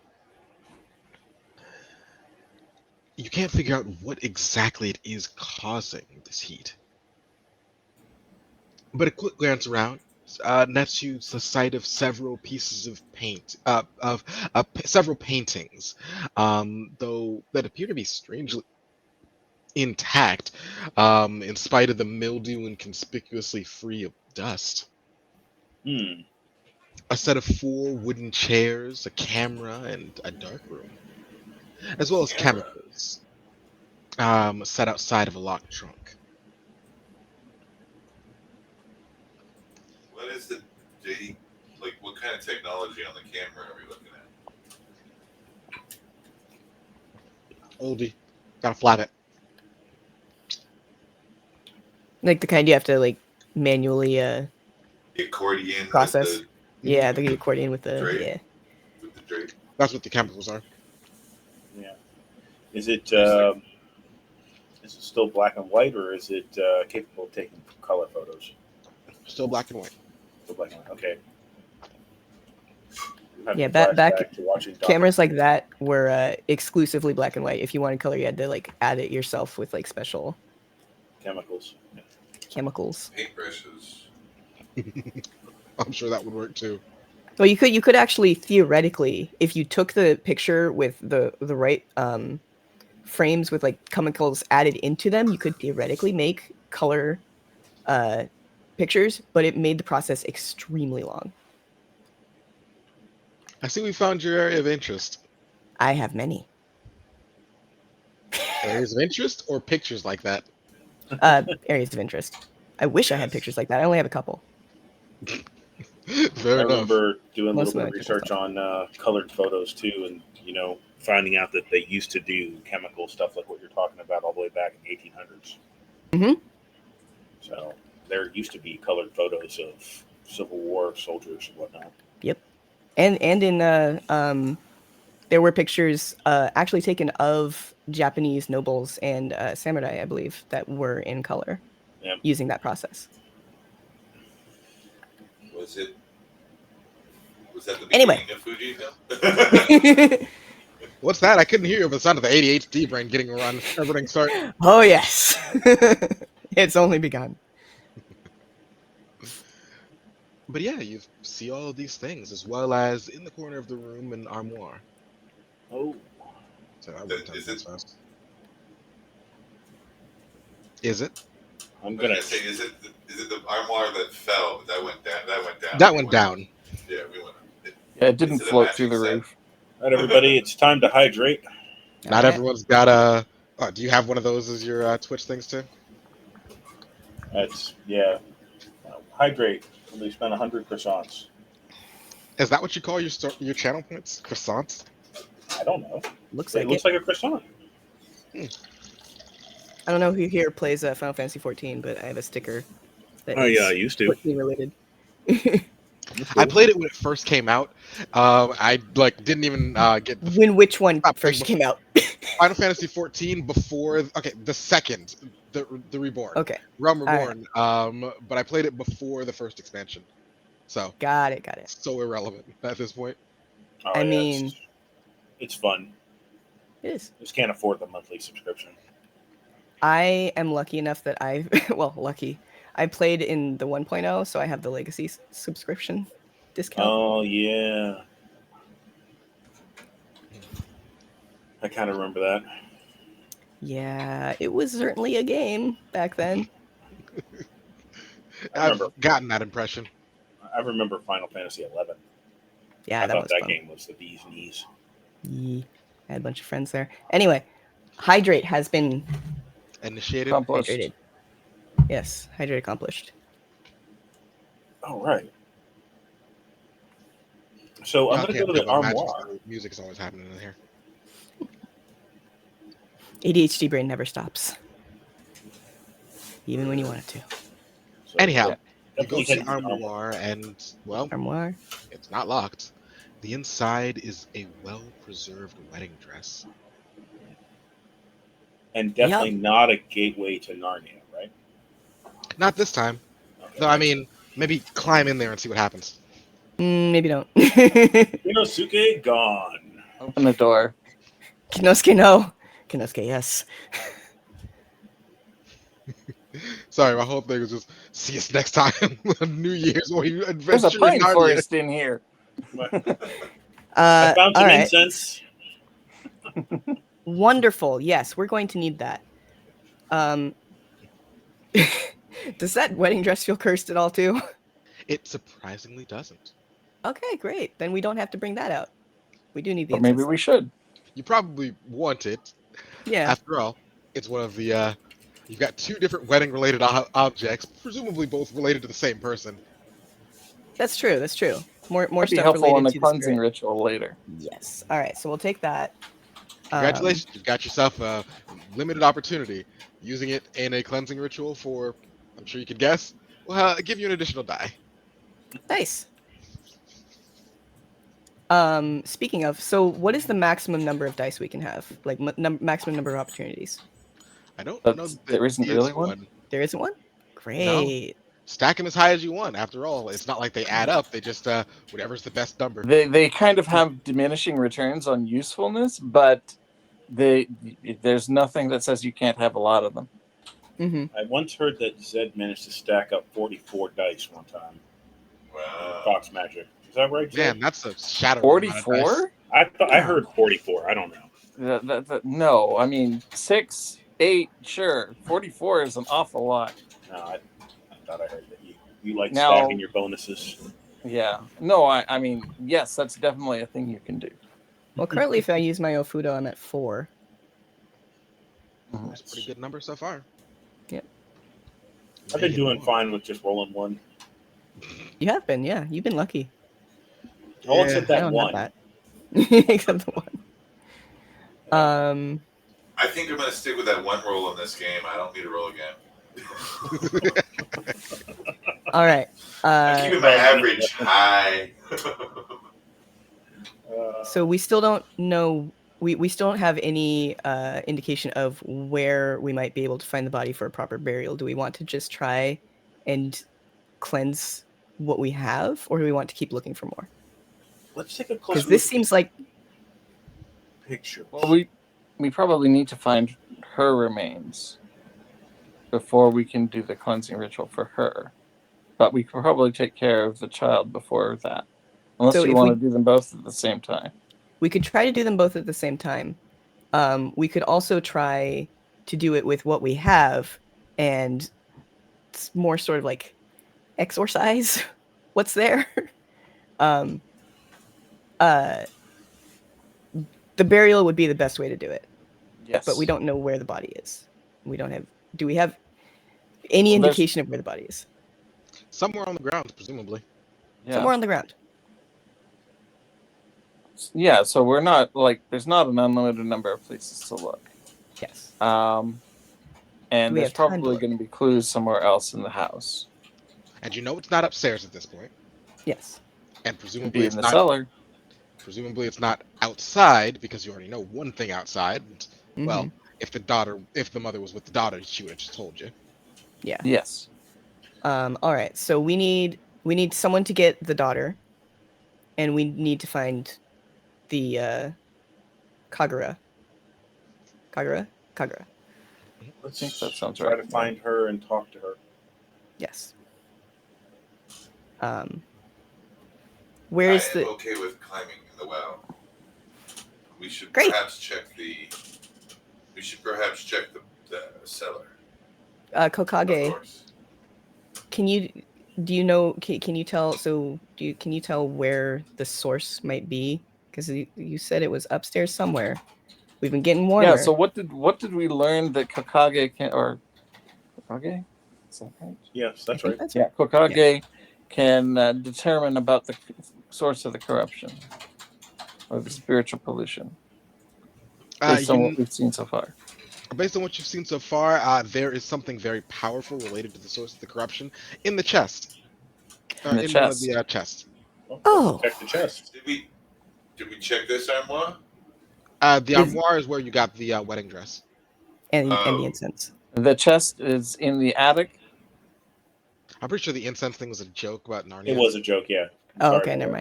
You can't figure out what exactly it is causing this heat. But a quick glance around nets you the sight of several pieces of paint, several paintings, though that appear to be strangely intact, in spite of the mildew and conspicuously free of dust. Hmm. A set of 4 wooden chairs, a camera, and a dark room, as well as Camera. chemicals, set outside of a locked trunk. What is the date? Like, what kind of technology on the camera are we looking at? Oldie, gotta flap it. Like the kind you have to like manually The accordion process. with Yeah, the accordion with the Drape. yeah. the drape. That's what the chemicals are. Yeah. Is it is it still black and white, or is it capable of taking color photos? Still black and white. Still black and white. Okay. You have Yeah, to back flashback to watching cameras like that were exclusively black and white. If you wanted color, you had to like add it yourself with like special chemicals. Yeah. chemicals. Paintbrushes. I'm sure that would work too. Well, you could actually theoretically, if you took the picture with the right frames with like chemicals added into them, you could theoretically make color pictures, but it made the process extremely long. I see we found your area of interest. I have many Areas of interest or pictures like that? areas of interest. I wish I had pictures like that. I only have a couple. Fair I enough. remember doing a Most little of bit of my research on colored photos too, and finding out that they used to do chemical stuff like what you're talking about all the way back in the 1800s. Mhm. So there used to be colored photos of Civil War soldiers and whatnot. Yep. And in there were pictures actually taken of Japanese nobles and samurai, I believe, that were in color Yep. using that process. Was that the Anyway. beginning of Fujifilm? What's that? I couldn't hear you over the sound of the ADHD brain getting running start. Oh yes, it's only begun. But yeah, you see all of these things, as well as in the corner of the room an armoire. Oh, So I went down Is this it- fast. Is it? I'm I was gonna. gonna say, is it the armoire that fell? That went down. That went down. Yeah, we went. Yeah, it didn't Is it a float through the magic set? roof. All right, everybody, it's time to hydrate. Not Alright. everyone's got a. Oh, do you have one of those as your Twitch things too? That's hydrate. Somebody spent 100 croissants. Is that what you call your channel points? Croissants? I don't know. Looks It like looks it. like a croissant. I don't know who here plays Final Fantasy 14, but I have a sticker that Oh yeah, I is used to. 14 related. I played it when it first came out. I didn't even get the When which one stop thing first came out? Final Fantasy 14 before. Okay, the second, the Reborn, Okay. Realm All right. Reborn. But I played it before the first expansion, so Got it. so irrelevant at this point. Oh, I yeah, mean, it's fun. it is. Just can't afford the monthly subscription. I am lucky enough that I, lucky. I played in the 1.0, so I have the Legacy subscription discount. Oh yeah, I kind of remember that. Yeah, it was certainly a game back then. I've gotten that impression. I remember Final Fantasy 11. Yeah, I that thought was that fun. game was the bee's knees. Yeah, I had a bunch of friends there. Anyway, hydrate has been Initiated. Accomplished. hydrated. Yes, hydrate accomplished. All right. So I'm Y'all going to can't go to tell, the but magic armoire. music is always happening in here. ADHD brain never stops, even when you want it to. So, Anyhow, yeah, you go definitely to head the to the armoire. armoire, and well, Armoire. it's not locked. The inside is a well-preserved wedding dress. And definitely not a gateway to Narnia, right? Not this time. Okay. Though, I mean, maybe climb in there and see what happens. Maybe don't. Inosuke gone. Open the door. Kinosuke, no. Kinosuke, yes. Sorry, my whole thing was just see us next time on New Year's when we There's a adventure in pine Narnia. forest in here. I found some all right. incense. Wonderful. Yes, we're going to need that. Does that wedding dress feel cursed at all too? It surprisingly doesn't. Okay, great. Then we don't have to bring that out. We do need the But maybe incense. we should. You probably want it. Yeah, After all, it's one of the. You've got two different wedding-related objects, presumably both related to the same person. that's true. That's true. More Might be stuff helpful related in the to the cleansing spirit. ritual later. Yes. All right. So we'll take that. Congratulations, you've got yourself a limited opportunity. Using it in a cleansing ritual for, I'm sure you could guess, well, give you an additional die. Nice. Speaking of, so what is the maximum number of dice we can have? Like maximum number of opportunities? I don't But know. there isn't really one? There isn't one? Great. Stack them as high as you want. After all, it's not like they add up. They just whatever's the best number. They kind of have diminishing returns on usefulness, but there's nothing that says you can't have a lot of them. Mm-hmm. I once heard that Zed managed to stack up 44 dice one time. Wow. Fox Magic. Is that right, Zed? Man, that's a shadow. 44? I heard 44. I don't know. No, I mean 6, 8, sure. 44 is an awful lot. No, I thought I heard that you like Now- stacking your bonuses. Yeah. No, I mean, yes, that's definitely a thing you can do. Well, currently, if I use my Ofudo, I'm at 4. That's a pretty good number so far. Yep. I've been doing fine with just rolling one. You have been, yeah. You've been lucky. All Yeah, except I that don't one. have that. Except the one. I think I'm going to stick with that one roll in this game. I don't need to roll again. All right. I'm keeping my average high. So we still don't know. We still don't have any indication of where we might be able to find the body for a proper burial. Do we want to just try and cleanse what we have, or do we want to keep looking for more? Let's take a closer Because this look seems like at the picture. Well, we probably need to find her remains before we can do the cleansing ritual for her. But we could probably take care of the child before that. Unless So you if want we- to do them both at the same time. we could try to do them both at the same time. We could also try to do it with what we have and it's more sort of like exorcise what's there. The burial would be the best way to do it, Yes. but we don't know where the body is. We don't have. Do we have any Well, there's- indication of where the body is? Somewhere on the ground, presumably. Yeah. Somewhere on the ground. Yeah, so we're not there's not an unlimited number of places to look. Yes. And Do we there's have time to probably look? going to be clues somewhere else in the house. And you know it's not upstairs at this point. Yes. And Could be presumably in it's the not. cellar. Presumably it's not outside because you already know one thing outside. And, well, Mhm. if the mother was with the daughter, she would have just told you. Yeah. Yes. All right. So we need someone to get the daughter, and we need to find the Kagura. Kagura. Kagura. Let's think that sounds try right, to yeah. find her and talk to her. Yes. I Where's am the okay with climbing in the well. We should Great. perhaps check the. We should perhaps check the cellar. Of Kokage? course. Can you can you tell can you tell where the source might be? Because you said it was upstairs somewhere. We've been getting warmer. Yeah. So what did we learn that Kokage can, or Kokage? Is that right? Yes, I that's think right. that's Yeah, right. Kokage can determine about the source of the corruption or the spiritual pollution based on what we've seen so far. Based on what you've seen so far, there is something very powerful related to the source of the corruption in the chest, In the in one of chest. the chests. Well, Oh. let's check the chest. Did we check this armoire? The Is- armoire is where you got the wedding dress. and the Oh. incense. The chest is in the attic. I'm pretty sure the incense thing was a joke about Narnia. It was a joke, yeah. Oh, Sorry okay, about never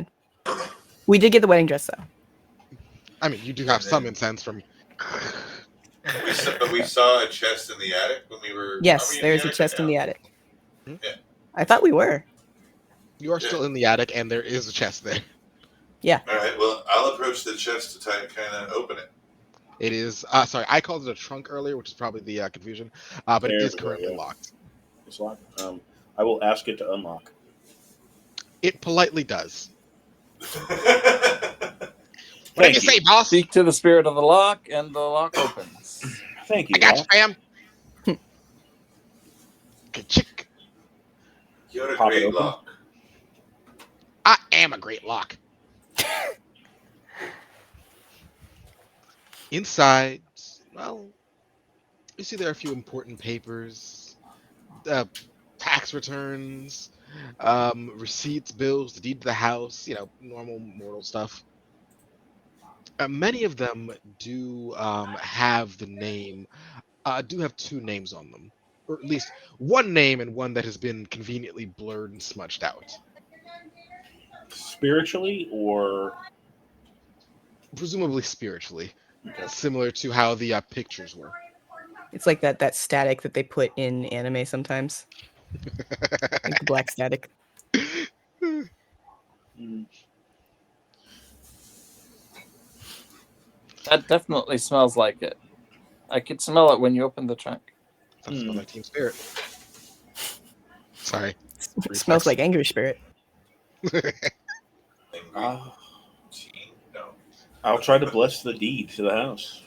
that. mind. We did get the wedding dress though. I mean, you do have some incense from. But we saw a chest in the attic when we were. Yes, are we in there's the a attic chest in now? the attic. Hmm? Yeah. I thought we were. You are still in the attic, and there is a chest there. Yeah. All right. Well, I'll approach the chest to kind of open it. It is. Sorry, I called it a trunk earlier, which is probably the confusion. But it There is we go, currently yeah. locked. It's locked. I will ask it to unlock. It politely does. Thank What do you say, boss? Speak to the spirit of the lock, and the lock opens. Thank you. I got you, Doc. fam. Ka-chick. You're a Pop it great open. lock. I am a great lock. Inside, well, you see there are a few important papers, tax returns, receipts, bills, the deed to the house, normal mortal stuff. Many of them do have the name, do have two names on them, or at least one name and one that has been conveniently blurred and smudged out. Spiritually or Presumably spiritually, similar to how the pictures were. It's like that static that they put in anime sometimes. Like the black static. That definitely smells like it. I could smell it when you open the trunk. That smells like Team Spirit. Sorry. It smells like Angry Spirit. I'll try to bless the deed to the house.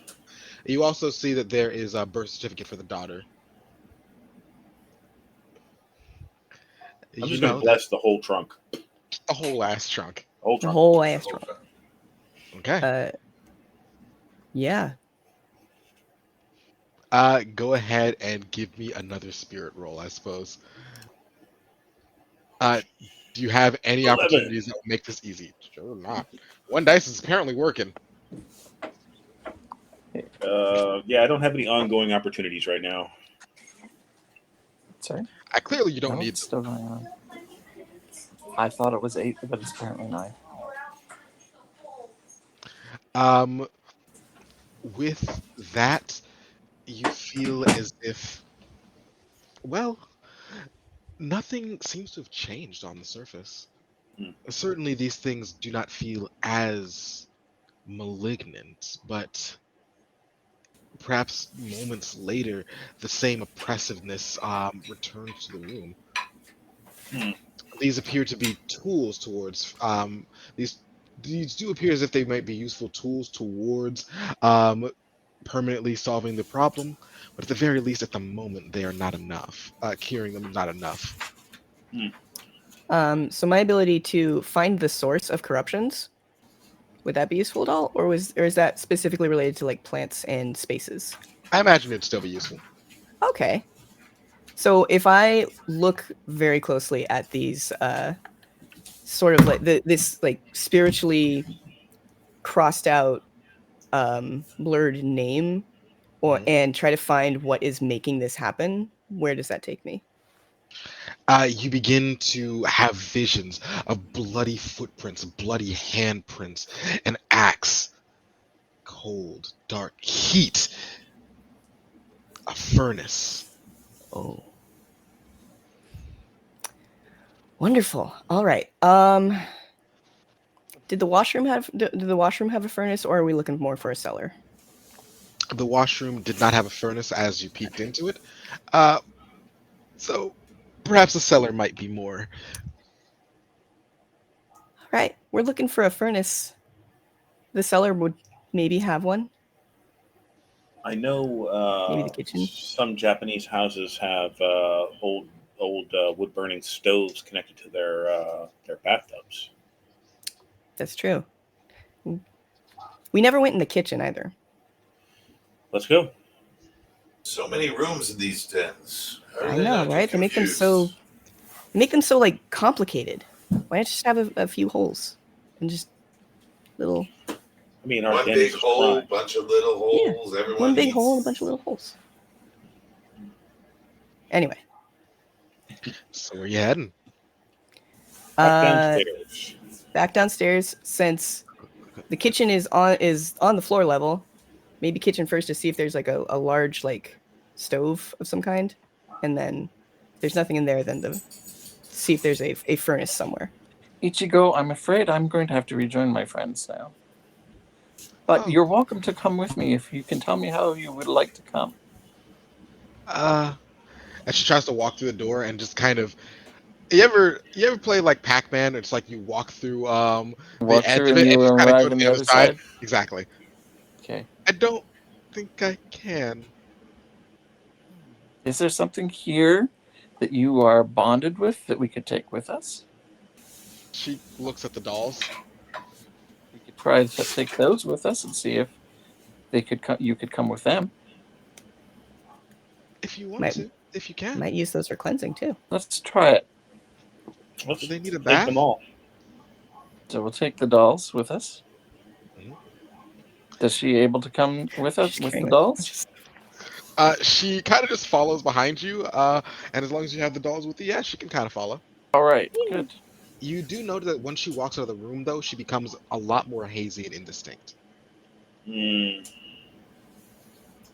You also see that there is a birth certificate for the daughter. I'm just going to bless the whole trunk. A whole ass trunk. Whole The trunk. whole ass trunk. Okay. Yeah. Go ahead and give me another spirit roll, I suppose. Do you have any 11. opportunities that will make this easy? Sure not. One dice is apparently working. Yeah, I don't have any ongoing opportunities right now. Sorry? Clearly you don't No, need it's still going on. I thought it was 8, but it's apparently 9. With that, you feel as if, well, nothing seems to have changed on the surface. Certainly these things do not feel as malignant, but perhaps moments later, the same oppressiveness returns to the room. These appear to be tools towards these do appear as if they might be useful tools towards permanently solving the problem, but at the very least, at the moment, they are not enough. Curing them is not enough. So my ability to find the source of corruptions, would that be useful at all, or is that specifically related to like plants and spaces? I imagine it'd still be useful. Okay. So if I look very closely at these sort of like this like spiritually crossed out blurred name and try to find what is making this happen, where does that take me? You begin to have visions of bloody footprints, bloody handprints, an axe, cold, dark heat, a furnace. Oh. Wonderful. All right. Did the washroom have a furnace, or are we looking more for a cellar? The washroom did not have a furnace as you peeked into it. So perhaps a cellar might be more. All right. We're looking for a furnace. The cellar would maybe have one. I know Maybe the kitchen. some Japanese houses have old wood burning stoves connected to their bathtubs. That's true. We never went in the kitchen either. Let's go. So many rooms in these dens. How are I they know, not right? They make them confused? so like complicated. Why not just have a few holes and just little I mean, our One den big is hole, prime. bunch of little holes. Everyone one big needs... hole and a bunch of little holes. Anyway, So where you heading? Back downstairs. back downstairs, since the kitchen is on the floor level. Maybe kitchen first to see if there's like a large like stove of some kind, and then if there's nothing in there, then to see if there's a furnace somewhere. Ichigo, I'm afraid I'm going to have to rejoin my friends now. But you're welcome to come with me if you can tell me how you would like to come. And she tries to walk through the door and just kind of. You ever play like Pac-Man? It's like you walk through the edge through of and it you and just kind of go arrive to on the other side. Exactly. Okay. I don't think I can. Is there something here that you are bonded with that we could take with us? She looks at the dolls. We could try to take those with us and see if they could you could come with them. If you want to, if you can. Might use those for cleansing too. Let's try it. Let's Do they need a take bath? them all. So we'll take the dolls with us. Mhm. Is she able to come with us She's with the carrying dolls? She kind of just follows behind you, and as long as you have the dolls with you, yeah, she can kind of follow. All right, good. You do notice that once she walks out of the room, though, she becomes a lot more hazy and indistinct. Mm.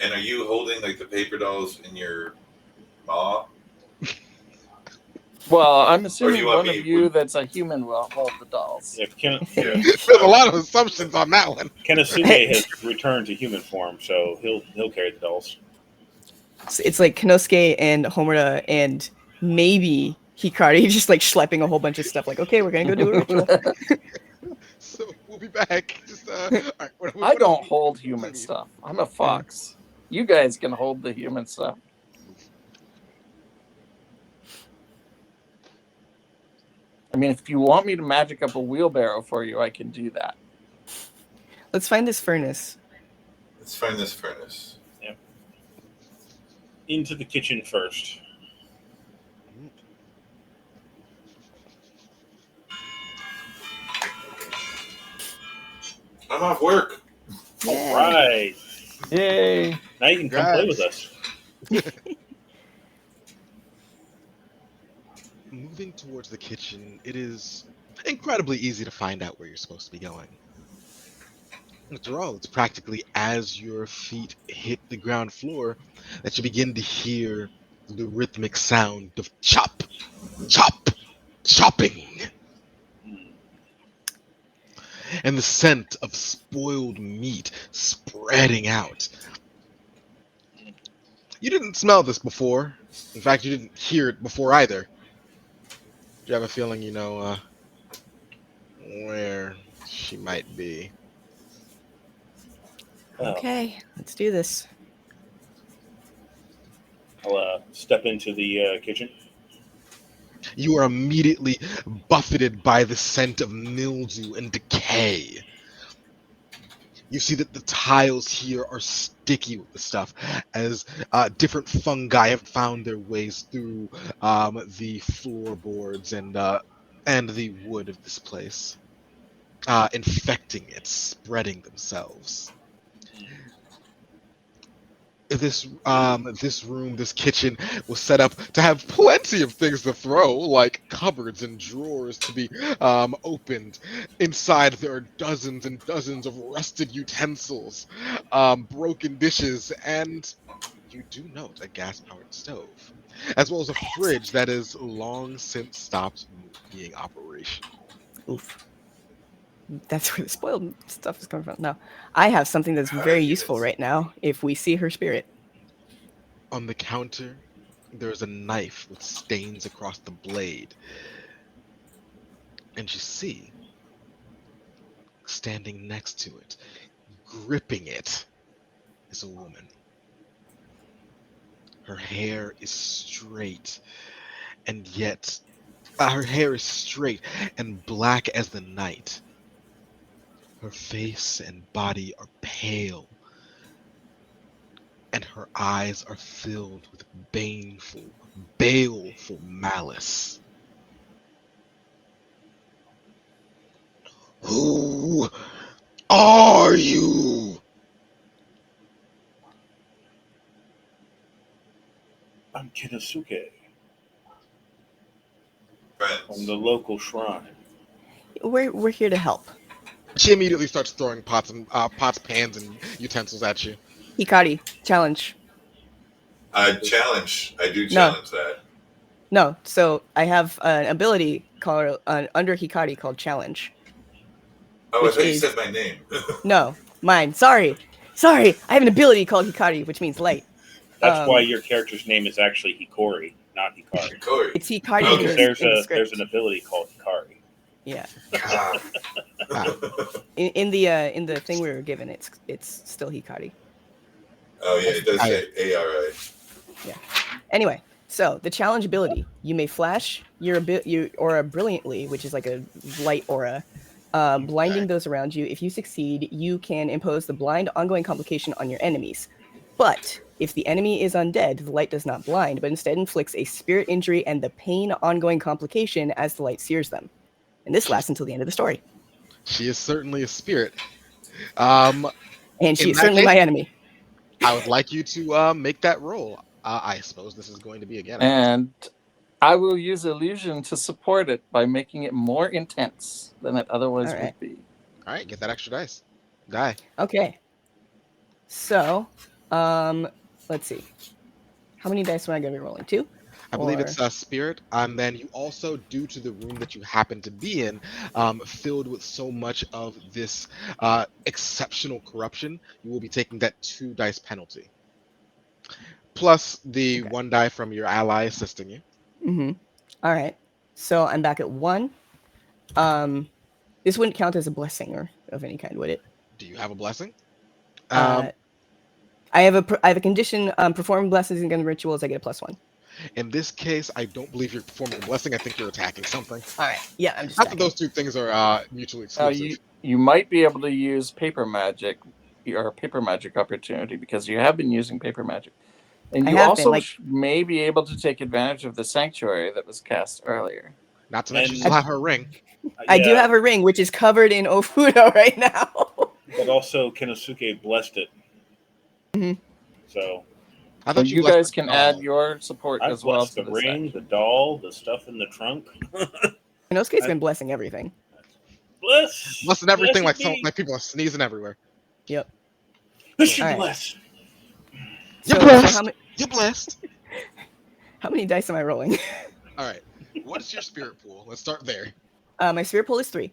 And are you holding like the paper dolls in your maw? Well, I'm assuming want one me- of you that's a human will hold the dolls. Yeah, There's a lot of assumptions on that one. Kenosuke has returned to human form, so he'll carry the dolls. It's like Konosuke and Homura and maybe Hikari just like schlepping a whole bunch of stuff. Like, okay, we're gonna go do a ritual. So we'll be back. Just all right, I don't hold human stuff. I'm a fox. You guys can hold the human stuff. I mean, if you want me to magic up a wheelbarrow for you, I can do that. Let's find this furnace. Let's find this furnace. Yep. Into the kitchen first. I'm off work. All right. Yay! Now you can come play with us. Moving towards the kitchen, it is incredibly easy to find out where you're supposed to be going. After all, it's practically as your feet hit the ground floor that you begin to hear the rhythmic sound of chop, chop, chopping. And the scent of spoiled meat spreading out. You didn't smell this before. In fact, you didn't hear it before either. Do you have a feeling you know where she might be? Okay, let's do this. I'll step into the kitchen. You are immediately buffeted by the scent of mildew and decay. You see that the tiles here are sticky with the stuff, as different fungi have found their ways through the floorboards and and the wood of this place, infecting it, spreading themselves. This room, this kitchen was set up to have plenty of things to throw, like cupboards and drawers to be opened. Inside there are dozens and dozens of rusted utensils, broken dishes, and you do note a gas-powered stove, as well as a fridge that is long since stopped being operational. Oof. That's where the spoiled stuff is coming from. No, I have something that's All very right, useful humans. right now. If we see her spirit, On the counter, there's a knife with stains across the blade, and you see, standing next to it, gripping it, is a woman. Her hair is straight, and yet her hair is straight and black as the night. Her face and body are pale, and her eyes are filled with baneful, baleful malice. Who are you? I'm Kinosuke from Friends. the local shrine. we're here to help. She immediately starts throwing pots, pans, and utensils at you. Hikari, challenge. I challenge. I do No, challenge that. no. So I have an ability called under Hikari called challenge. Oh, I Which thought you is said my name. no mine. Sorry. I have an ability called Hikari, which means light. That's why Um, your character's name is actually Hikori, not Hikari. Corey. it's Hikari Okay. Because in the there's script. an ability called Hikari. Yeah. God. In the thing we were given, it's still Hikari. Oh yeah, it does I, say ARI. Anyway, so the challenge ability: you may flash your aura brilliantly, which is like a light aura, blinding those around you. If you succeed, you can impose the blind ongoing complication on your enemies. But if the enemy is undead, the light does not blind, but instead inflicts a spirit injury and the pain ongoing complication as the light sears them. And this lasts until the end of the story. she is certainly a spirit. Um, And she in is that certainly case, my enemy. I would like you to make that roll. I suppose this is going to be again. And I will use illusion to support it by making it more intense than it otherwise All right. would be. All right, get that extra dice. Die. Okay. So, let's see. How many dice am I going to be rolling? 2? I believe it's Or a spirit, and then you also, due to the room that you happen to be in, filled with so much of this exceptional corruption, you will be taking that 2 dice penalty, plus the okay. 1 die from your ally assisting you. Mm-hmm. All right. So I'm back at 1. This wouldn't count as a blessing or of any kind, would it? Do you have a blessing? I have a condition. Performing blessings and rituals. I get a +1. In this case, I don't believe you're performing a blessing. I think you're attacking something. All right. Yeah, I'm just Not that attacking. those 2 things are mutually exclusive. You might be able to use paper magic or paper magic opportunity because you have been using paper magic. And I you have been, also like- may be able to take advantage of the sanctuary that was cast earlier. Not to mention, And- you'll have her ring. I do have a ring, which is covered in Ofudo right now. But also, Kinosuke blessed it. Mhm. So I So thought you blessed guys the can doll. add your support I've as well blessed to the this ring, action. the doll, the stuff in the trunk. Inosuke's been blessing everything. Bless. Blessing everything like Blessed be. like people are sneezing everywhere. Yep. Bless you, All right. bless. You're So blessed. You're blessed. how many dice am I rolling? All right. What is your spirit pool? Let's start there. My spirit pool is 3.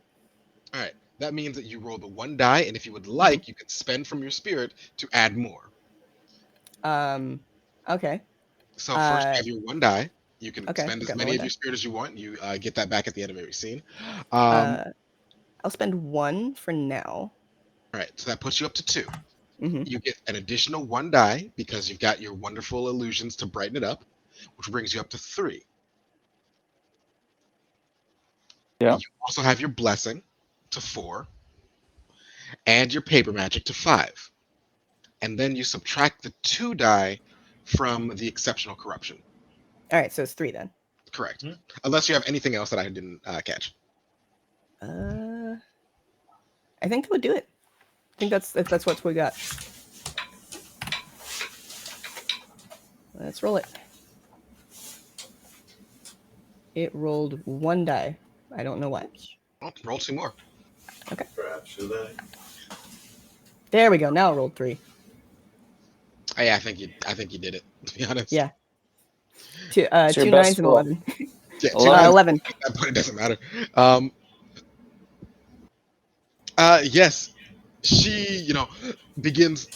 All right. That means that you roll the 1 die, and if you would like, you can spend from your spirit to add more. Okay. So first, you have your 1 die. You can Okay, spend I as got my many 1 of your die. spirit as you want. You get that back at the end of every scene. I'll spend 1 for now. All right. So that puts you up to 2. Mm-hmm. You get an additional 1 die because you've got your wonderful illusions to brighten it up, which brings you up to 3. Yeah. You also have your blessing to 4, and your paper magic to 5. And then you subtract the 2 die from the exceptional corruption. All right, so it's 3 then. Correct. Hmm. Unless you have anything else that I didn't catch. I think that would do it. I think that's what we got. Let's roll it. It rolled 1 die. I don't know why. Oh, roll 2 more. Perhaps should I? There we go. Now it rolled 3. Oh, yeah, I think you did it. To be honest. Yeah. Two, It's your 2 best 9s and roll. 11. Yeah. 11. 11. At that point, it doesn't matter. Yes, she, begins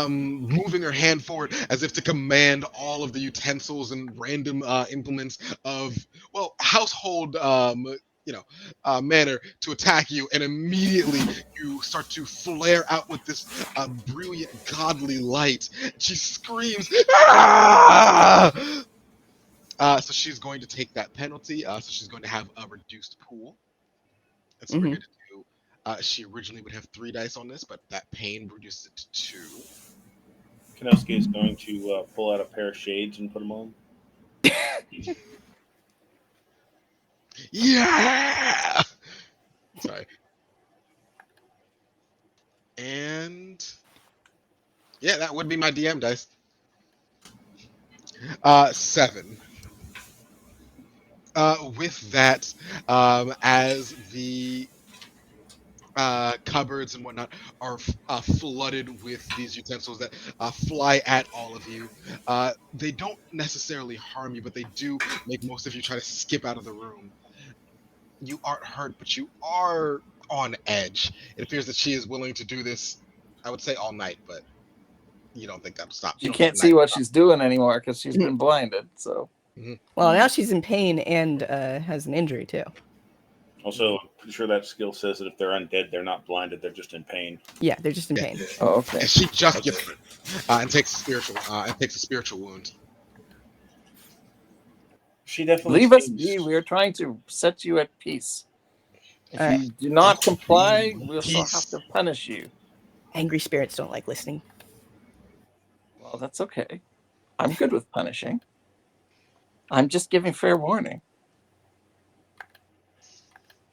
moving her hand forward as if to command all of the utensils and random implements of, well, household, manner to attack you, and immediately you start to flare out with this brilliant godly light. She screams, "Ah!" So she's going to take that penalty. So she's going to have a reduced pool. And so we're Mhm. going to do. She originally would have 3 dice on this, but that pain reduces it to 2. Kenosuke is going to pull out a pair of shades and put them on. Yeah. Sorry. And yeah, that would be my DM dice. 7. With that, as the cupboards and whatnot are flooded with these utensils that fly at all of you. They don't necessarily harm you, but they do make most of you try to skip out of the room. You aren't hurt, but you are on edge. It appears that she is willing to do this, I would say, all night, but you don't think that'll stop. You She don't think can't the night see will what stop. she's doing anymore because she's been blinded. So Well, now she's in pain and has an injury too. Also, I'm pretty sure that skill says that if they're undead, they're not blinded; they're just in pain. Yeah, they're just in Yeah. pain. oh, okay. And she just Okay. gets hurt and takes a spiritual wound. She definitely Leave us seems. be. We are trying to set you at peace. If All right. you do not comply, Peace. we'll still have to punish you. Angry spirits don't like listening. Well, that's okay. I'm good with punishing. I'm just giving fair warning.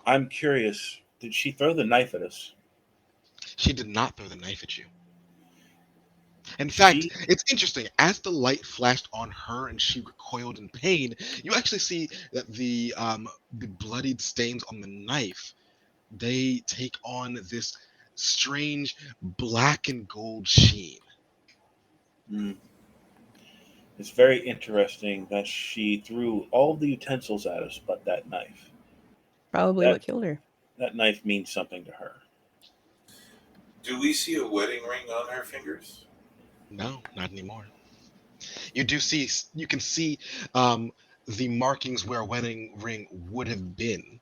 I'm curious. Did she throw the knife at us? She did not throw the knife at you. In fact, She, it's interesting. As the light flashed on her and she recoiled in pain, you actually see that the bloodied stains on the knife, they take on this strange black and gold sheen. Hmm. It's very interesting that she threw all the utensils at us, but that knife. Probably That what killed her. that knife means something to her. Do we see a wedding ring on her fingers? No, not anymore. You can see the markings where a wedding ring would have been.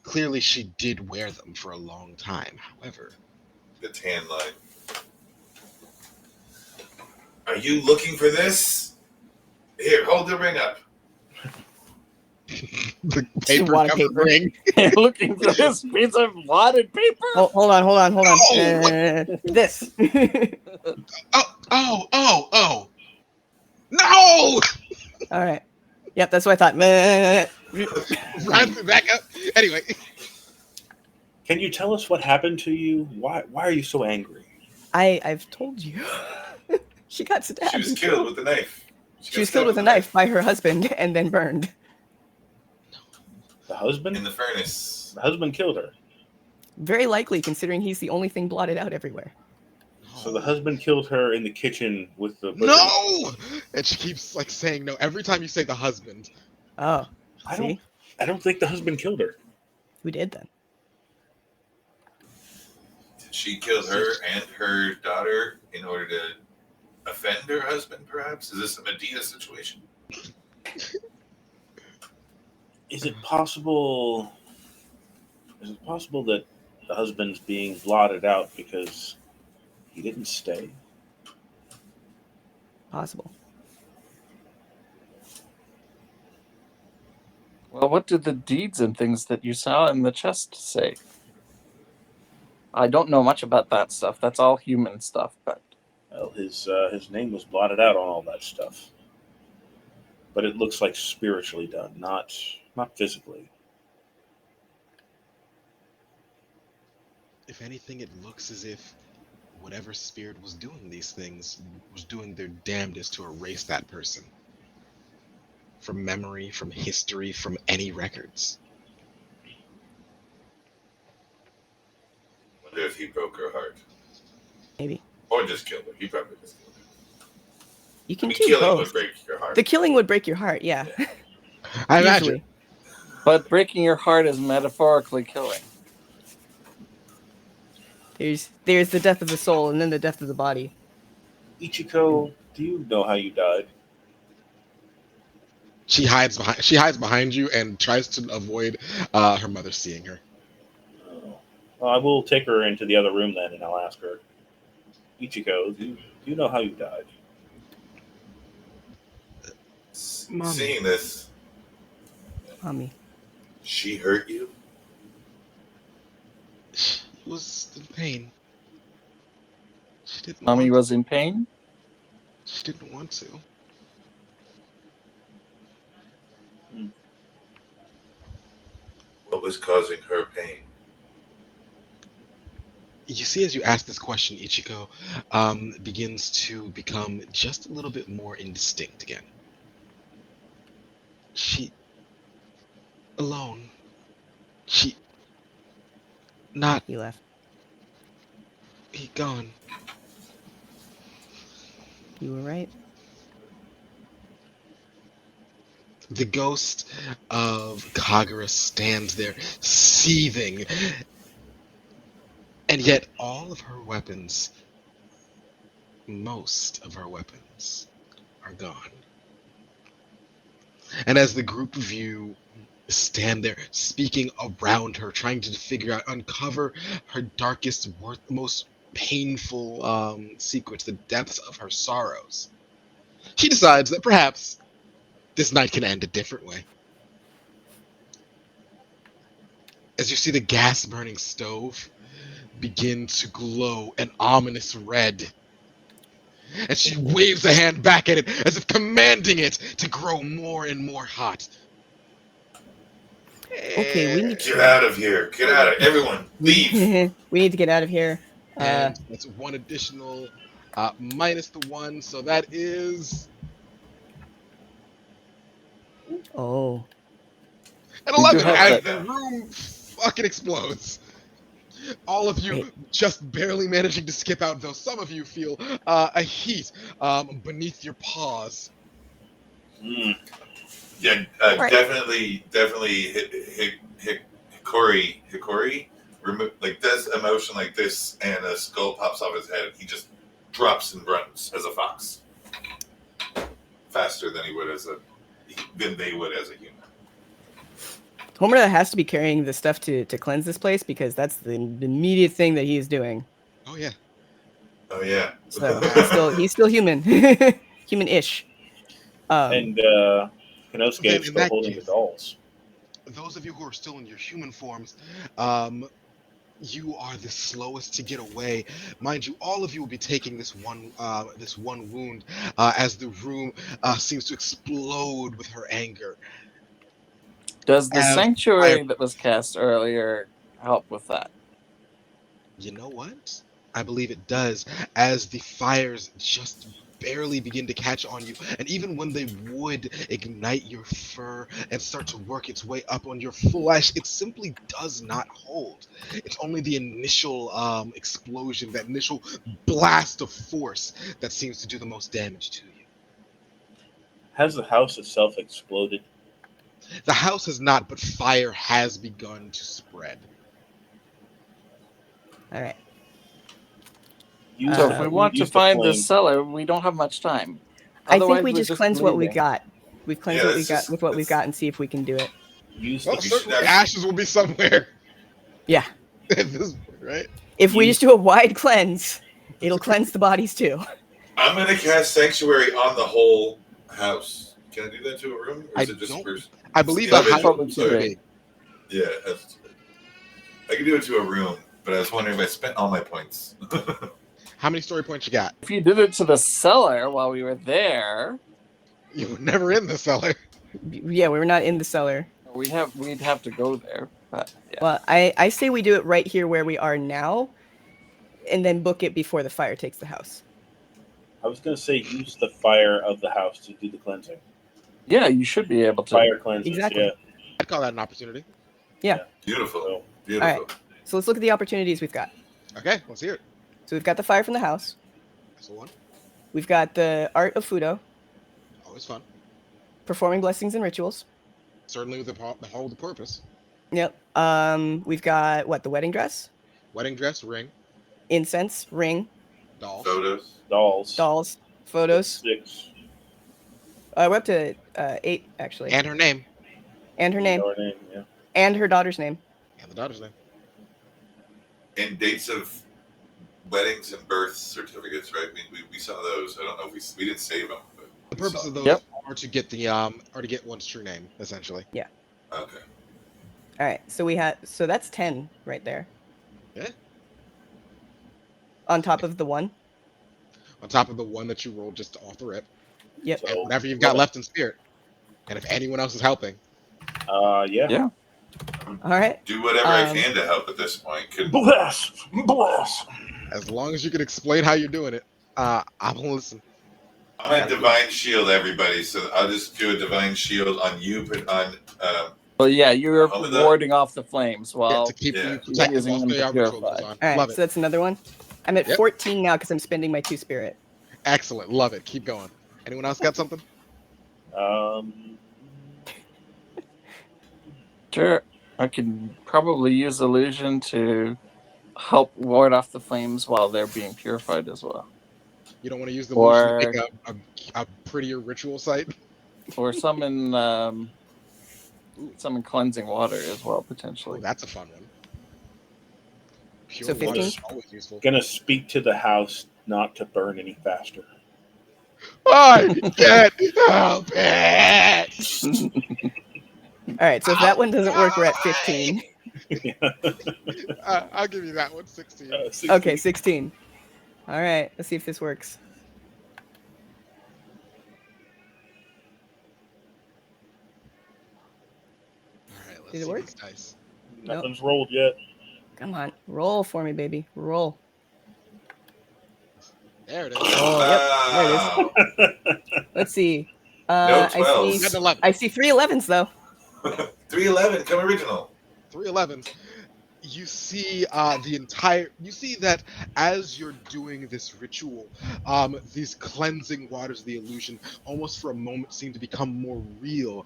Clearly, she did wear them for a long time. However, The tan line. Are you looking for this? Here, hold the ring up. the Just a wad of paper-covered paper. ring. You're looking for this piece of wadded paper? Oh, hold on. No! This. Oh! No! All right. Yep, that's what I thought. Meh. Round it back up. Anyway, Can you tell us what happened to you? Why are you so angry? I've told you. She got stabbed. She was and killed with a knife. She was killed with a knife by her husband and then burned. The husband? in the furnace. The husband killed her. Very likely, considering he's the only thing blotted out everywhere. So the husband killed her in the kitchen with the butcher. no! And she keeps saying no every time you say the husband. Oh, I see? don't think the husband killed her. Who did then? Did she kill her and her daughter in order to offend her husband, perhaps? Is this a Medea situation? Is it possible that the husband's being blotted out because he didn't stay? Possible. Well, what did the deeds and things that you saw in the chest say? I don't know much about that stuff. That's all human stuff, but Well, his name was blotted out on all that stuff. but it looks like spiritually done, not physically. If anything, it looks as if whatever spirit was doing these things was doing their damnedest to erase that person from memory, from history, from any records. Wonder if he broke her heart. Maybe. Or just killed her. He probably just killed her. You can do killing both. would break your heart. The killing would break your heart, yeah. I imagine. Usually. But breaking your heart is metaphorically killing. There's the death of the soul and then the death of the body. Ichiko, do you know how you died? She hides behind you and tries to avoid her mother seeing her. Well, I will take her into the other room then, and I'll ask her, Ichiko, do you know how you died? Mommy. Seeing this, Mommy. she hurt you? She was in pain. She didn't Mommy want was in pain? She didn't want to. What was causing her pain? You see, as you ask this question, Ichiko begins to become just a little bit more indistinct again. She... alone. She... not... He left. he gone. You were right. The ghost of Kagura stands there, seething. And yet all of her weapons, most of her weapons, are gone. And as the group of you stand there, speaking around her, trying to figure out, uncover her darkest, most painful secrets, the depths of her sorrows, she decides that perhaps this night can end a different way. As you see the gas-burning stove begin to glow an ominous red, and she waves a hand back at it as if commanding it to grow more and more hot. Okay, we need Get out of here. Get out of everyone. Leave. we need to get out of here. And that's one additional minus the one, so that is Oh. an We do 11 have as that. the room fucking explodes. All of you Wait. just barely managing to skip out, though some of you feel a heat beneath your paws. Mm. Yeah, Right. definitely Hikori like does a motion like this, and a skull pops off his head. He just drops and runs as a fox, faster than they would as a human. Homura has to be carrying the stuff to cleanse this place because that's the immediate thing that he is doing. Oh yeah. Oh yeah. So he's still human, human-ish. And Konosuke then is in still that holding the case- dolls. Those of you who are still in your human forms, you are the slowest to get away. Mind you, all of you will be taking this one wound as the room seems to explode with her anger. Does the As sanctuary that was cast earlier help with that? You know what? I believe it does, as the fires just barely begin to catch on you, and even when they would ignite your fur and start to work its way up on your flesh, it simply does not hold. It's only the initial explosion, that initial blast of force, that seems to do the most damage to you. Has the house itself exploded? The house has not, but fire has begun to spread. All right. Use So the- if we want to use the find the flame. cellar, we don't have much time. I think Otherwise, we we're just cleanse what we bleeding. got. We've cleansed Yeah, what we let's got just- with what we've let's- got and see if we can do it. Use Well, the certainly should- ashes will be somewhere Yeah. at this point, right? If we just do a wide cleanse, it'll cleanse the bodies too. I'm gonna cast sanctuary on the whole house. Can I do that to a room, or is I it just don't- person? I believe Yeah, the house probably is too too big. big. Yeah, I can do it to a room, but I was wondering if I spent all my points. How many story points you got? If you did it to the cellar while we were there, You were never in the cellar. Yeah, we were not in the cellar. We'd have to go there. But yeah. Well, I say we do it right here where we are now, and then book it before the fire takes the house. I was going to say use the fire of the house to do the cleansing. Yeah, you should be able to. Fire cleanses, Exactly. yeah. I'd call that an opportunity. Beautiful. So, Beautiful. All right. So let's look at the opportunities we've got. Okay, let's hear it. So we've got the fire from the house. That's the one. We've got the art of Fudo, Always fun. performing blessings and rituals. Certainly with the whole the purpose. Yep. We've got what? The wedding dress, Wedding dress, ring, incense, ring, doll. Photos. dolls. dolls, photos. 6. We're up to 8 actually, And her name. and her name, Your name, yeah. and her daughter's name. And the daughter's name. And dates of weddings and birth certificates, right? We saw those. I don't know if we didn't save them. But The we purpose saw of those Yep. are to get one's true name, essentially. them. Okay. All right. So that's 10 right there. Yeah. On top of the 1. On top of the one that you rolled just off the rip. Yep. So, And whatever you've got left in spirit. And if anyone else is helping. Yeah. Yeah. All right. Do whatever I can to help at this point. Bless! As long as you can explain how you're doing it, I'm gonna listen. I'm gonna divine shield everybody, so I'll just do a divine shield on you, but on Well, yeah, you're Oh, with that. warding off the flames Yeah, while to keep yeah. you protected Using while them the to ritual purify. goes on. All right. Love So it. that's another one. I'm at Yep. 14 now because I'm spending my 2 spirit. Excellent. Love it. Keep going. Anyone else got something? Sure, I can probably use illusion to help ward off the flames while they're being purified as well, You don't want to use the illusion to Or- make a prettier ritual site? or summon cleansing water as well Oh, potentially. that's a fun one. Pure So water 15? is always useful. Gonna speak to the house not to burn any faster. I can't help it! All right. So if that one doesn't work, we're at 15. I'll give you that one. 16. 16. Okay, 16. All right. Let's see if this works. All right, let's Did it see work? these dice. Nothing's rolled yet. Come on. Roll for me, baby. Roll. There it is. Oh, yep. There it is. Wow. Let's see. No I 12s. You got see. an 11. I see 3 11s though. 311, come original. 311s. You see you see that as you're doing this ritual, these cleansing waters of the illusion almost for a moment seem to become more real.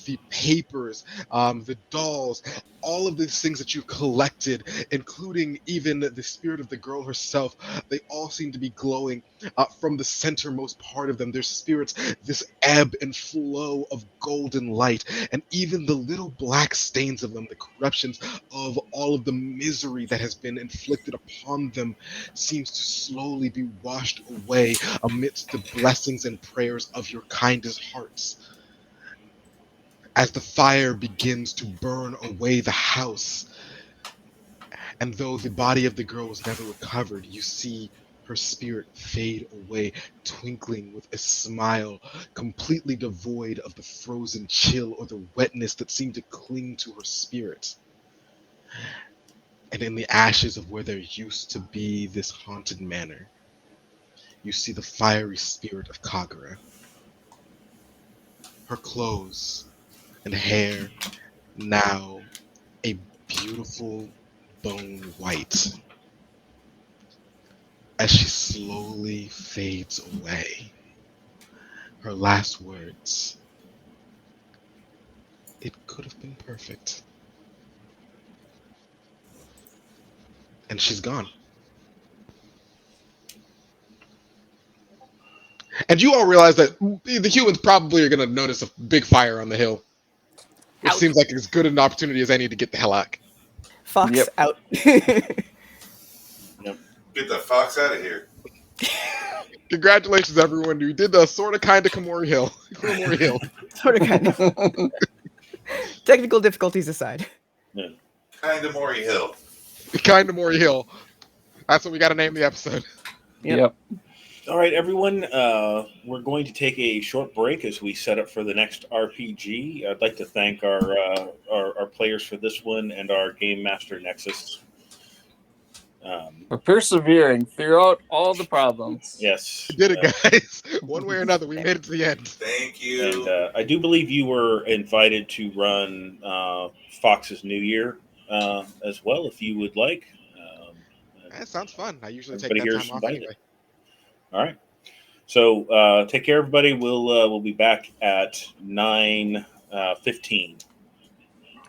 The papers, the dolls, all of these things that you've collected, including even the spirit of the girl herself, they all seem to be glowing from the centermost part of them. Their spirits, this ebb and flow of golden light, and even the little black stains of them, the corruptions of all of the misery that has been inflicted upon them, seems to slowly be washed away amidst the blessings and prayers of your kindest hearts. As the fire begins to burn away the house, and though the body of the girl was never recovered, you see her spirit fade away, twinkling with a smile, completely devoid of the frozen chill or the wetness that seemed to cling to her spirit. And in the ashes of where there used to be this haunted manor, you see the fiery spirit of Kagura. Her clothes and hair now a beautiful bone white as she slowly fades away. Her last words, "It could have been perfect." And she's gone. And you all realize that the humans probably are going to notice a big fire on the hill. It Ouch. seems like as good an opportunity as any to get the hell out. Fox Yep. out. Get the fox out of here. Congratulations, everyone. You did the sort of kind of Kuromori Hill. Kuromori Hill. Sort of kind of. Technical difficulties aside. Kind of Mori Hill. Kind of Mori Hill. That's what we got to name the episode. Yep. All right, everyone. We're going to take a short break as we set up for the next RPG. I'd like to thank our players for this one and our Game Master Nexus. For persevering throughout all the problems. Yes, We did it, guys. One way or another, we made it to the end. Thank you. and I do believe you were invited to run Fox's New Year as well, if you would like. That sounds fun. I usually take Everybody that here is time off invited. anyway. All right. So take care, everybody. We'll be back at 9:15.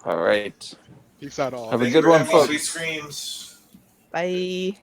All right. Peace out, all. Have a Thank you good for one, having me, folks. Sweet Screams. Bye.